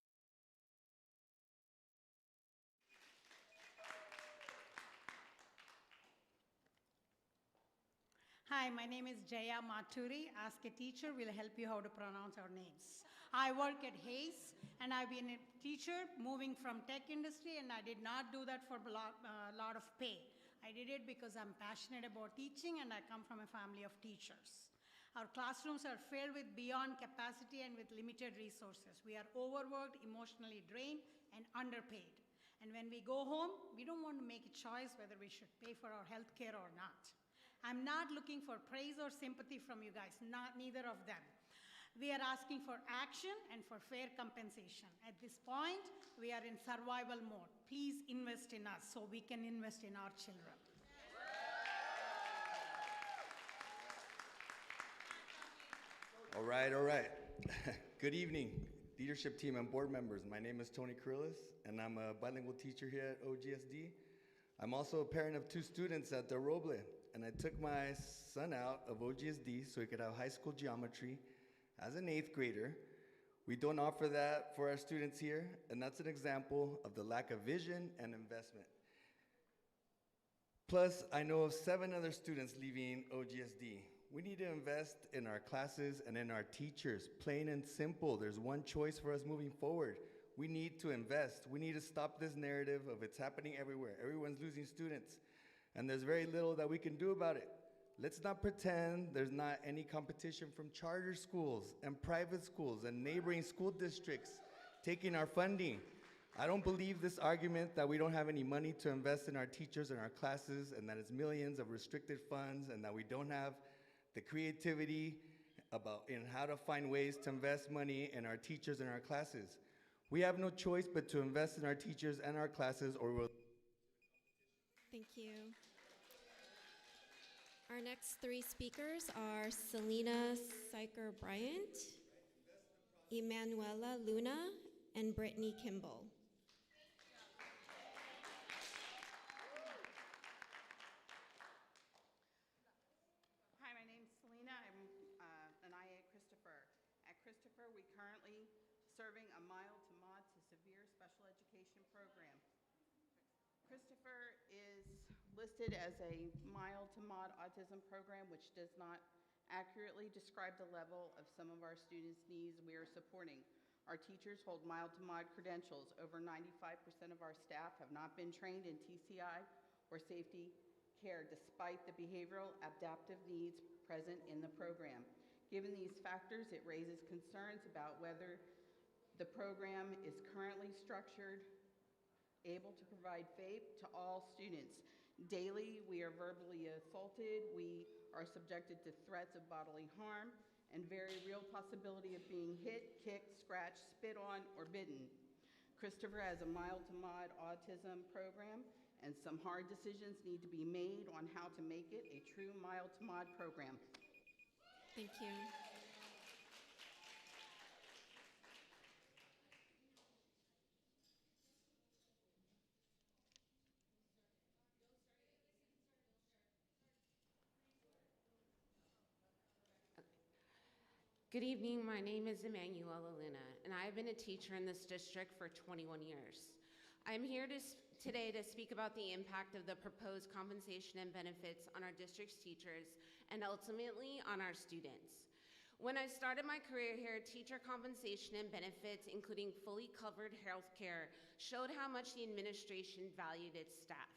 Hi, my name is Jaya Maturi. Ask a Teacher will help you how to pronounce our names. I work at Hayes, and I've been a teacher moving from tech industry, and I did not do that for a lot of pay. I did it because I'm passionate about teaching, and I come from a family of teachers. Our classrooms are filled with beyond capacity and with limited resources. We are overworked, emotionally drained, and underpaid. And when we go home, we don't want to make a choice whether we should pay for our health care or not. I'm not looking for praise or sympathy from you guys, neither of them. We are asking for action and for fair compensation. At this point, we are in survival mode. Please invest in us so we can invest in our children. All right, all right. Good evening, leadership team and board members. My name is Tony Cariles, and I'm a bilingual teacher here at OGSD. I'm also a parent of 2 students at Del Roble, and I took my son out of OGSD so he could have high school geometry as an 8th grader. We don't offer that for our students here, and that's an example of the lack of vision and investment. Plus, I know of 7 other students leaving OGSD. We need to invest in our classes and in our teachers, plain and simple. There's one choice for us moving forward. We need to invest. We need to stop this narrative of it's happening everywhere. Everyone's losing students, and there's very little that we can do about it. Let's not pretend there's not any competition from charter schools and private schools and neighboring school districts taking our funding. I don't believe this argument that we don't have any money to invest in our teachers and our classes and that it's millions of restricted funds and that we don't have the creativity in how to find ways to invest money in our teachers and our classes. We have no choice but to invest in our teachers and our classes or we'll... Thank you. Our next 3 speakers are Selena Syker-Bryant, Emanuela Luna, and Brittany Kimball. Hi, my name's Selena. I'm an IA at Christopher. At Christopher, we currently serving a mild to mod to severe special education program. Christopher is listed as a mild to mod autism program, which does not accurately describe the level of some of our students' needs we are supporting. Our teachers hold mild to mod credentials. Over 95% of our staff have not been trained in TCI or safety care despite the behavioral adaptive needs present in the program. Given these factors, it raises concerns about whether the program is currently structured, able to provide FAPE to all students. Daily, we are verbally assaulted. We are subjected to threats of bodily harm and very real possibility of being hit, kicked, scratched, spit on, or bitten. Christopher has a mild to mod autism program, and some hard decisions need to be made on how to make it a true mild to mod program. Thank you. Good evening, my name is Emanuela Luna, and I have been a teacher in this district for 21 years. I'm here today to speak about the impact of the proposed compensation and benefits on our district's teachers and ultimately on our students. When I started my career here, teacher compensation and benefits, including fully covered health care, showed how much the administration valued its staff.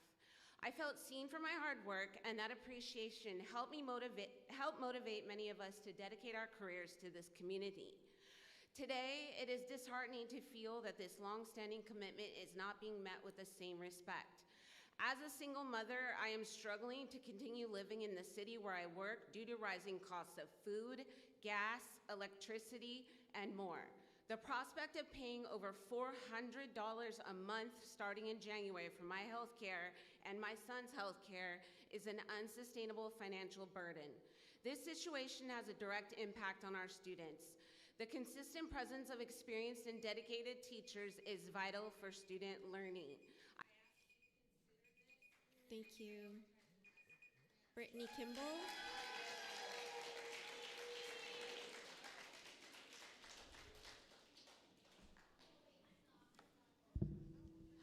I felt seen for my hard work, and that appreciation helped motivate many of us to dedicate our careers to this community. Today, it is disheartening to feel that this long-standing commitment is not being met with the same respect. As a single mother, I am struggling to continue living in the city where I work due to rising costs of food, gas, electricity, and more. The prospect of paying over $400 a month starting in January for my health care and my son's health care is an unsustainable financial burden. This situation has a direct impact on our students. The consistent presence of experienced and dedicated teachers is vital for student learning. Thank you. Brittany Kimball.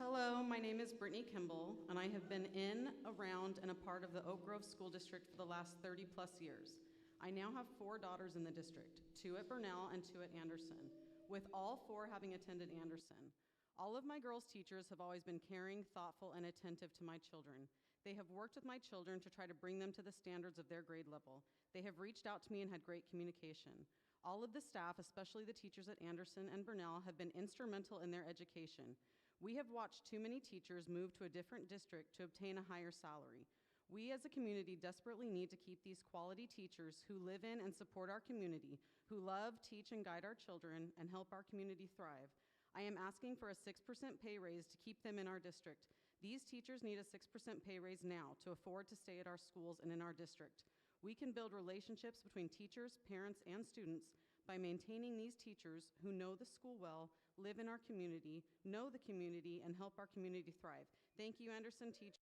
Hello, my name is Brittany Kimball, and I have been in, around, and a part of the Oak Grove School District for the last 30+ years. I now have 4 daughters in the district, 2 at Burnell and 2 at Anderson, with all 4 having attended Anderson. All of my girls' teachers have always been caring, thoughtful, and attentive to my children. They have worked with my children to try to bring them to the standards of their grade level. They have reached out to me and had great communication. All of the staff, especially the teachers at Anderson and Burnell, have been instrumental in their education. We have watched too many teachers move to a different district to obtain a higher salary. We as a community desperately need to keep these quality teachers who live in and support our community, who love, teach, and guide our children, and help our community thrive. I am asking for a 6% pay raise to keep them in our district. These teachers need a 6% pay raise now to afford to stay at our schools and in our district. We can build relationships between teachers, parents, and students by maintaining these teachers who know the school well, live in our community, know the community, and help our community thrive. Thank you, Anderson teachers.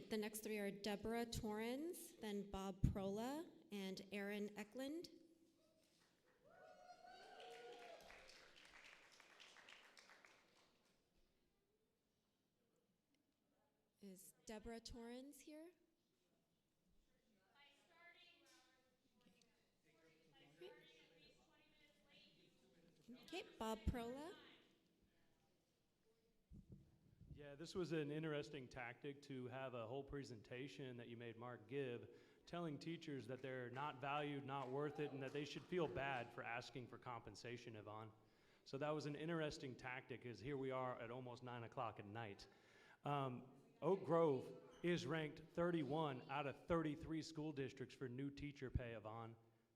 The next 3 are Deborah Torrens, then Bob Prola, and Aaron Eklund. Is Deborah Torrens here? Okay, Bob Prola. Yeah, this was an interesting tactic to have a whole presentation that you made Mark give, telling teachers that they're not valued, not worth it, and that they should feel bad for asking for compensation, Yvonne. So that was an interesting tactic, as here we are at almost 9 o'clock at night. Oak Grove is ranked 31 out of 33 school districts for new teacher pay, Yvonne.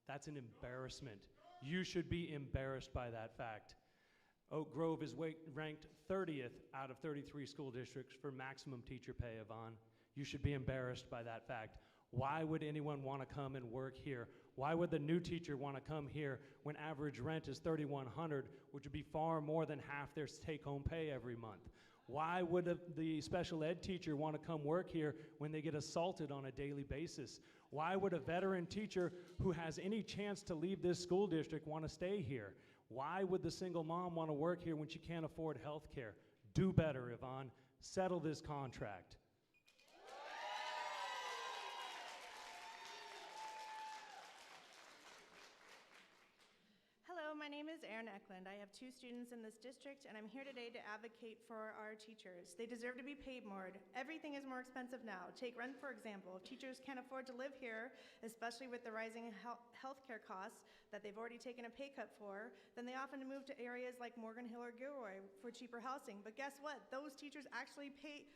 That's an embarrassment. You should be embarrassed by that fact. Oak Grove is ranked 30th out of 33 school districts for maximum teacher pay, Yvonne. You should be embarrassed by that fact. Why would anyone want to come and work here? Why would the new teacher want to come here when average rent is $3,100, which would be far more than half their take-home pay every month? Why would the special ed teacher want to come work here when they get assaulted on a daily basis? Why would a veteran teacher who has any chance to leave this school district want to stay here? Why would the single mom want to work here when she can't afford health care? Do better, Yvonne. Settle this contract. Hello, my name is is Erin Eklund. I have 2 students in this district, and I'm here today to advocate for our teachers. They deserve to be paid more. Everything is more expensive now. Take rent, for example. If teachers can't afford to live here, especially with the rising healthcare costs that they've already taken a pay cut for, then they often move to areas like Morgan Hill or Gilroy for cheaper housing. But guess what? Those districts actually pay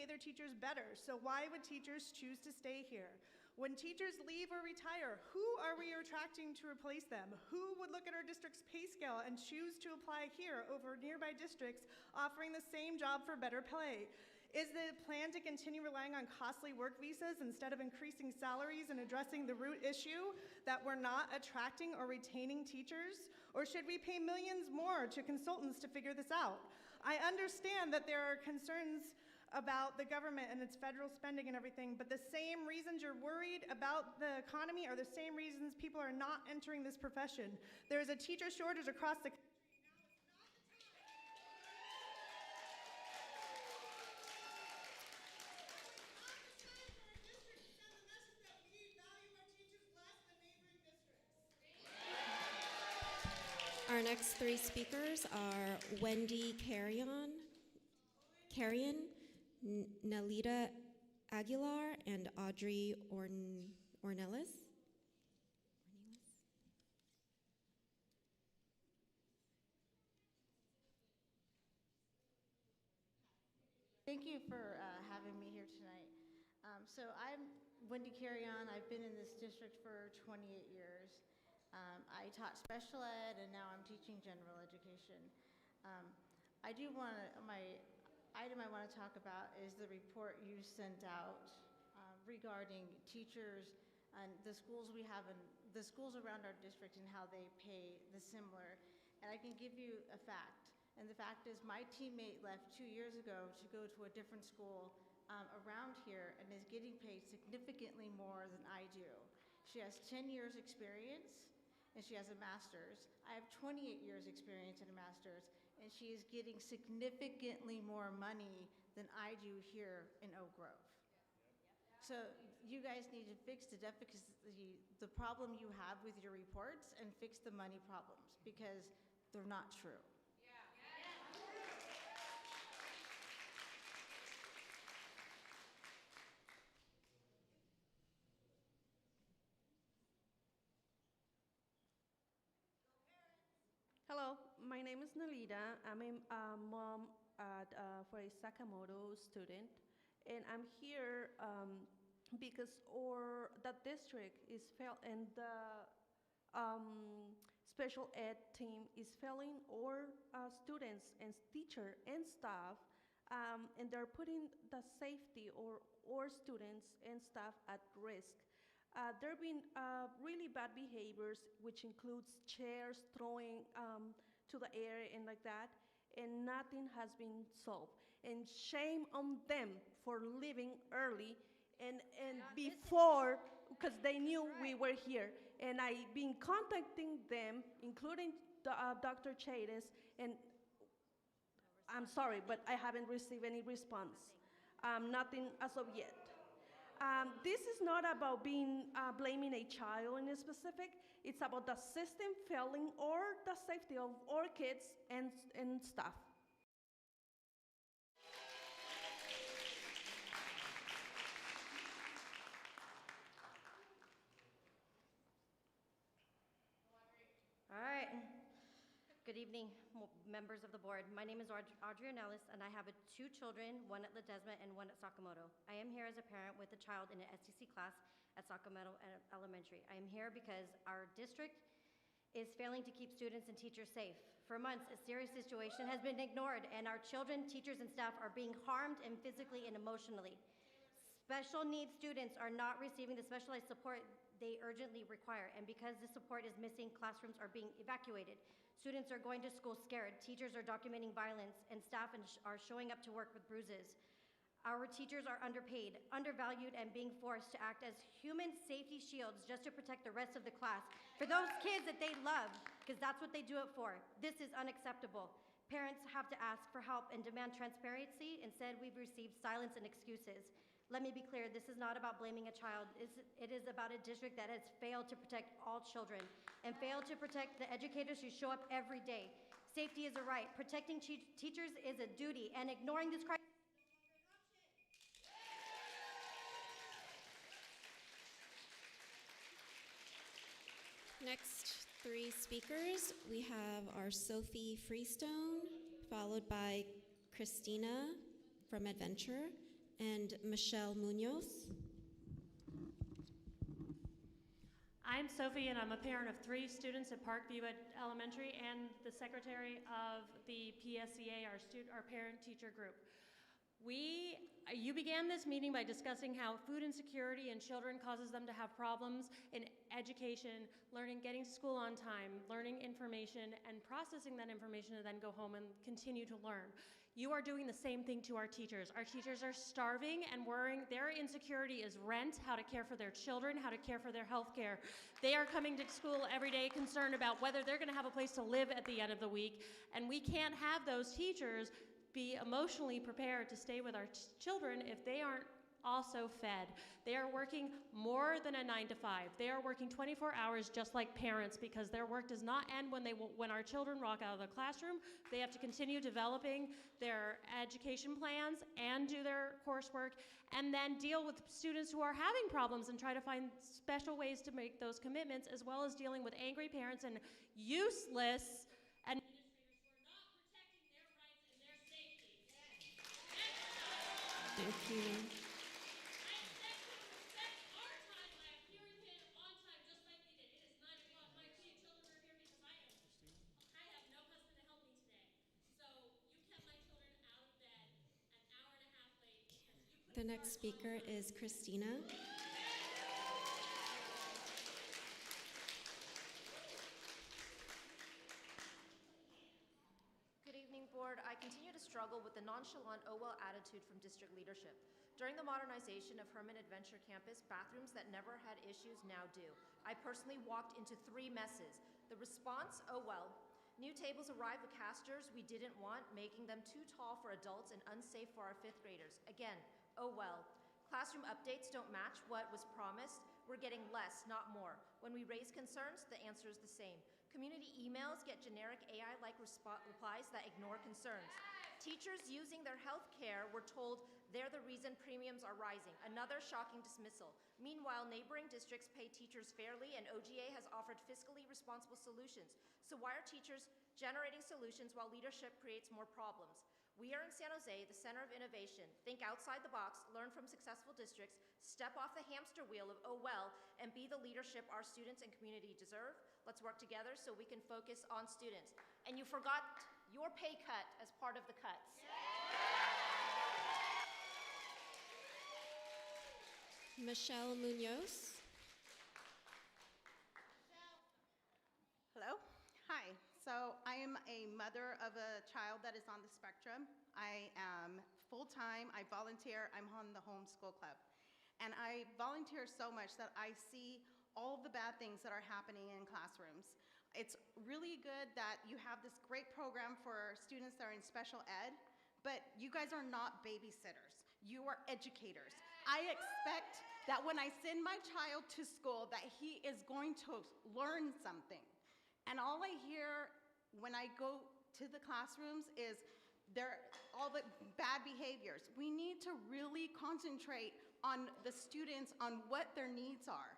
their teachers better. So why would teachers choose to stay here? When teachers leave or retire, who are we attracting to replace them? Who would look at our district's pay scale and choose to apply here over nearby districts offering the same job for better pay? Is the plan to continue relying on costly work visas instead of increasing salaries and addressing the root issue that we're not attracting or retaining teachers? Or should we pay millions more to consultants to figure this out? I understand that there are concerns about the government and its federal spending and everything, but the same reasons you're worried about the economy are the same reasons people are not entering this profession. There is a teacher shortage across the country. Our next 3 speakers are Wendy Carrion, Nalita Aguilar, and Audrey Ornelas. Thank you for having me here tonight. So I'm Wendy Carrion. I've been in this district for 28 years. I taught special ed, and now I'm teaching general education. My item I want to talk about is the report you sent out regarding teachers and the schools we have, and the schools around our district and how they pay the similar. And I can give you a fact. And the fact is my teammate left 2 years ago to go to a different school around here and is getting paid significantly more than I do. She has 10 years experience and she has a master's. I have 28 years experience and a master's, and she is getting significantly more money than I do here in Oak Grove. So you guys need to fix the problem you have with your reports and fix the money problems, because they're not true. Hello, my name is Nalita. I'm a mom for a Sakamoto student, and I'm here because the district is and the special ed team is failing our students and teacher and staff, and they're putting the safety of our students and staff at risk. There have been really bad behaviors, which includes chairs throwing to the air and like that, and nothing has been solved. And shame on them for leaving early and before, because they knew we were here. And I've been contacting them, including Dr. Chades, and I'm sorry, but I haven't received any response. Nothing as of yet. This is not about blaming a child in a specific. It's about the system failing or the safety of our kids and staff. All right. Good evening, members of the board. My name is Audrey Ornelas, and I have 2 children, one at Ledesma and one at Sakamoto. I am here as a parent with a child in an STC class at Sakamoto Elementary. I am here because our district is failing to keep students and teachers safe. For months, a serious situation has been ignored, and our children, teachers, and staff are being harmed and physically and emotionally. Special needs students are not receiving the specialized support they urgently require, and because the support is missing, classrooms are being evacuated. Students are going to school scared, teachers are documenting violence, and staff are showing up to work with bruises. Our teachers are underpaid, undervalued, and being forced to act as human safety shields just to protect the rest of the class for those kids that they love, because that's what they do it for. This is unacceptable. Parents have to ask for help and demand transparency. Instead, we've received silence and excuses. Let me be clear, this is not about blaming a child. It is about a district that has failed to protect all children and failed to protect the educators who show up every day. Safety is a right. Protecting teachers is a duty, and ignoring this crisis. Next three speakers, we have our Sophie Freestone, followed by Christina from Adventure, and Michelle Munoz. I'm Sophie, and I'm a parent of 3 students at Parkview Elementary and the secretary of the PSEA, our parent-teacher group. You began this meeting by discussing how food insecurity in children causes them to have problems in education, learning, getting to school on time, learning information, and processing that information to then go home and continue to learn. You are doing the same thing to our teachers. Our teachers are starving and worrying. Their insecurity is rent, how to care for their children, how to care for their health care. They are coming to school every day concerned about whether they're going to have a place to live at the end of the week, and we can't have those teachers be emotionally prepared to stay with our children if they aren't also fed. They are working more than a 9 to 5. They are working 24 hours just like parents, because their work does not end when our children walk out of the classroom. They have to continue developing their education plans and do their coursework, and then deal with students who are having problems and try to find special ways to make those commitments, as well as dealing with angry parents and useless Thank you. The next speaker is Christina. Good evening, Board. I continue to struggle with the nonchalant "oh well" attitude from district leadership. During the modernization of Herman Adventure Campus, bathrooms that never had issues now do. I personally walked into 3 messes. The response, "oh well." New tables arrived with casters we didn't want, making them too tall for adults and unsafe for our 5th graders. Again, oh well. Classroom updates don't match what was promised. We're getting less, not more. When we raise concerns, the answer is the same. Community emails get generic AI-like replies that ignore concerns. Teachers using their health care were told they're the reason premiums are rising. Another shocking dismissal. Meanwhile, neighboring districts pay teachers fairly, and OGA has offered fiscally responsible solutions. So why are teachers generating solutions while leadership creates more problems? We are in San Jose, the center of innovation. Think outside the box, learn from successful districts, step off the hamster wheel of oh well, and be the leadership our students and community deserve. Let's work together so we can focus on students. And you forgot your pay cut as part of the cuts. Michelle Munoz. Hello. Hi. So I am a mother of a child that is on the spectrum. I am full-time. I volunteer. I'm on the homeschool club. And I volunteer so much that I see all the bad things that are happening in classrooms. It's really good that you have this great program for students that are in special ed, but you guys are not babysitters. You are educators. I expect that when I send my child to school that he is going to learn something. And all I hear when I go to the classrooms is all the bad behaviors. We need to really concentrate on the students, on what their needs are.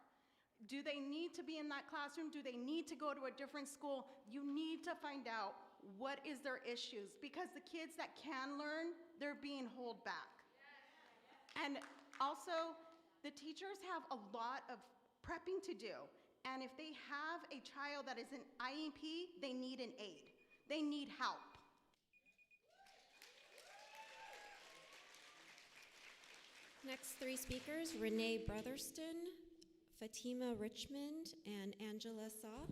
Do they need to be in that classroom? Do they need to go to a different school? You need to find out what is their issues, because the kids that can learn, they're being held back. And also, the teachers have a lot of prepping to do. And if they have a child that is an IEP, they need an aid. They need help. Next 3 speakers, Renee Brotherston, Fatima Richmond, and Angela Saw.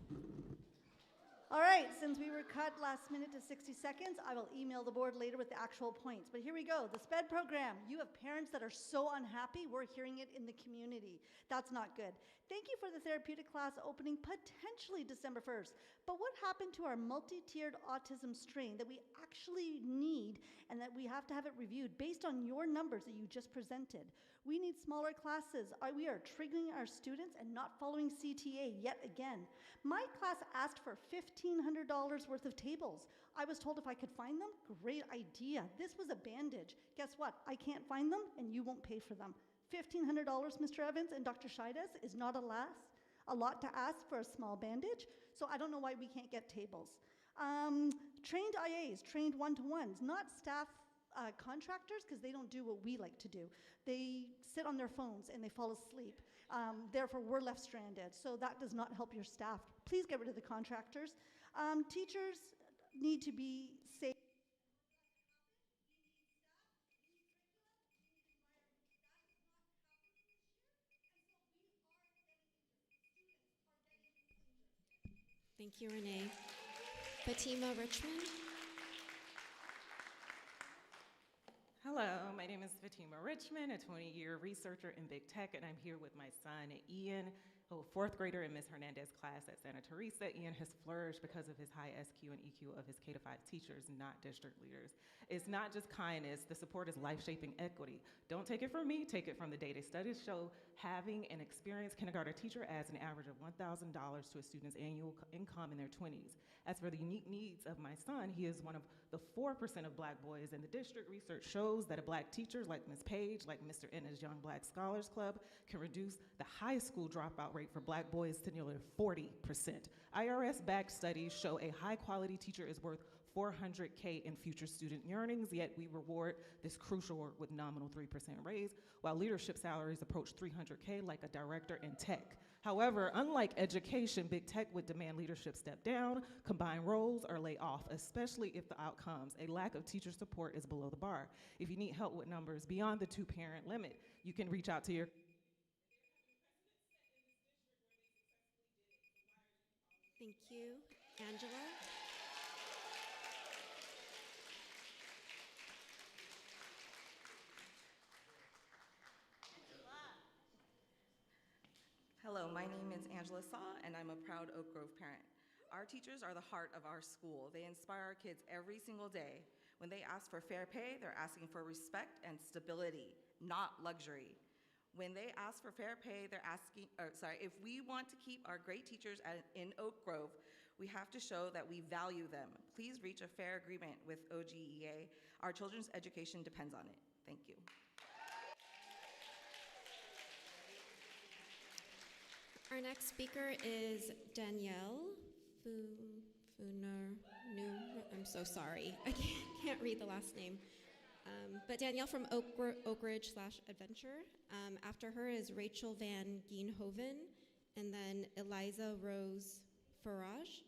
All right, since we were cut last minute to 60 seconds, I will email the board later with the actual points. But here we go, the SPED program. You have parents that are so unhappy, we're hearing it in the community. That's not good. Thank you for the therapeutic class opening potentially December 1st. But what happened to our multi-tiered autism strain that we actually need and that we have to have it reviewed based on your numbers that you just presented? We need smaller classes. We are triggering our students and not following CTA yet again. My class asked for $1,500 worth of tables. I was told if I could find them, great idea. This was a bandage. Guess what? I can't find them and you won't pay for them. $1,500, Mr. Evans and Dr. Scheides, is not a lot to ask for a small bandage, so I don't know why we can't get tables. Trained IAs, trained one-to-ones, not staff contractors, because they don't do what we like to do. They sit on their phones and they fall asleep. Therefore, we're left stranded. So that does not help your staff. Please get rid of the contractors. Teachers need to be safe. Thank you, Renee. Fatima Richmond. Hello, my name is Fatima Richmond, a 20-year researcher in big tech, and I'm here with my son, Ian, a fourth grader in Ms. Hernandez's class at Santa Teresa. Ian has flourished because of his high SQ and EQ of his K-5 teachers, not district leaders. It's not just kindness, the support is life-shaping equity. Don't take it from me, take it from the data. Studies show having an experienced kindergarten teacher adds an average of $1,000 to a student's annual income in their 20s. As for the unique needs of my son, he is one of the 4% of black boys in the district. Research shows that a black teacher like Ms. Page, like Mr. Ennis Young Black Scholars Club, can reduce the high school dropout rate for black boys to nearly 40%. IRS-backed studies show a high-quality teacher is worth $400K in future student earnings, yet we reward this crucial work with nominal 3% raise, while leadership salaries approach $300K like a director in tech. However, unlike education, big tech would demand leadership step down, combine roles, or lay off, especially if the outcomes, a lack of teacher support, is below the bar. If you need help with numbers beyond the 2-parent limit, you can reach out to your Thank you. Angela. Hello, my name is Angela Saw, and I'm a proud Oak Grove parent. Our teachers are the heart of our school. They inspire our kids every single day. When they ask for fair pay, they're asking for respect and stability, not luxury. When they ask for fair pay, they're asking, if we want to keep our great teachers in Oak Grove, we have to show that we value them. Please reach a fair agreement with OGEA. Our children's education depends on it. Thank you. Our next speaker is Danielle I'm so sorry. I can't read the last name. But Danielle from Oak Ridge/Adventure. After her is Rachel Van Geenhoven, and then Eliza Rose Farage.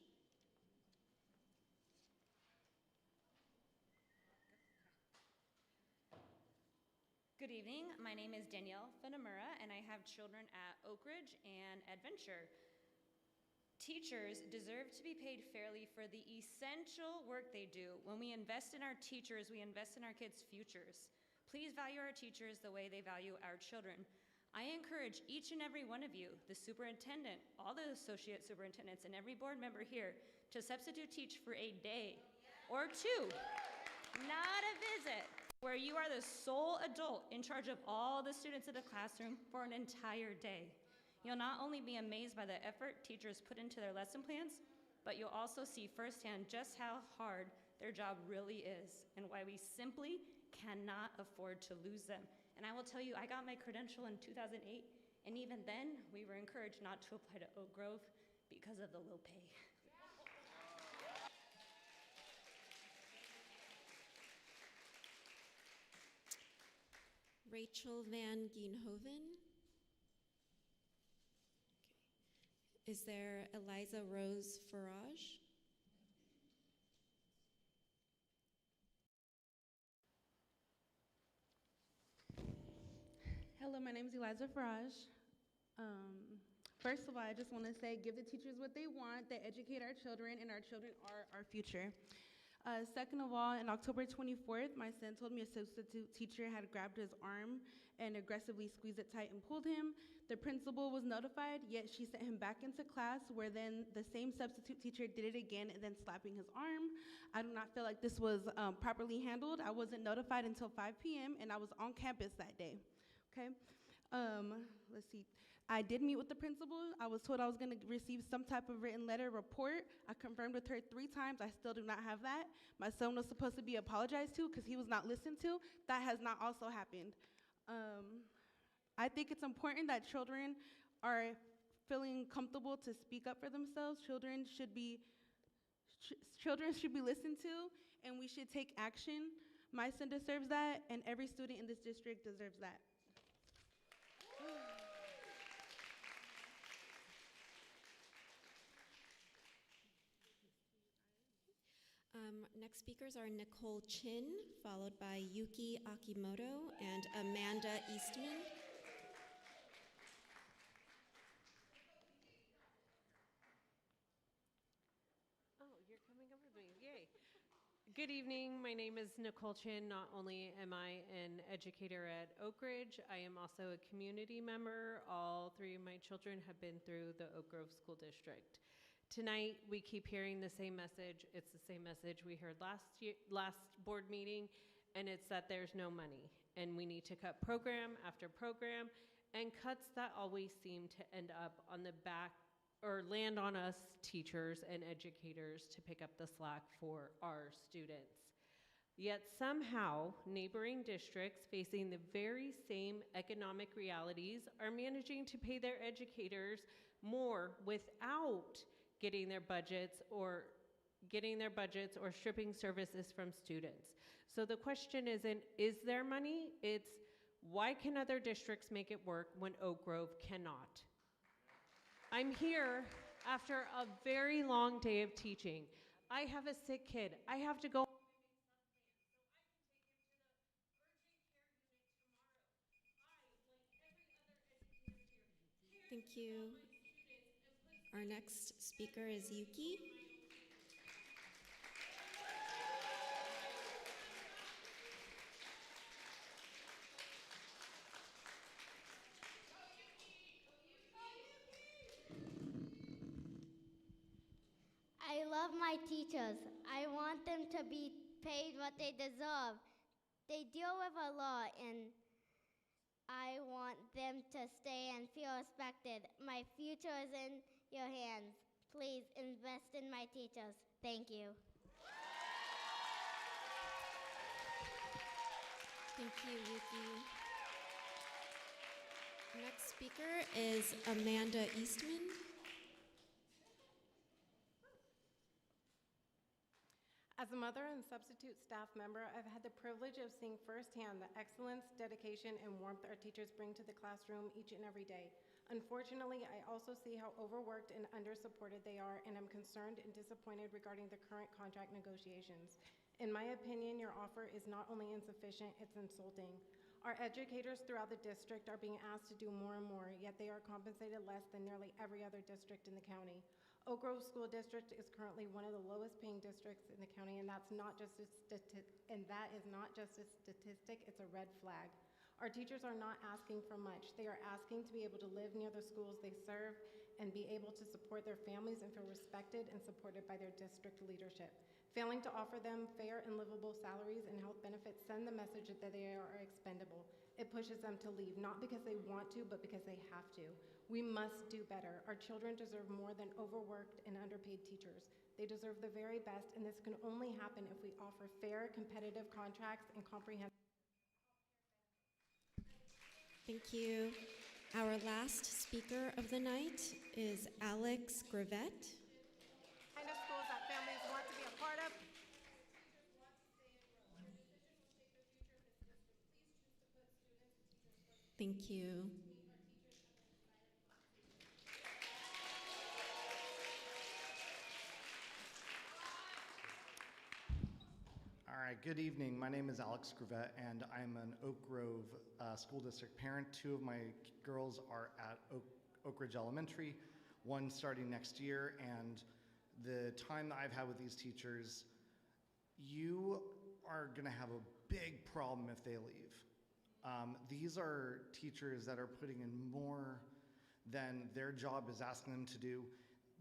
Good evening. My name is Danielle Finamura, and I have children at Oak Ridge and Adventure. Teachers deserve to be paid fairly for the essential work they do. When we invest in our teachers, we invest in our kids' futures. Please value our teachers the way they value our children. I encourage each and every one of you, the superintendent, all the associate superintendents, and every board member here to substitute teach for a day or two, not a visit, where you are the sole adult in charge of all the students in the classroom for an entire day. You'll not only be amazed by the effort teachers put into their lesson plans, but you'll also see firsthand just how hard their job really is and why we simply cannot afford to lose them. And I will tell you, I got my credential in 2008, and even then, we were encouraged not to apply to Oak Grove because of the low pay. Rachel Van Geenhoven. Okay. Is there Eliza Rose Farage? Hello, my name is Eliza Farage. First of all, I just want to say, give the teachers what they want. They educate our children, and our children are our future. Second of all, on October 24th, my son told me a substitute teacher had grabbed his arm and aggressively squeezed it tight and pulled him. The principal was notified, yet she sent him back into class, where then the same substitute teacher did it again and then slapping his arm. I do not feel like this was properly handled. I wasn't notified until 5 p.m., and I was on campus that day. Okay. Let's see. I did meet with the principal. I was told I was going to receive some type of written letter report. I confirmed with her 3 times. I still do not have that. My son was supposed to be apologized to because he was not listened to. That has not also happened. I think it's important that children are feeling comfortable to speak up for themselves. Children should be listened to, and we should take action. My son deserves that, and every student in this district deserves that. Next speakers are Nicole Chin, followed by Yuki Akimoto and Amanda Eastman. Oh, you're coming over to me. Yay. Good evening. My name is Nicole Chin. Not only am I an educator at Oak Ridge, I am also a community member. All 3 of my children have been through the Oak Grove School District. Tonight, we keep hearing the same message. It's the same message we heard last board meeting, and it's that there's no money, and we need to cut program after program, and cuts that always seem to end up on the back or land on us teachers and educators to pick up the slack for our students. Yet somehow, neighboring districts facing the very same economic realities are managing to pay their educators more without getting their budgets or stripping services from students. So the question isn't, is there money? It's, why can other districts make it work when Oak Grove cannot? I'm here after a very long day of teaching. I have a sick kid. I have to go. Thank you. Our next speaker is Yuki. I love my teachers. I want them to be paid what they deserve. They deal with a lot, and I want them to stay and feel respected. My future is in your hands. Please invest in my teachers. Thank you. Thank you, Yuki. Next speaker is Amanda Eastman. As a mother and substitute staff member, I've had the privilege of seeing firsthand the excellence, dedication, and warmth our teachers bring to the classroom each and every day. Unfortunately, I also see how overworked and under-supported they are, and I'm concerned and disappointed regarding the current contract negotiations. In my opinion, your offer is not only insufficient, it's insulting. Our educators throughout the district are being asked to do more and more, yet they are compensated less than nearly every other district in the county. Oak Grove School District is currently one of the lowest paying districts in the county, and that is not just a statistic, it's a red flag. Our teachers are not asking for much. They are asking to be able to live near the schools they serve and be able to support their families and feel respected and supported by their district leadership. Failing to offer them fair and livable salaries and health benefits send the message that they are expendable. It pushes them to leave, not because they want to, but because they have to. We must do better. Our children deserve more than overworked and underpaid teachers. They deserve the very best, and this can only happen if we offer fair, competitive contracts and comprehensive. Thank you. Our last speaker of the night is Alex Gravett. Kind of schools that families want to be a part of. Thank you. All right, good evening. My name is Alex Gravett, and I'm an Oak Grove School District parent. 2 of my girls are at Oak Ridge Elementary, one starting next year, and the time that I've had with these teachers, you are going to have a big problem if they leave. These are teachers that are putting in more than their job is asking them to do.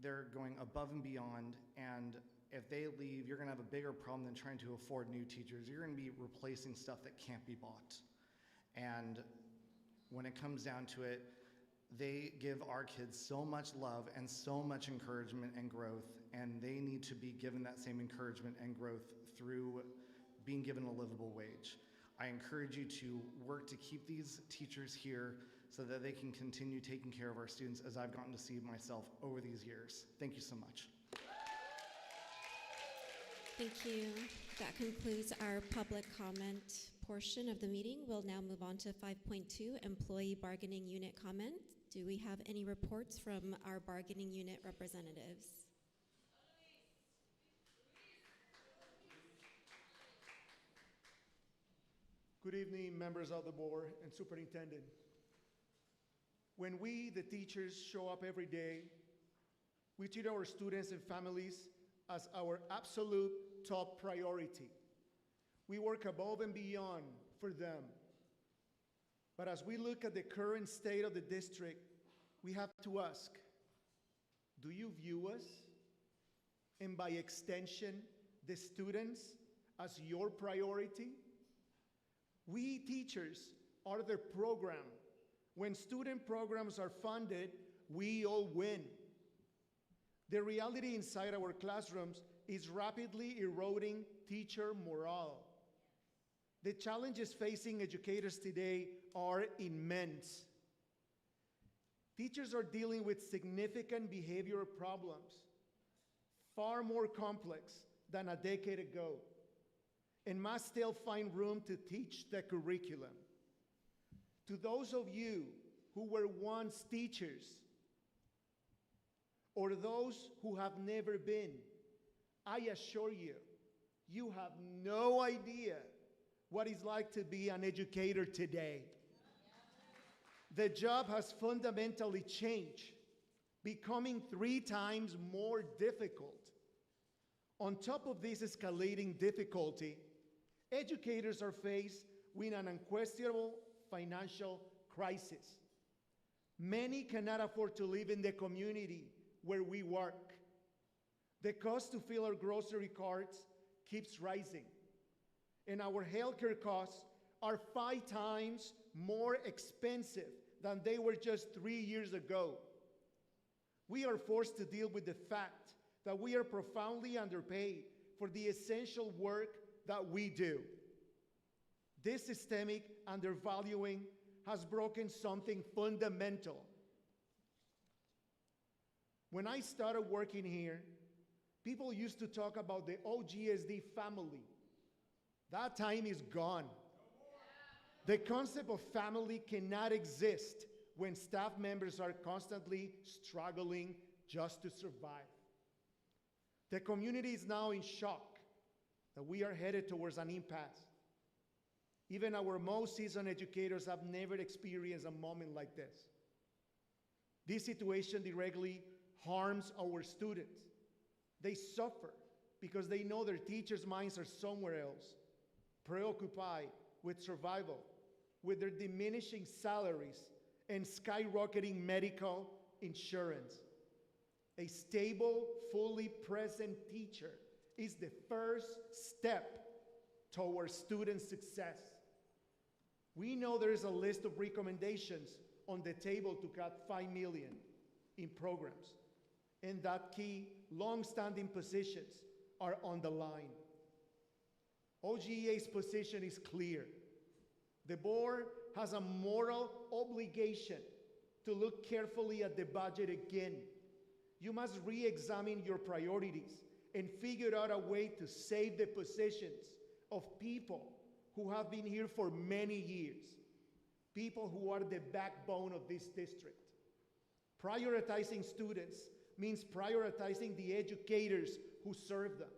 They're going above and beyond, and if they leave, you're going to have a bigger problem than trying to afford new teachers. You're going to be replacing stuff that can't be bought. And when it comes down to it, they give our kids so much love and so much encouragement and growth, and they need to be given that same encouragement and growth through being given a livable wage. I encourage you to work to keep these teachers here so that they can continue taking care of our students, as I've gotten to see myself over these years. Thank you so much. Thank you. That concludes our public comment portion of the meeting. We'll now move on to 5.2, Employee Bargaining Unit comment. Do we have any reports from our bargaining unit representatives? Good evening, members of the board and superintendent. When we, the teachers, show up every day, we treat our students and families as our absolute top priority. We work above and beyond for them. But as we look at the current state of the district, we have to ask, do you view us, and by extension, the students, as your priority? We teachers are the program. When student programs are funded, we all win. The reality inside our classrooms is rapidly eroding teacher morale. The challenges facing educators today are immense. Teachers are dealing with significant behavioral problems, far more complex than a decade ago, and must still find room to teach the curriculum. To those of you who were once teachers, or those who have never been, I assure you, you have no idea what it's like to be an educator today. The job has fundamentally changed, becoming 3 times more difficult. On top of this escalating difficulty, educators are faced with an unquestionable financial crisis. Many cannot afford to live in the community where we work. The cost to fill our grocery carts keeps rising, and our healthcare costs are 5 times more expensive than they were just 3 years ago. We are forced to deal with the fact that we are profoundly underpaid for the essential work that we do. This systemic undervaluing has broken something fundamental. When I started working here, people used to talk about the OGSD family. That time is gone. The concept of family cannot exist when staff members are constantly struggling just to survive. The community is now in shock that we are headed towards an impasse. Even our most seasoned educators have never experienced a moment like this. This situation directly harms our students. They suffer because they know their teachers' minds are somewhere else, preoccupied with survival, with their diminishing salaries and skyrocketing medical insurance. A stable, fully present teacher is the first step towards student success. We know there is a list of recommendations on the table to cut $5 million in programs, and that key long-standing positions are on the line. OGEA's position is clear. The board has a moral obligation to look carefully at the budget again. You must re-examine your priorities and figure out a way to save the positions of people who have been here for many years, people who are the backbone of this district. Prioritizing students means prioritizing the educators who serve them.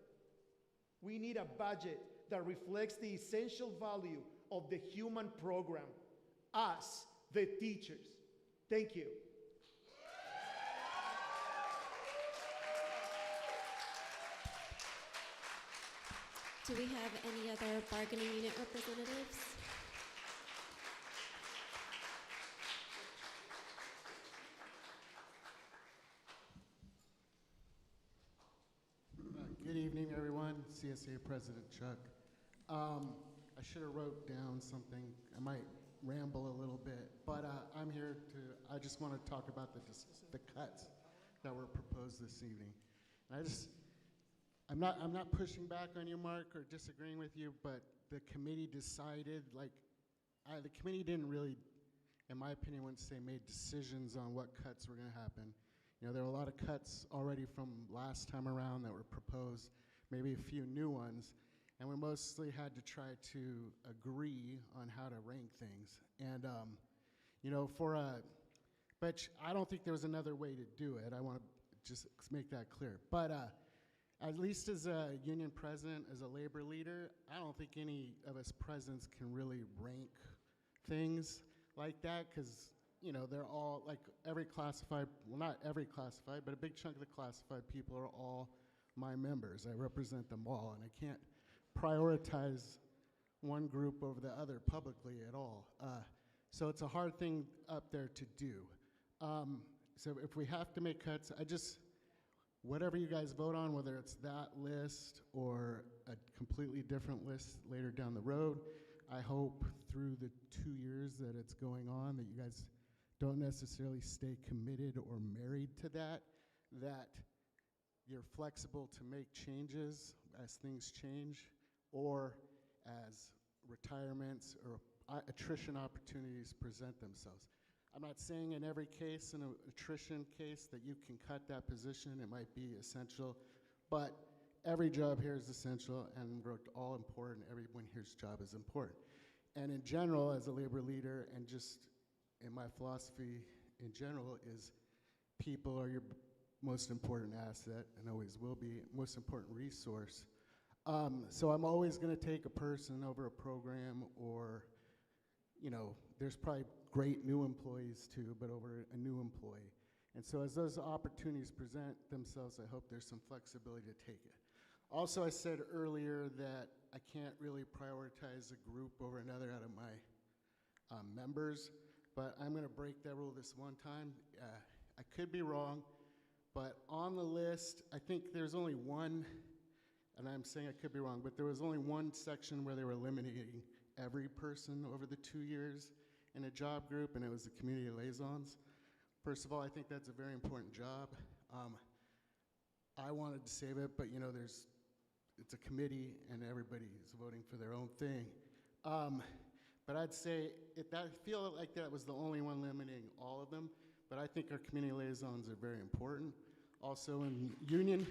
We need a budget that reflects the essential value of the human program, us, the teachers. Thank you. Do we have any other bargaining unit representatives? Good evening, everyone. CSA President Chuck. I should have wrote down something. I might ramble a little bit, but I'm here to, I just want to talk about the cuts that were proposed this evening. And I'm not pushing back on you, Mark, or disagreeing with you, but the committee decided, the committee didn't really, in my opinion, wouldn't say made decisions on what cuts were going to happen. You know, there were a lot of cuts already from last time around that were proposed, maybe a few new ones, and we mostly had to try to agree on how to rank things. And, you know, but I don't think there was another way to do it. I want to just make that clear. But at least as a union president, as a labor leader, I don't think any of us presidents can really rank things like that, because, you know, they're all, like, every classified, well, not every classified, but a big chunk of the classified people are all my members. I represent them all, and I can't prioritize one group over the other publicly at all. So it's a hard thing up there to do. So if we have to make cuts, whatever you guys vote on, whether it's that list or a completely different list later down the road, I hope through the 2 years that it's going on that you guys don't necessarily stay committed or married to that you're flexible to make changes as things change, or as retirements or attrition opportunities present themselves. I'm not saying in every case, in an attrition case, that you can cut that position. It might be essential, but every job here is essential, and we're all important. Everyone here's job is important. And in general, as a labor leader, and just in my philosophy in general, is people are your most important asset, and always will be, most important resource. So I'm always going to take a person over a program, or, you know, there's probably great new employees too, but over a new employee. And so as those opportunities present themselves, I hope there's some flexibility to take it. Also, I said earlier that I can't really prioritize a group over another out of my members, but I'm going to break that rule this one time. I could be wrong, but on the list, I think there's only one, and I'm saying I could be wrong, but there was only one section where they were eliminating every person over the 2 years in a job group, and it was the community liaisons. First of all, I think that's a very important job. I wanted to save it, but you know, it's a committee and everybody's voting for their own thing. But I'd say, I feel like that was the only one limiting all of them, but I think our community liaisons are very important. Also in union,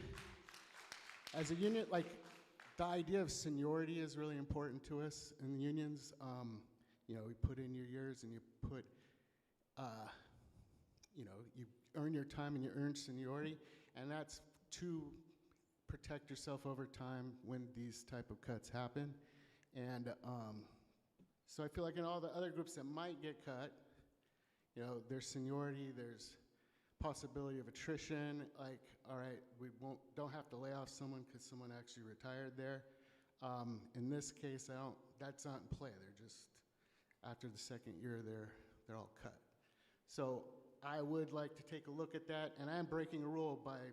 as a union, like, the idea of seniority is really important to us in unions. You know, we put in your years and you put, you know, you earn your time and you earn seniority, and that's to protect yourself over time when these type of cuts happen. And so I feel like in all the other groups that might get cut, you know, there's seniority, there's possibility of attrition, like, all right, we don't have to lay off someone because someone actually retired there. In this case, that's not in play. They're just, after the second year, they're all cut. So I would like to take a look at that, and I'm breaking a rule by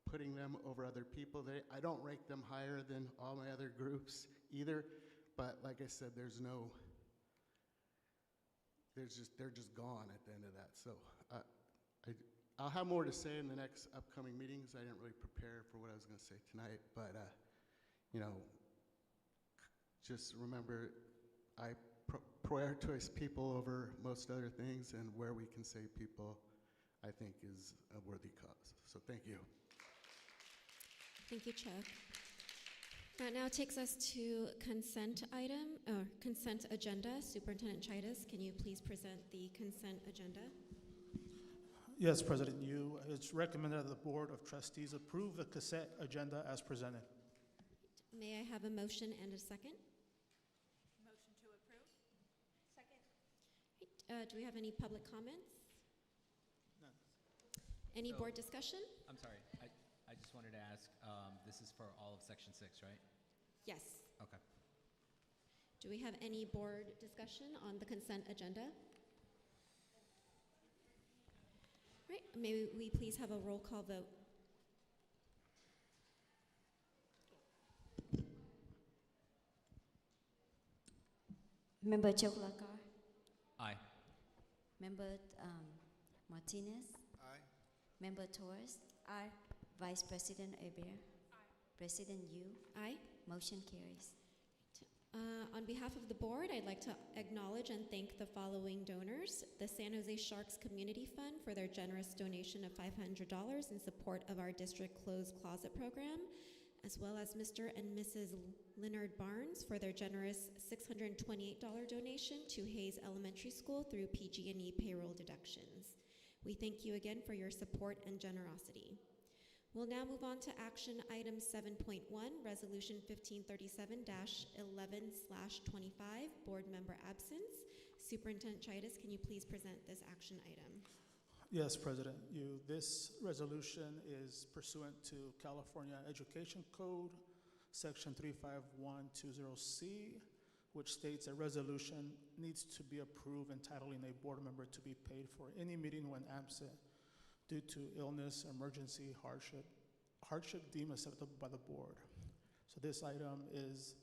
putting them over other people. I don't rank them higher than all my other groups either, but like I said, they're just gone at the end of that. So I'll have more to say in the next upcoming meetings. I didn't really prepare for what I was going to say tonight, but you know, just remember, I prioritize people over most other things, and where we can save people, I think, is a worthy cause. So thank you. Thank you, Chuck. That now takes us to consent item, or consent agenda. Superintendent Chidas, can you please present the consent agenda? Yes, President Yu. It's recommended that the Board of Trustees approve the consent agenda as presented. May I have a motion and a second? Motion to approve. Second. Do we have any public comments? None. Any board discussion? I'm sorry. I just wanted to ask, this is for all of Section 6, right? Yes. Okay. Do we have any board discussion on the consent agenda? Right, may we please have a roll call vote? Member Choklakar. Member Martinez? Aye. Member Torres? Aye. Vice President Hebert? President Yu? Aye. Motion carries. On behalf of the board, I'd like to acknowledge and thank the following donors: the San Jose Sharks Community Fund for their generous donation of $500 in support of our district closed closet program, as well as Mr. and Mrs. Leonard Barnes for their generous $628 donation to Hayes Elementary School through PG&E payroll deductions. We thank you again for your support and generosity. We'll now move on to action item 7.1, resolution 1537-11/25, board member absence. Superintendent Chidas, can you please present this action item? Yes, President Yu. This resolution is pursuant to California Education Code, Section 35120C, which states a resolution needs to be approved entitling a board member to be paid for any meeting when absent due to illness, emergency, hardship deemed acceptable by the board. So this item is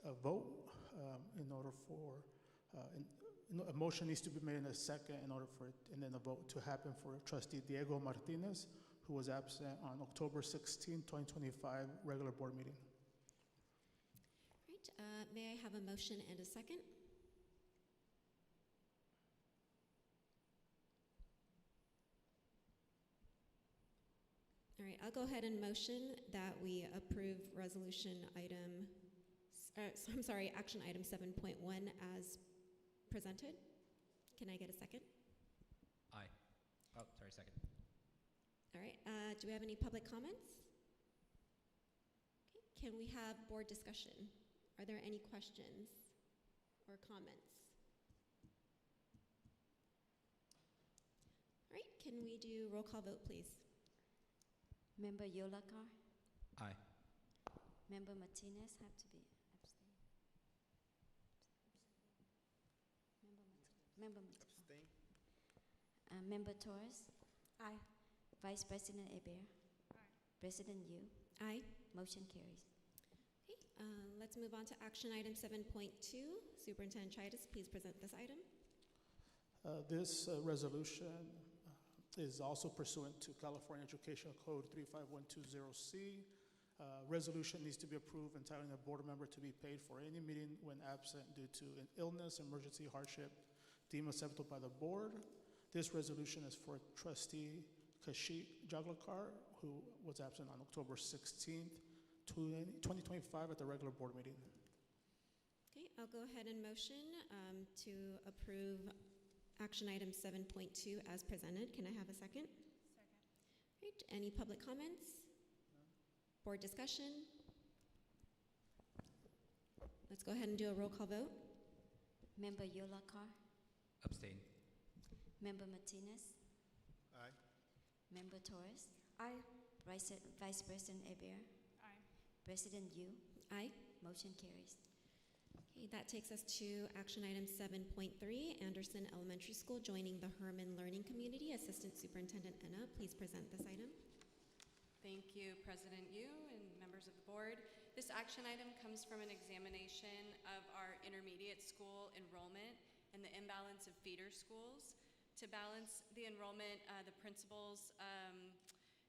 a vote in order for, a motion needs to be made in a second in order for it, and then a vote to happen for trustee Diego Martinez, who was absent on October 16, 2025, regular board meeting. Right, may I have a motion and a second? All right, I'll go ahead and motion that we approve resolution item, action item 7.1 as presented. Can I get a second? Aye. Oh, sorry, second. All right, do we have any public comments? Okay, can we have board discussion? Are there any questions or comments? All right, can we do roll call vote, please? Member Yolakar? Aye. Member Martinez have to be abstain. Member Martinez. Abstain. Member Torres? Aye. Vice President Hebert? Aye. President Yu? Aye. Motion carries. Okay, let's move on to action item 7.2. Superintendent Chidas, please present this item. This resolution is also pursuant to California Education Code 35120C. Resolution needs to be approved entitling a board member to be paid for any meeting when absent due to an illness, emergency, hardship deemed acceptable by the board. This resolution is for trustee Kashif Jaglakar, who was absent on October 16th, 2025 at the regular board meeting. Okay, I'll go ahead and motion to approve action item 7.2 as presented. Can I have a second? Second. Right, any public comments? Board discussion? Let's go ahead and do a roll call vote. Member Yolakar? Abstain. Member Martinez? Aye. Member Torres? Aye. Vice President Hebert? Aye. President Yu? Aye. Motion carries. Okay, that takes us to action item 7.3, Anderson Elementary School joining the Herman Learning Community. Assistant Superintendent Enna, please present this item. Thank you, President Yu and members of the board. This action item comes from an examination of our intermediate school enrollment and the imbalance of feeder schools. To balance the enrollment, the principals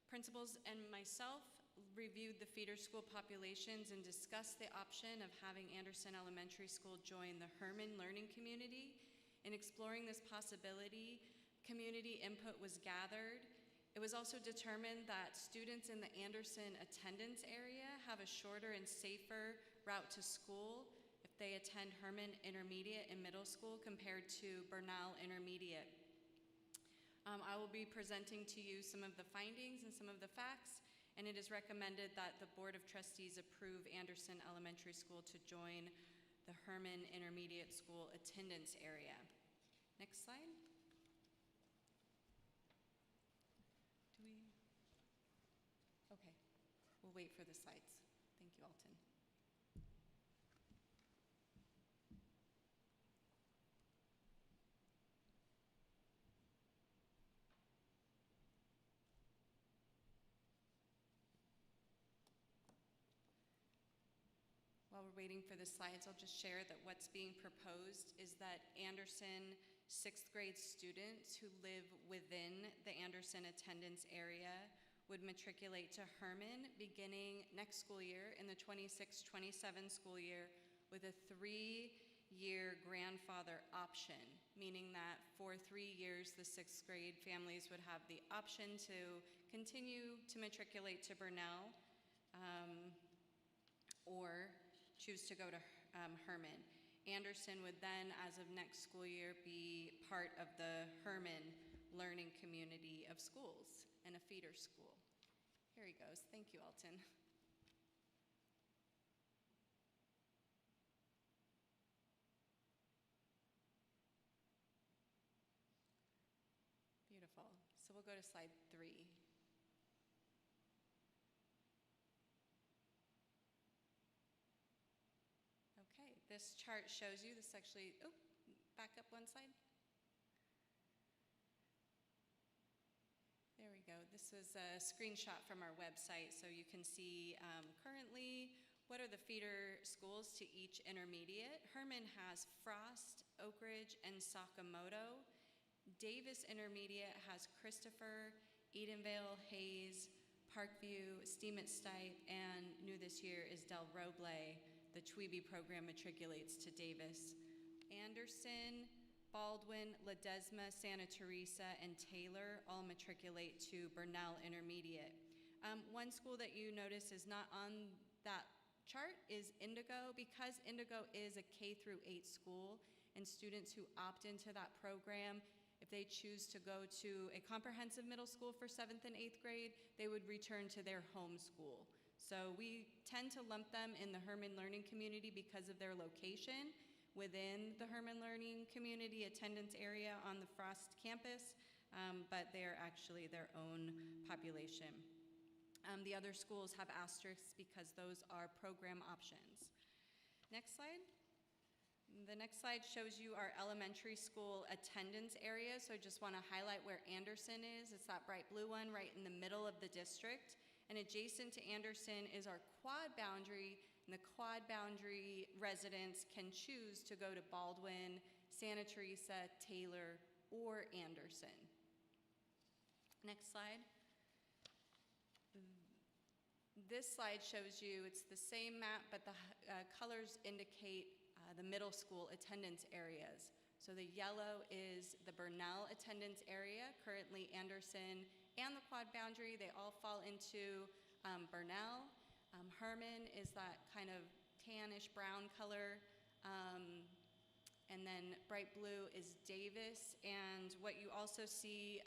and myself reviewed the feeder school populations and discussed the option of having Anderson Elementary School join the Herman Learning Community. In exploring this possibility, community input was gathered. It was also determined that students in the Anderson attendance area have a shorter and safer route to school if they attend Herman Intermediate and Middle School compared to Bernal Intermediate. I will be presenting to you some of the findings and some of the facts, and it is recommended that the Board of Trustees approve Anderson Elementary School to join the Herman Intermediate School attendance area. Next slide. Okay, we'll wait for the slides. Thank you, Alton. While we're waiting for the slides, I'll just share that what's being proposed is that Anderson sixth grade students who live within the Anderson attendance area would matriculate to Herman beginning next school year in the 26-27 school year with a 3-year grandfather option, meaning that for 3 years, the sixth grade families would have the option to continue to matriculate to Burnell or choose to go to Herman. Anderson would then, as of next school year, be part of the Herman learning community of schools and a feeder school. Here he goes. Thank you, Alton. Beautiful. So we'll go to slide 3. Okay, this chart shows you, this actually, oh, back up one slide. There we go. This is a screenshot from our website, so you can see currently what are the feeder schools to each intermediate. Herman has Frost, Oak Ridge, and Sakamoto. Davis Intermediate has Christopher, Edenvale, Hayes, Parkview, Steamit-Stipe, and new this year is Del Roble. The Tweeby program matriculates to Davis. Anderson, Baldwin, Ledesma, Santa Teresa, and Taylor all matriculate to Burnell Intermediate. One school that you notice is not on that chart is Indigo. Because Indigo is a K through 8 school, and students who opt into that program, if they choose to go to a comprehensive middle school for 7th and 8th grade, they would return to their home school. So we tend to lump them in the Herman Learning Community because of their location within the Herman Learning Community attendance area on the Frost campus, but they are actually their own population. The other schools have asterisks because those are program options. Next slide. The next slide shows you our elementary school attendance area. So I just want to highlight where Anderson is. It's that bright blue one right in the middle of the district. And adjacent to Anderson is our quad boundary, and the quad boundary residents can choose to go to Baldwin, Santa Teresa, Taylor, or Anderson. Next slide. This slide shows you, it's the same map, but the colors indicate the middle school attendance areas. So the yellow is the Burnell attendance area, currently Anderson and the quad boundary, they all fall into Burnell. Herman is that kind of tannish brown color. And then bright blue is Davis. And what you also see,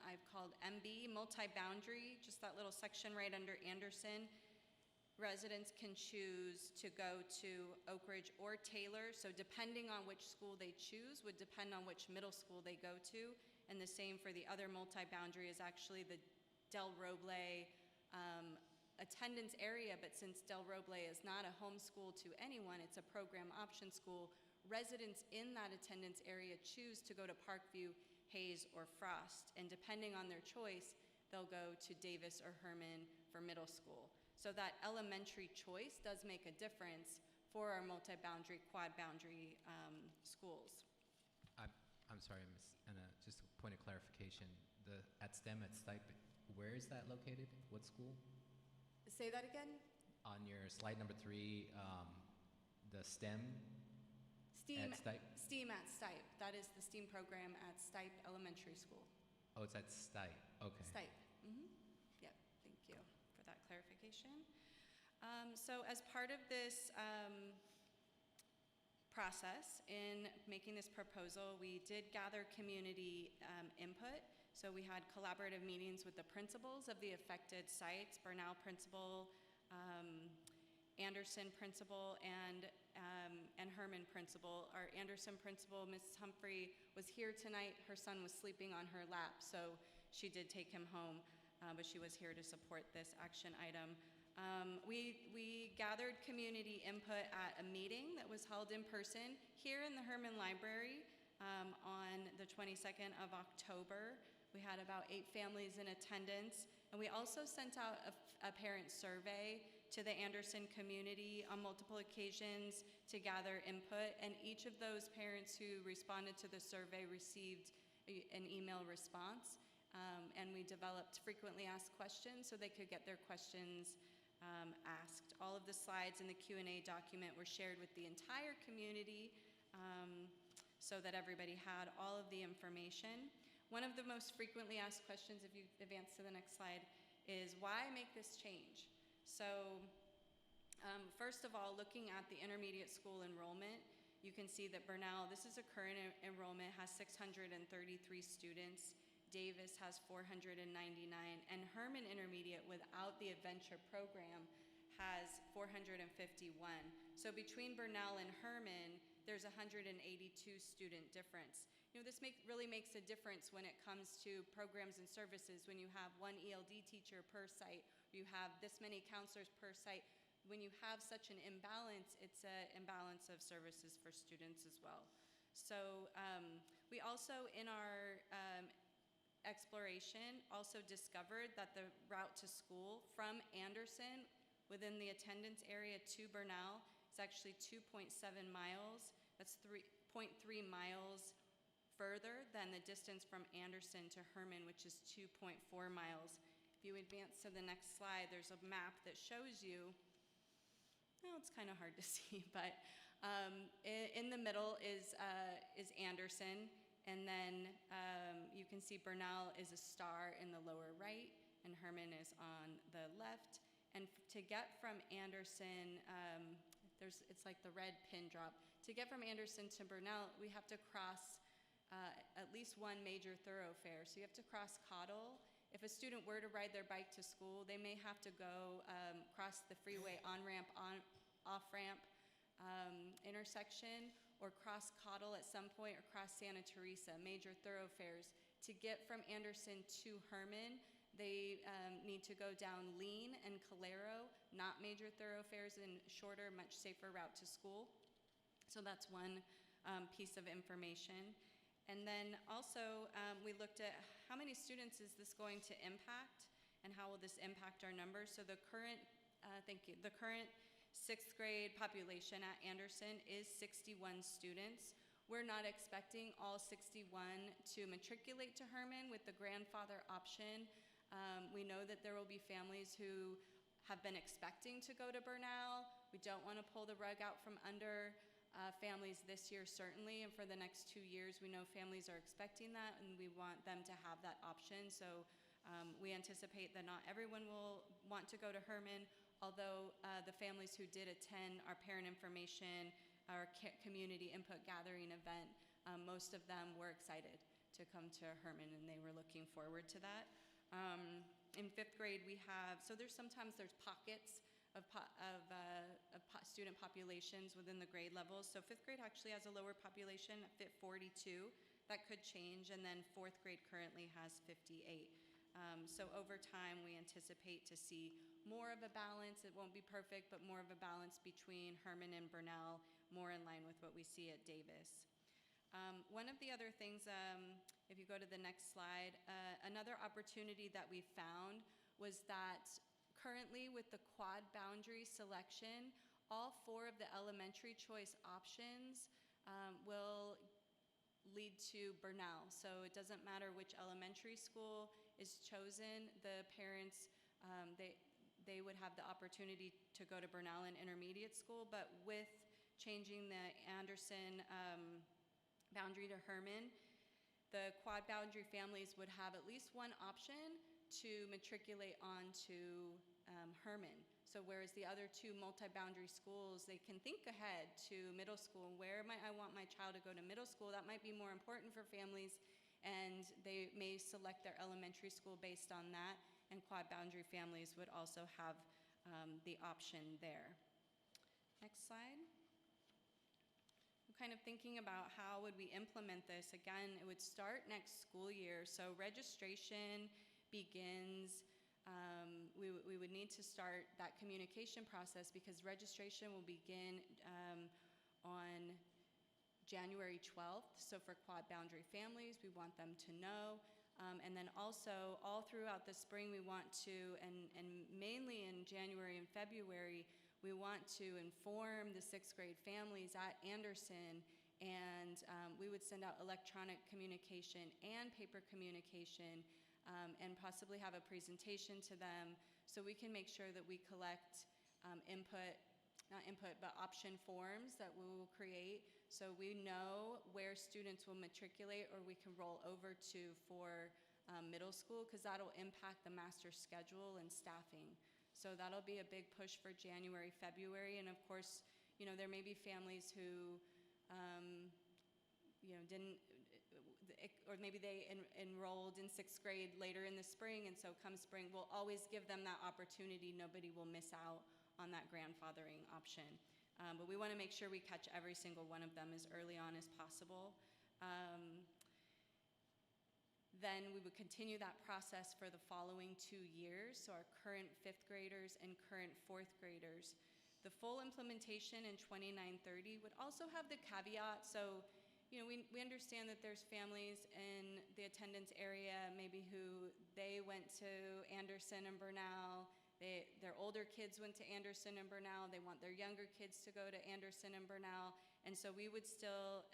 I've called MB, multi-boundary, just that little section right under Anderson. Residents can choose to go to Oak Ridge or Taylor. So depending on which school they choose would depend on which middle school they go to. And the same for the other multi-boundary is actually the Del Roble attendance area, but since Del Roble is not a home school to anyone, it's a program option school, residents in that attendance area choose to go to Parkview, Hayes, or Frost. And depending on their choice, they'll go to Davis or Herman for middle school. So that elementary choice does make a difference for our multi-boundary, quad-boundary schools. I'm sorry, Ms. Anna, just a point of clarification. At STEM at Stipe, where is that located? What school? Say that again? On your slide number 3, the STEM at Stipe? STEAM at Stipe. That is the STEAM program at Stipe Elementary School. Oh, it's at Stipe. Okay. Stipe. Yep, thank you for that clarification. So as part of this process in making this proposal, we did gather community input. So we had collaborative meetings with the principals of the affected sites, Burnell principal, Anderson principal, and Herman principal. Our Anderson principal, Mrs. Humphrey, was here tonight. Her son was sleeping on her lap, so she did take him home, but she was here to support this action item. We gathered community input at a meeting that was held in person here in the Herman Library on the 22nd of October. We had about 8 families in attendance, And we also sent out a parent survey to the Anderson community on multiple occasions to gather input, and each of those parents who responded to the survey received an email response. And we developed frequently asked questions so they could get their questions asked. All of the slides in the Q&A document were shared with the entire community so that everybody had all of the information. One of the most frequently asked questions, if you advance to the next slide, is why make this change? So first of all, looking at the intermediate school enrollment, you can see that Bernal, this is a current enrollment, has 633 students. Davis has 499, and Herman Intermediate, without the Adventure program, has 451. So between Bernal and Herman, there's 182 student difference. This really makes a difference when it comes to programs and services. When you have one ELD teacher per site, you have this many counselors per site. When you have such an imbalance, it's an imbalance of services for students as well. So we also, in our exploration, also discovered that the route to school from Anderson within the attendance area to Bernal is actually 2.7 miles. That's 3.3 miles further than the distance from Anderson to Herman, which is 2.4 miles. If you advance to the next slide, there's a map that shows you, well, it's kind of hard to see, but in the middle is Anderson, and then you can see Bernal is a star in the lower right, and Herman is on the left. And to get from Anderson, it's like the red pin drop. To get from Anderson to Bernal, we have to cross at least one major thoroughfare. So you have to cross Cottle. If a student were to ride their bike to school, they may have to go cross the freeway on-ramp, off-ramp intersection, or cross Cottle at some point, or cross Santa Teresa, major thoroughfares. To get from Anderson to Herman, they need to go down Lean and Calero, not major thoroughfares, and shorter, much safer route to school. So that's one piece of information. And then also we looked at how many students is this going to impact, and how will this impact our numbers. So the current, the current 6th grade population at Anderson is 61 students. We're not expecting all 61 to matriculate to Herman with the grandfather option. We know that there will be families who have been expecting to go to Bernal. We don't want to pull the rug out from under families this year, certainly, and for the next 2 years. We know families are expecting that, and we want them to have that option. So we anticipate that not everyone will want to go to Herman, although the families who did attend our parent information, our community input gathering event, most of them were excited to come to Herman, and they were looking forward to that. In 5th grade, we have, so sometimes there's pockets of student populations within the grade levels. So 5th grade actually has a lower population at 42. That could change, and then 4th grade currently has 58. So over time, we anticipate to see more of a balance. It won't be perfect, but more of a balance between Herman and Bernal, more in line with what we see at Davis. One of the other things, if you go to the next slide, another opportunity that we found was that currently with the quad boundary selection, all 4 of the elementary choice options will lead to Bernal. So it doesn't matter which elementary school is chosen, the parents, they would have the opportunity to go to Bernal in intermediate school, but with changing the Anderson boundary to Herman, the quad boundary families would have at least one option to matriculate onto Herman. So whereas the other 2 multi-boundary schools, they can think ahead to middle school. Where might I want my child to go to middle school? That might be more important for families, and they may select their elementary school based on that, and quad boundary families would also have the option there. Next slide. I'm kind of thinking about how would we implement this. Again, it would start next school year, so registration begins. We would need to start that communication process because registration will begin on January 12th. So for quad boundary families, we want them to know. And then also, all throughout the spring, we want to, and mainly in January and February, we want to inform the sixth grade families at Anderson, and we would send out electronic communication and paper communication, and possibly have a presentation to them, so we can make sure that we collect not input, but option forms that we will create, so we know where students will matriculate or we can roll over to for middle school, because that'll impact the master schedule and staffing. So that'll be a big push for January, February, and of course, there may be families who, didn't, or maybe they enrolled in sixth grade later in the spring, and so come spring, we'll always give them that opportunity. Nobody will miss out on that grandfathering option. But we want to make sure we catch every single one of them as early on as possible. Then we would continue that process for the following 2 years, so our current fifth graders and current fourth graders. The full implementation in 2930 would also have the caveat, so we understand that there's families in the attendance area maybe who they went to Anderson and Bernal, their older kids went to Anderson and Bernal, they want their younger kids to go to Anderson and Bernal, and so we would still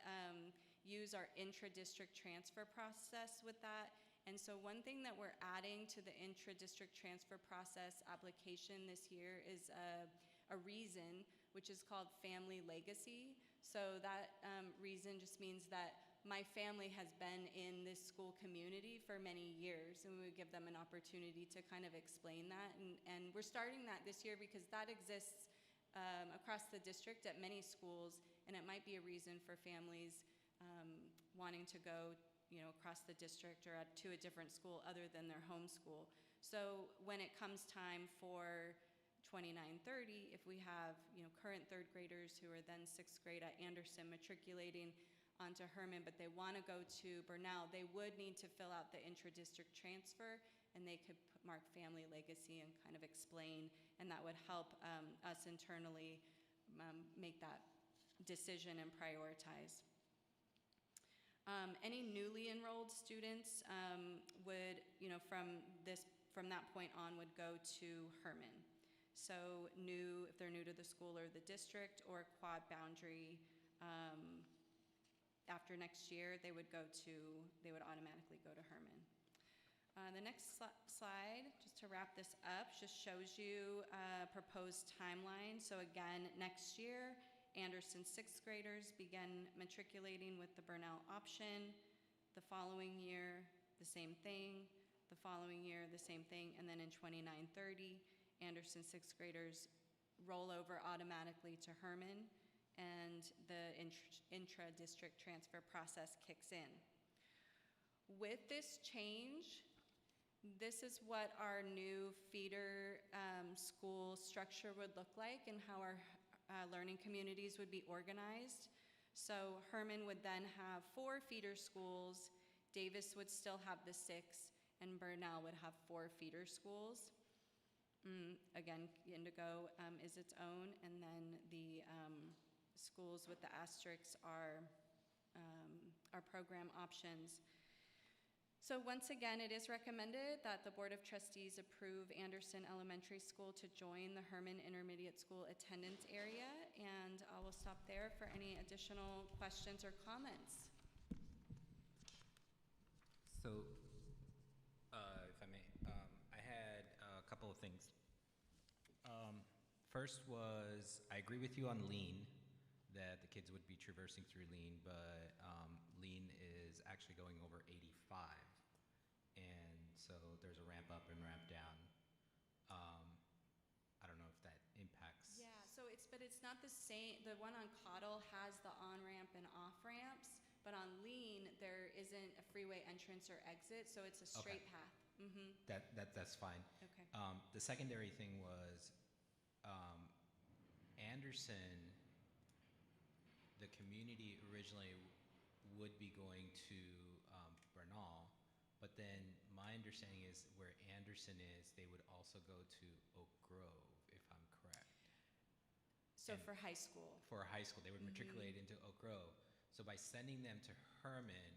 use our intra-district transfer process with that. And so one thing that we're adding to the intra-district transfer process application this year is a reason, which is called family legacy. So that reason just means that my family has been in this school community for many years, and we would give them an opportunity to kind of explain that. And we're starting that this year because that exists across the district at many schools, and it might be a reason for families wanting to go across the district or to a different school other than their home school. So when it comes time for 2930, if we have current third graders who are then sixth grade at Anderson matriculating onto Herman, but they want to go to Bernal, they would need to fill out the intra-district transfer, and they could mark family legacy and kind of explain, and that would help us internally make that decision and prioritize. Any newly enrolled students would, from that point on, would go to Herman. So if they're new to the school or the district or quad boundary, after next year, they would automatically go to Herman. The next slide, just to wrap this up, just shows you a proposed timeline. So again, next year, Anderson sixth graders begin matriculating with the Bernal option. The following year, the same thing. The following year, the same thing. And then in 2930, Anderson sixth graders roll over automatically to Herman, and the intra-district transfer process kicks in. With this change, this is what our new feeder school structure would look like and how our learning communities would be organized. So Herman would then have 4 feeder schools, Davis would still have the 6, and Bernal would have 4 feeder schools. Again, Indigo is its own, and then the schools with the asterisks are program options. So once again, it is recommended that the Board of Trustees approve Anderson Elementary School to join the Herman Intermediate School attendance area, and I will stop there for any additional questions or comments. So, if I may, I had a couple of things. First was, I agree with you on lean, that the kids would be traversing through lean, but lean is actually going over 85. And so there's a ramp up and ramp down. I don't know if that impacts. Yeah, but it's not the same. The one on Cottle has the on-ramp and off-ramps, but on lean, there isn't a freeway entrance or exit, so it's a straight path. Mm-hmm. That's fine. Okay. The secondary thing was Anderson, the community originally would be going to Bernal, but then my understanding is where Anderson is, they would also go to Oak Grove, if I'm correct. So and for high school? For high school, they would matriculate into Oak Grove. So by sending them to Herman,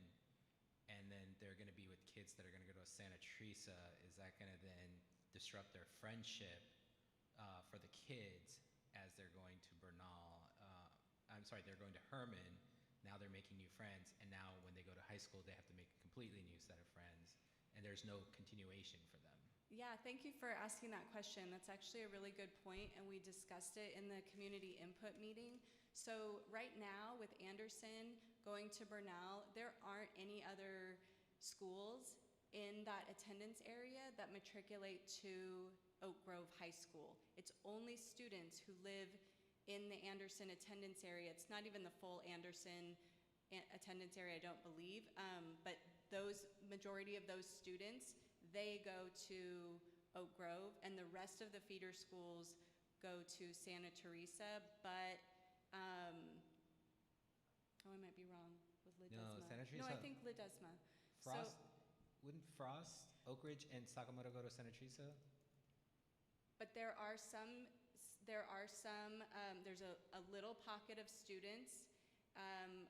and then they're going to be with kids kids that are going to go to Santa Teresa, is that going to then disrupt their friendship for the kids as they're going to Bernal? I'm sorry, they're going to Herman. Now they're making new friends, and now when they go to high school, they have to make a completely new set of friends, and there's no continuation for them. Yeah, thank you for asking that question. That's actually a really good point, and we discussed it in the community input meeting. So right now with Anderson going to Bernal, there aren't any other schools in that attendance area that matriculate to Oak Grove High School. It's only students who live in the Anderson attendance area. It's not even the full Anderson attendance area, I don't believe, but majority of those students, they go to Oak Grove, and the rest of the feeder schools go to Santa Teresa, but, I might be wrong with Ledesma. No, Santa Teresa. No, I think Ledesma. Wouldn't Frost, Oak Ridge, and Sakamoto go to Santa Teresa? But there's a little pocket of students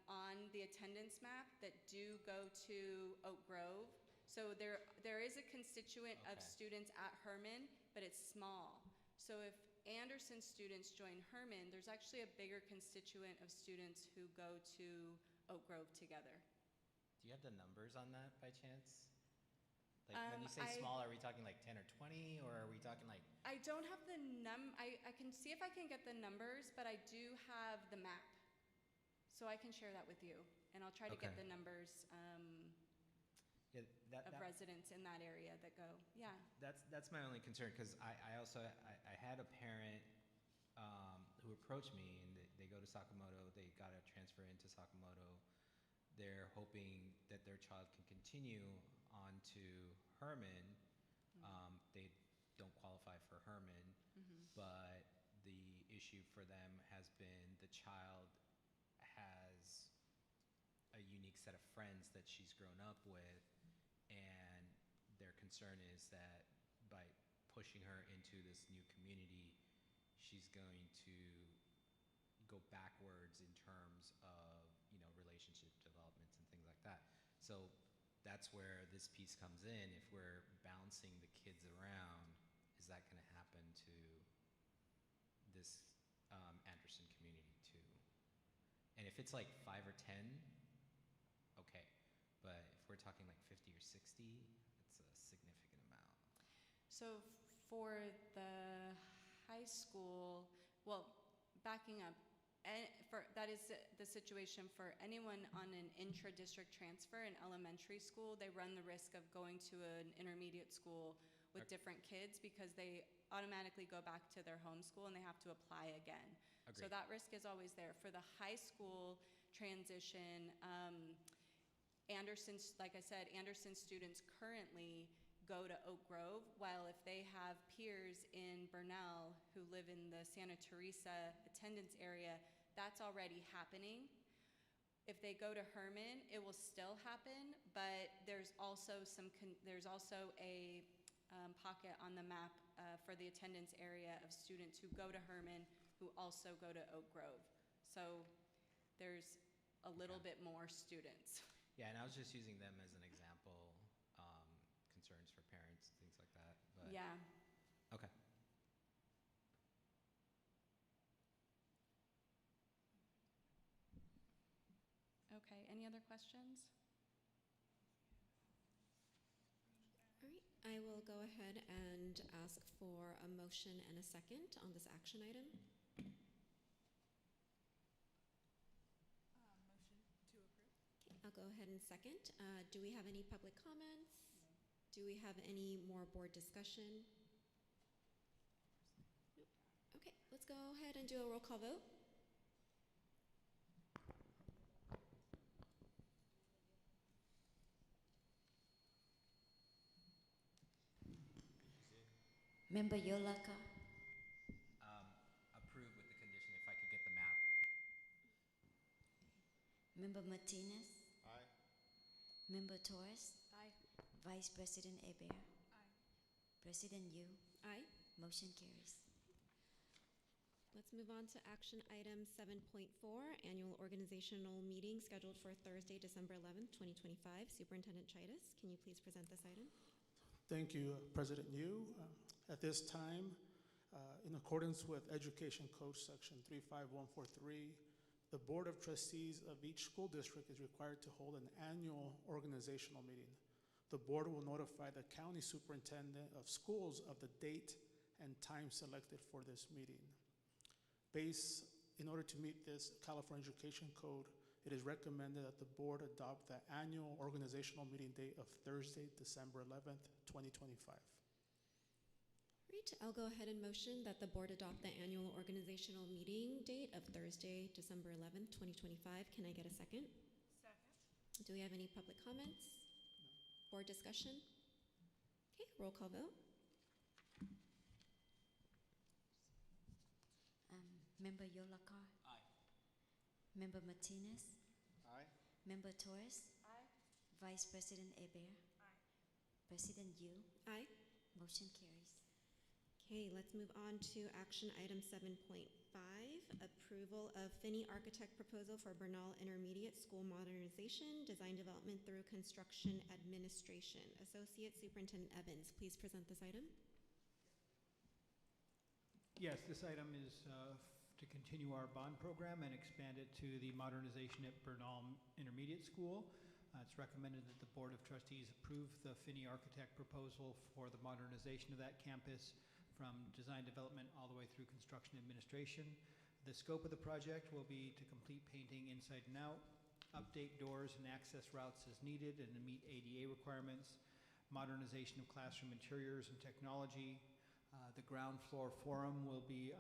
on the attendance map that do go to Oak Grove. So there is a constituent of students at Herman, but it's small. So if Anderson students join Herman, there's actually a bigger constituent of students who go to Oak Grove together. Do you have the numbers on that by chance? Like when you say small, are we talking like 10 or 20, or are we talking like? I don't have the I can see if I can get the numbers, but I do have the map. So I can share that with you, and I'll try to get the numbers of residents in that area that go. Yeah. That's my only concern, because I had a parent who approached me, and they go to Sakamoto. They got to transfer into Sakamoto. They're hoping that their child can continue on to Herman. They don't qualify for Herman, but the issue for them has been the child has a unique set of friends that she's grown up with, and their concern is that by pushing her into this new community, she's going to go backwards in terms of, relationship developments and things like that. So that's where this piece comes in. If we're bouncing the kids around, is that going to happen to this Anderson community too? And if it's like 5 or 10, okay. But if we're talking like 50 or 60, it's a significant amount. So for the high school, well, backing up, that is the situation for anyone on an intra-district transfer in elementary school. They run the risk of going to an intermediate school with different kids because they automatically go back to their home school and they have to apply again. Agreed. So that risk is always there. For the high school transition, like I said, Anderson students currently go to Oak Grove, while if they have peers in Bernal who live in the Santa Teresa attendance area, that's already happening. If they go to Herman, it will still happen, but there's also a pocket on the map for the attendance area of students who go to Herman who also go to Oak Grove. So there's a little bit more students. Yeah, and I was just using them as an example, concerns for parents, things like that. But Yeah. Okay. Okay, any other questions? All right, I will go ahead and ask for a motion and a second on this action item. Motion to approve. Okay, I'll go ahead and second. Do we have any public comments? Do we have any more board discussion? Nope. Okay, let's go ahead and do a roll call vote. Member Yolaka, Approve with the condition if I could get the map. Member Martinez, Aye. Member Torres, Aye. Vice President Hebert, Aye. President Yu, Aye. motion carries. Let's move on to action item 7.4, annual organizational meeting scheduled for Thursday, December 11th, 2025. Superintendent Chaitis, can you please present this item? Thank you, President Yu. At this time, in accordance with Education Code Section 35143, the Board of Trustees of each school district is required to hold an annual organizational meeting. The board will notify the county superintendent of schools of the date and time selected for this meeting. In order to meet this California Education Code, it is recommended that the board adopt the annual organizational meeting date of Thursday, December 11th, 2025. Great, I'll go ahead and motion that the board adopt the annual organizational meeting date of Thursday, December 11th, 2025. Can I get a second? Second. Do we have any public comments? Board discussion? Okay, roll call vote. Member Yolakar. Aye. Member Martinez. Aye. Member Torres. Aye. Vice President Hebert. Aye. President Yu. Aye. Motion carries. Okay, let's move on to action item 7.5, approval of Finney Architect proposal for Bernal Intermediate School modernization, design development through construction administration. Associate Superintendent Evans, please present this item. Yes, this item is to continue our bond program and expand it to the modernization at Bernal Intermediate School. It's recommended that the Board of Trustees approve the Finney Architect proposal for the modernization of that campus from design development all the way through construction administration. The scope of the project will be to complete painting inside and out, update doors and access routes as needed and to meet ADA requirements, modernization of classroom interiors and technology. The ground floor forum will be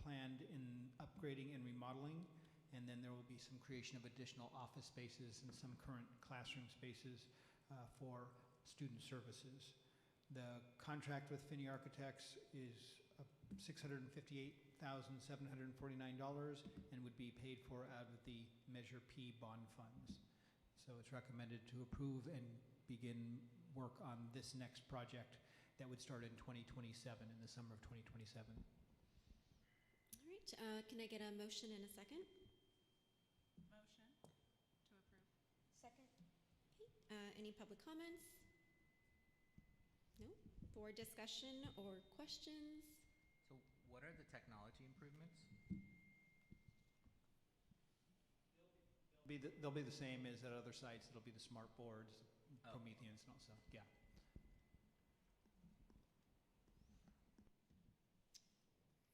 planned in upgrading and remodeling, and then there will be some creation of additional office spaces and some current classroom spaces for student services. The contract with Finney Architects is $658,749 and would be paid for out of the Measure P bond funds. So it's recommended to approve and begin work on this next project that would start in 2027, in the summer of 2027. All right, can I get a motion and a second? Motion to approve. Second. Any public comments? No? Board discussion or questions? So what are the technology improvements? They'll be the same as at other sites. It'll be the smart boards, Oh. Prometheans and also, yeah.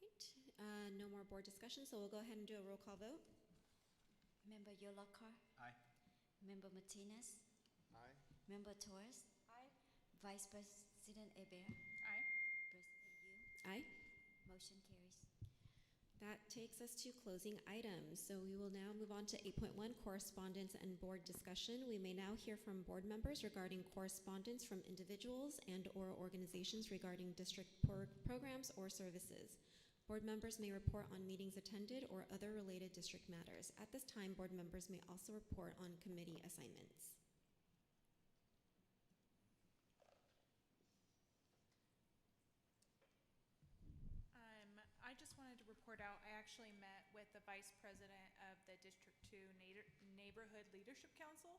Great. No more board discussion, so we'll go ahead and do a roll call vote. Member Yolakar. Aye. Member Martinez. Aye. Member Torres. Aye. Vice President Hebert. Aye. President Yu. Aye. Motion carries. That takes us to closing items. So we will now move on to 8.1, correspondence and board discussion. We may now hear from board members regarding correspondence from individuals and/or organizations regarding district programs or services. Board members may report on meetings attended or other related district matters. At this time, board members may also report on committee assignments. I just wanted to report out, I actually met with the vice president of the District 2 Neighborhood Leadership Council.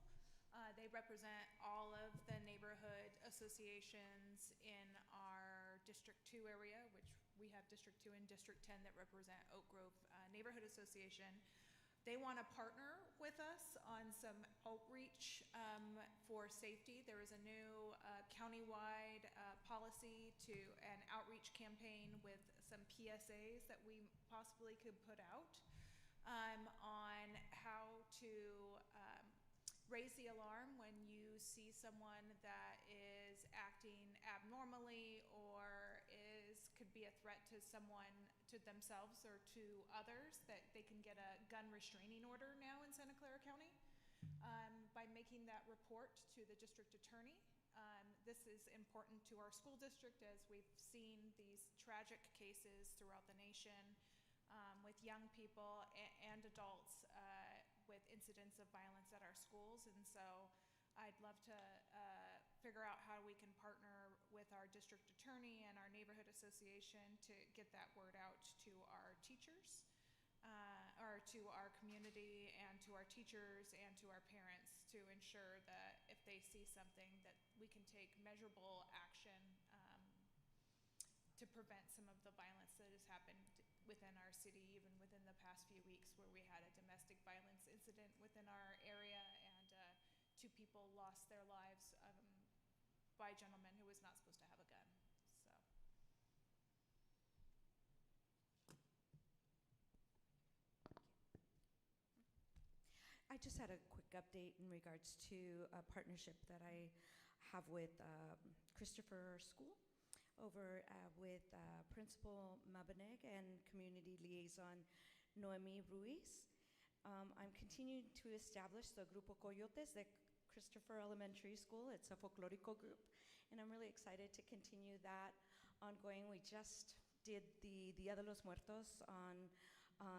They represent all of the neighborhood associations in our District 2 area, which we have District 2 and District 10 that represent Oak Grove Neighborhood Association. They want to partner with us on some outreach for safety. There is a new countywide policy to an outreach campaign with some PSAs that we possibly could put out on how to raise the alarm when you see someone that is acting abnormally or could be a threat to someone, to themselves or to others, that they can get a gun restraining order now in Santa Clara County by making that report to the district attorney. This is important to our school district as we've seen these tragic cases throughout the nation with young people and adults with incidents of violence at our schools. And so I'd love to figure out how we can partner with our district attorney and our neighborhood association to get that word out to our teachers, or to our community and to our teachers and to our parents to ensure that if they see something that we can take measurable action to prevent some of the violence that has happened within our city, even within the past few weeks, where we had a domestic violence incident within our area and 2 people lost their lives by a gentleman who was not supposed to have a gun. I just had a quick update in regards to a partnership that I have with Christopher School over with Principal Mabaneg and Community Liaison Noemi Ruiz. I'm continuing to establish the Grupo Coyotes de Christopher Elementary School. It's a folklorico group, and I'm really excited to continue that ongoing. We just did the Dia de los Muertos on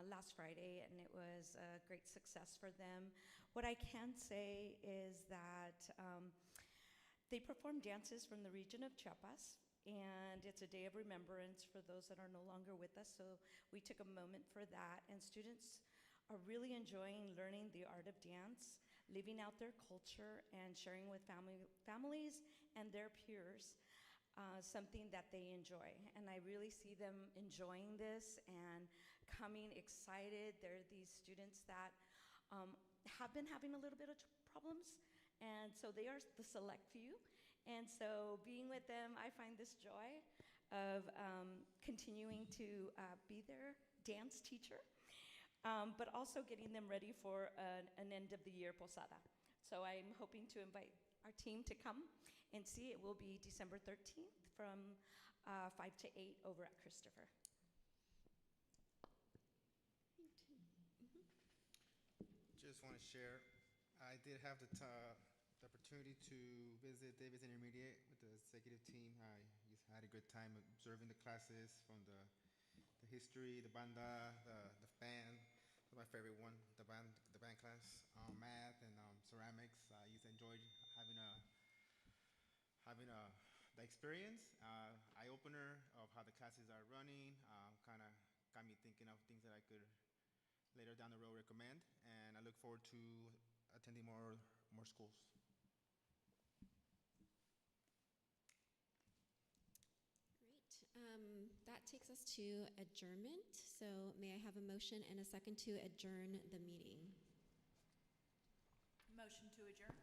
last Friday, and it was a great success for them. What I can say is that they perform dances from the region of Chiapas, and it's a day of remembrance for those that are no longer with us, so we took a moment for that, and students are really enjoying learning the art of dance, living out their culture, and sharing with families and their peers something that they enjoy. And I really see them enjoying this and coming excited. They're these students that have been having a little bit of problems, and so they are the select few. And so being with them, I find this joy of continuing to be their dance teacher, but also getting them ready for an end of the year posada. So I'm hoping to invite our team to come and see. It will be December 13th from 5 to 8 over at Christopher. Just want to share, I did have the opportunity to visit Davis Intermediate with the executive team. I just had a good time observing the classes from the history, the banda, the band. My favorite one, the band class, math and ceramics. I just enjoyed having the experience, eye opener of how the classes are running. Kind of got me thinking of things that I could later down the road recommend, and I look forward to attending more schools. Great. That takes us to adjournment. So may I have a motion and a second to adjourn the meeting? Motion to adjourn.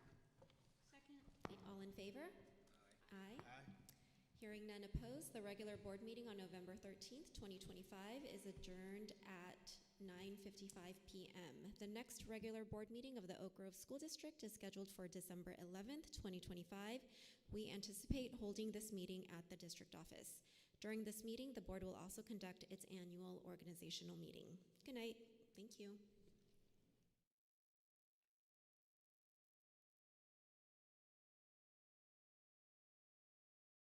Second. All in favor? Aye. Aye. Hearing none opposed, the regular board meeting on November 13th, 2025 is adjourned at 9:55 p.m. The next regular board meeting of the Oak Grove School District is scheduled for December 11th, 2025. We anticipate holding this meeting at the district office. During this meeting, the board will also conduct its annual organizational meeting. Good night. Thank you.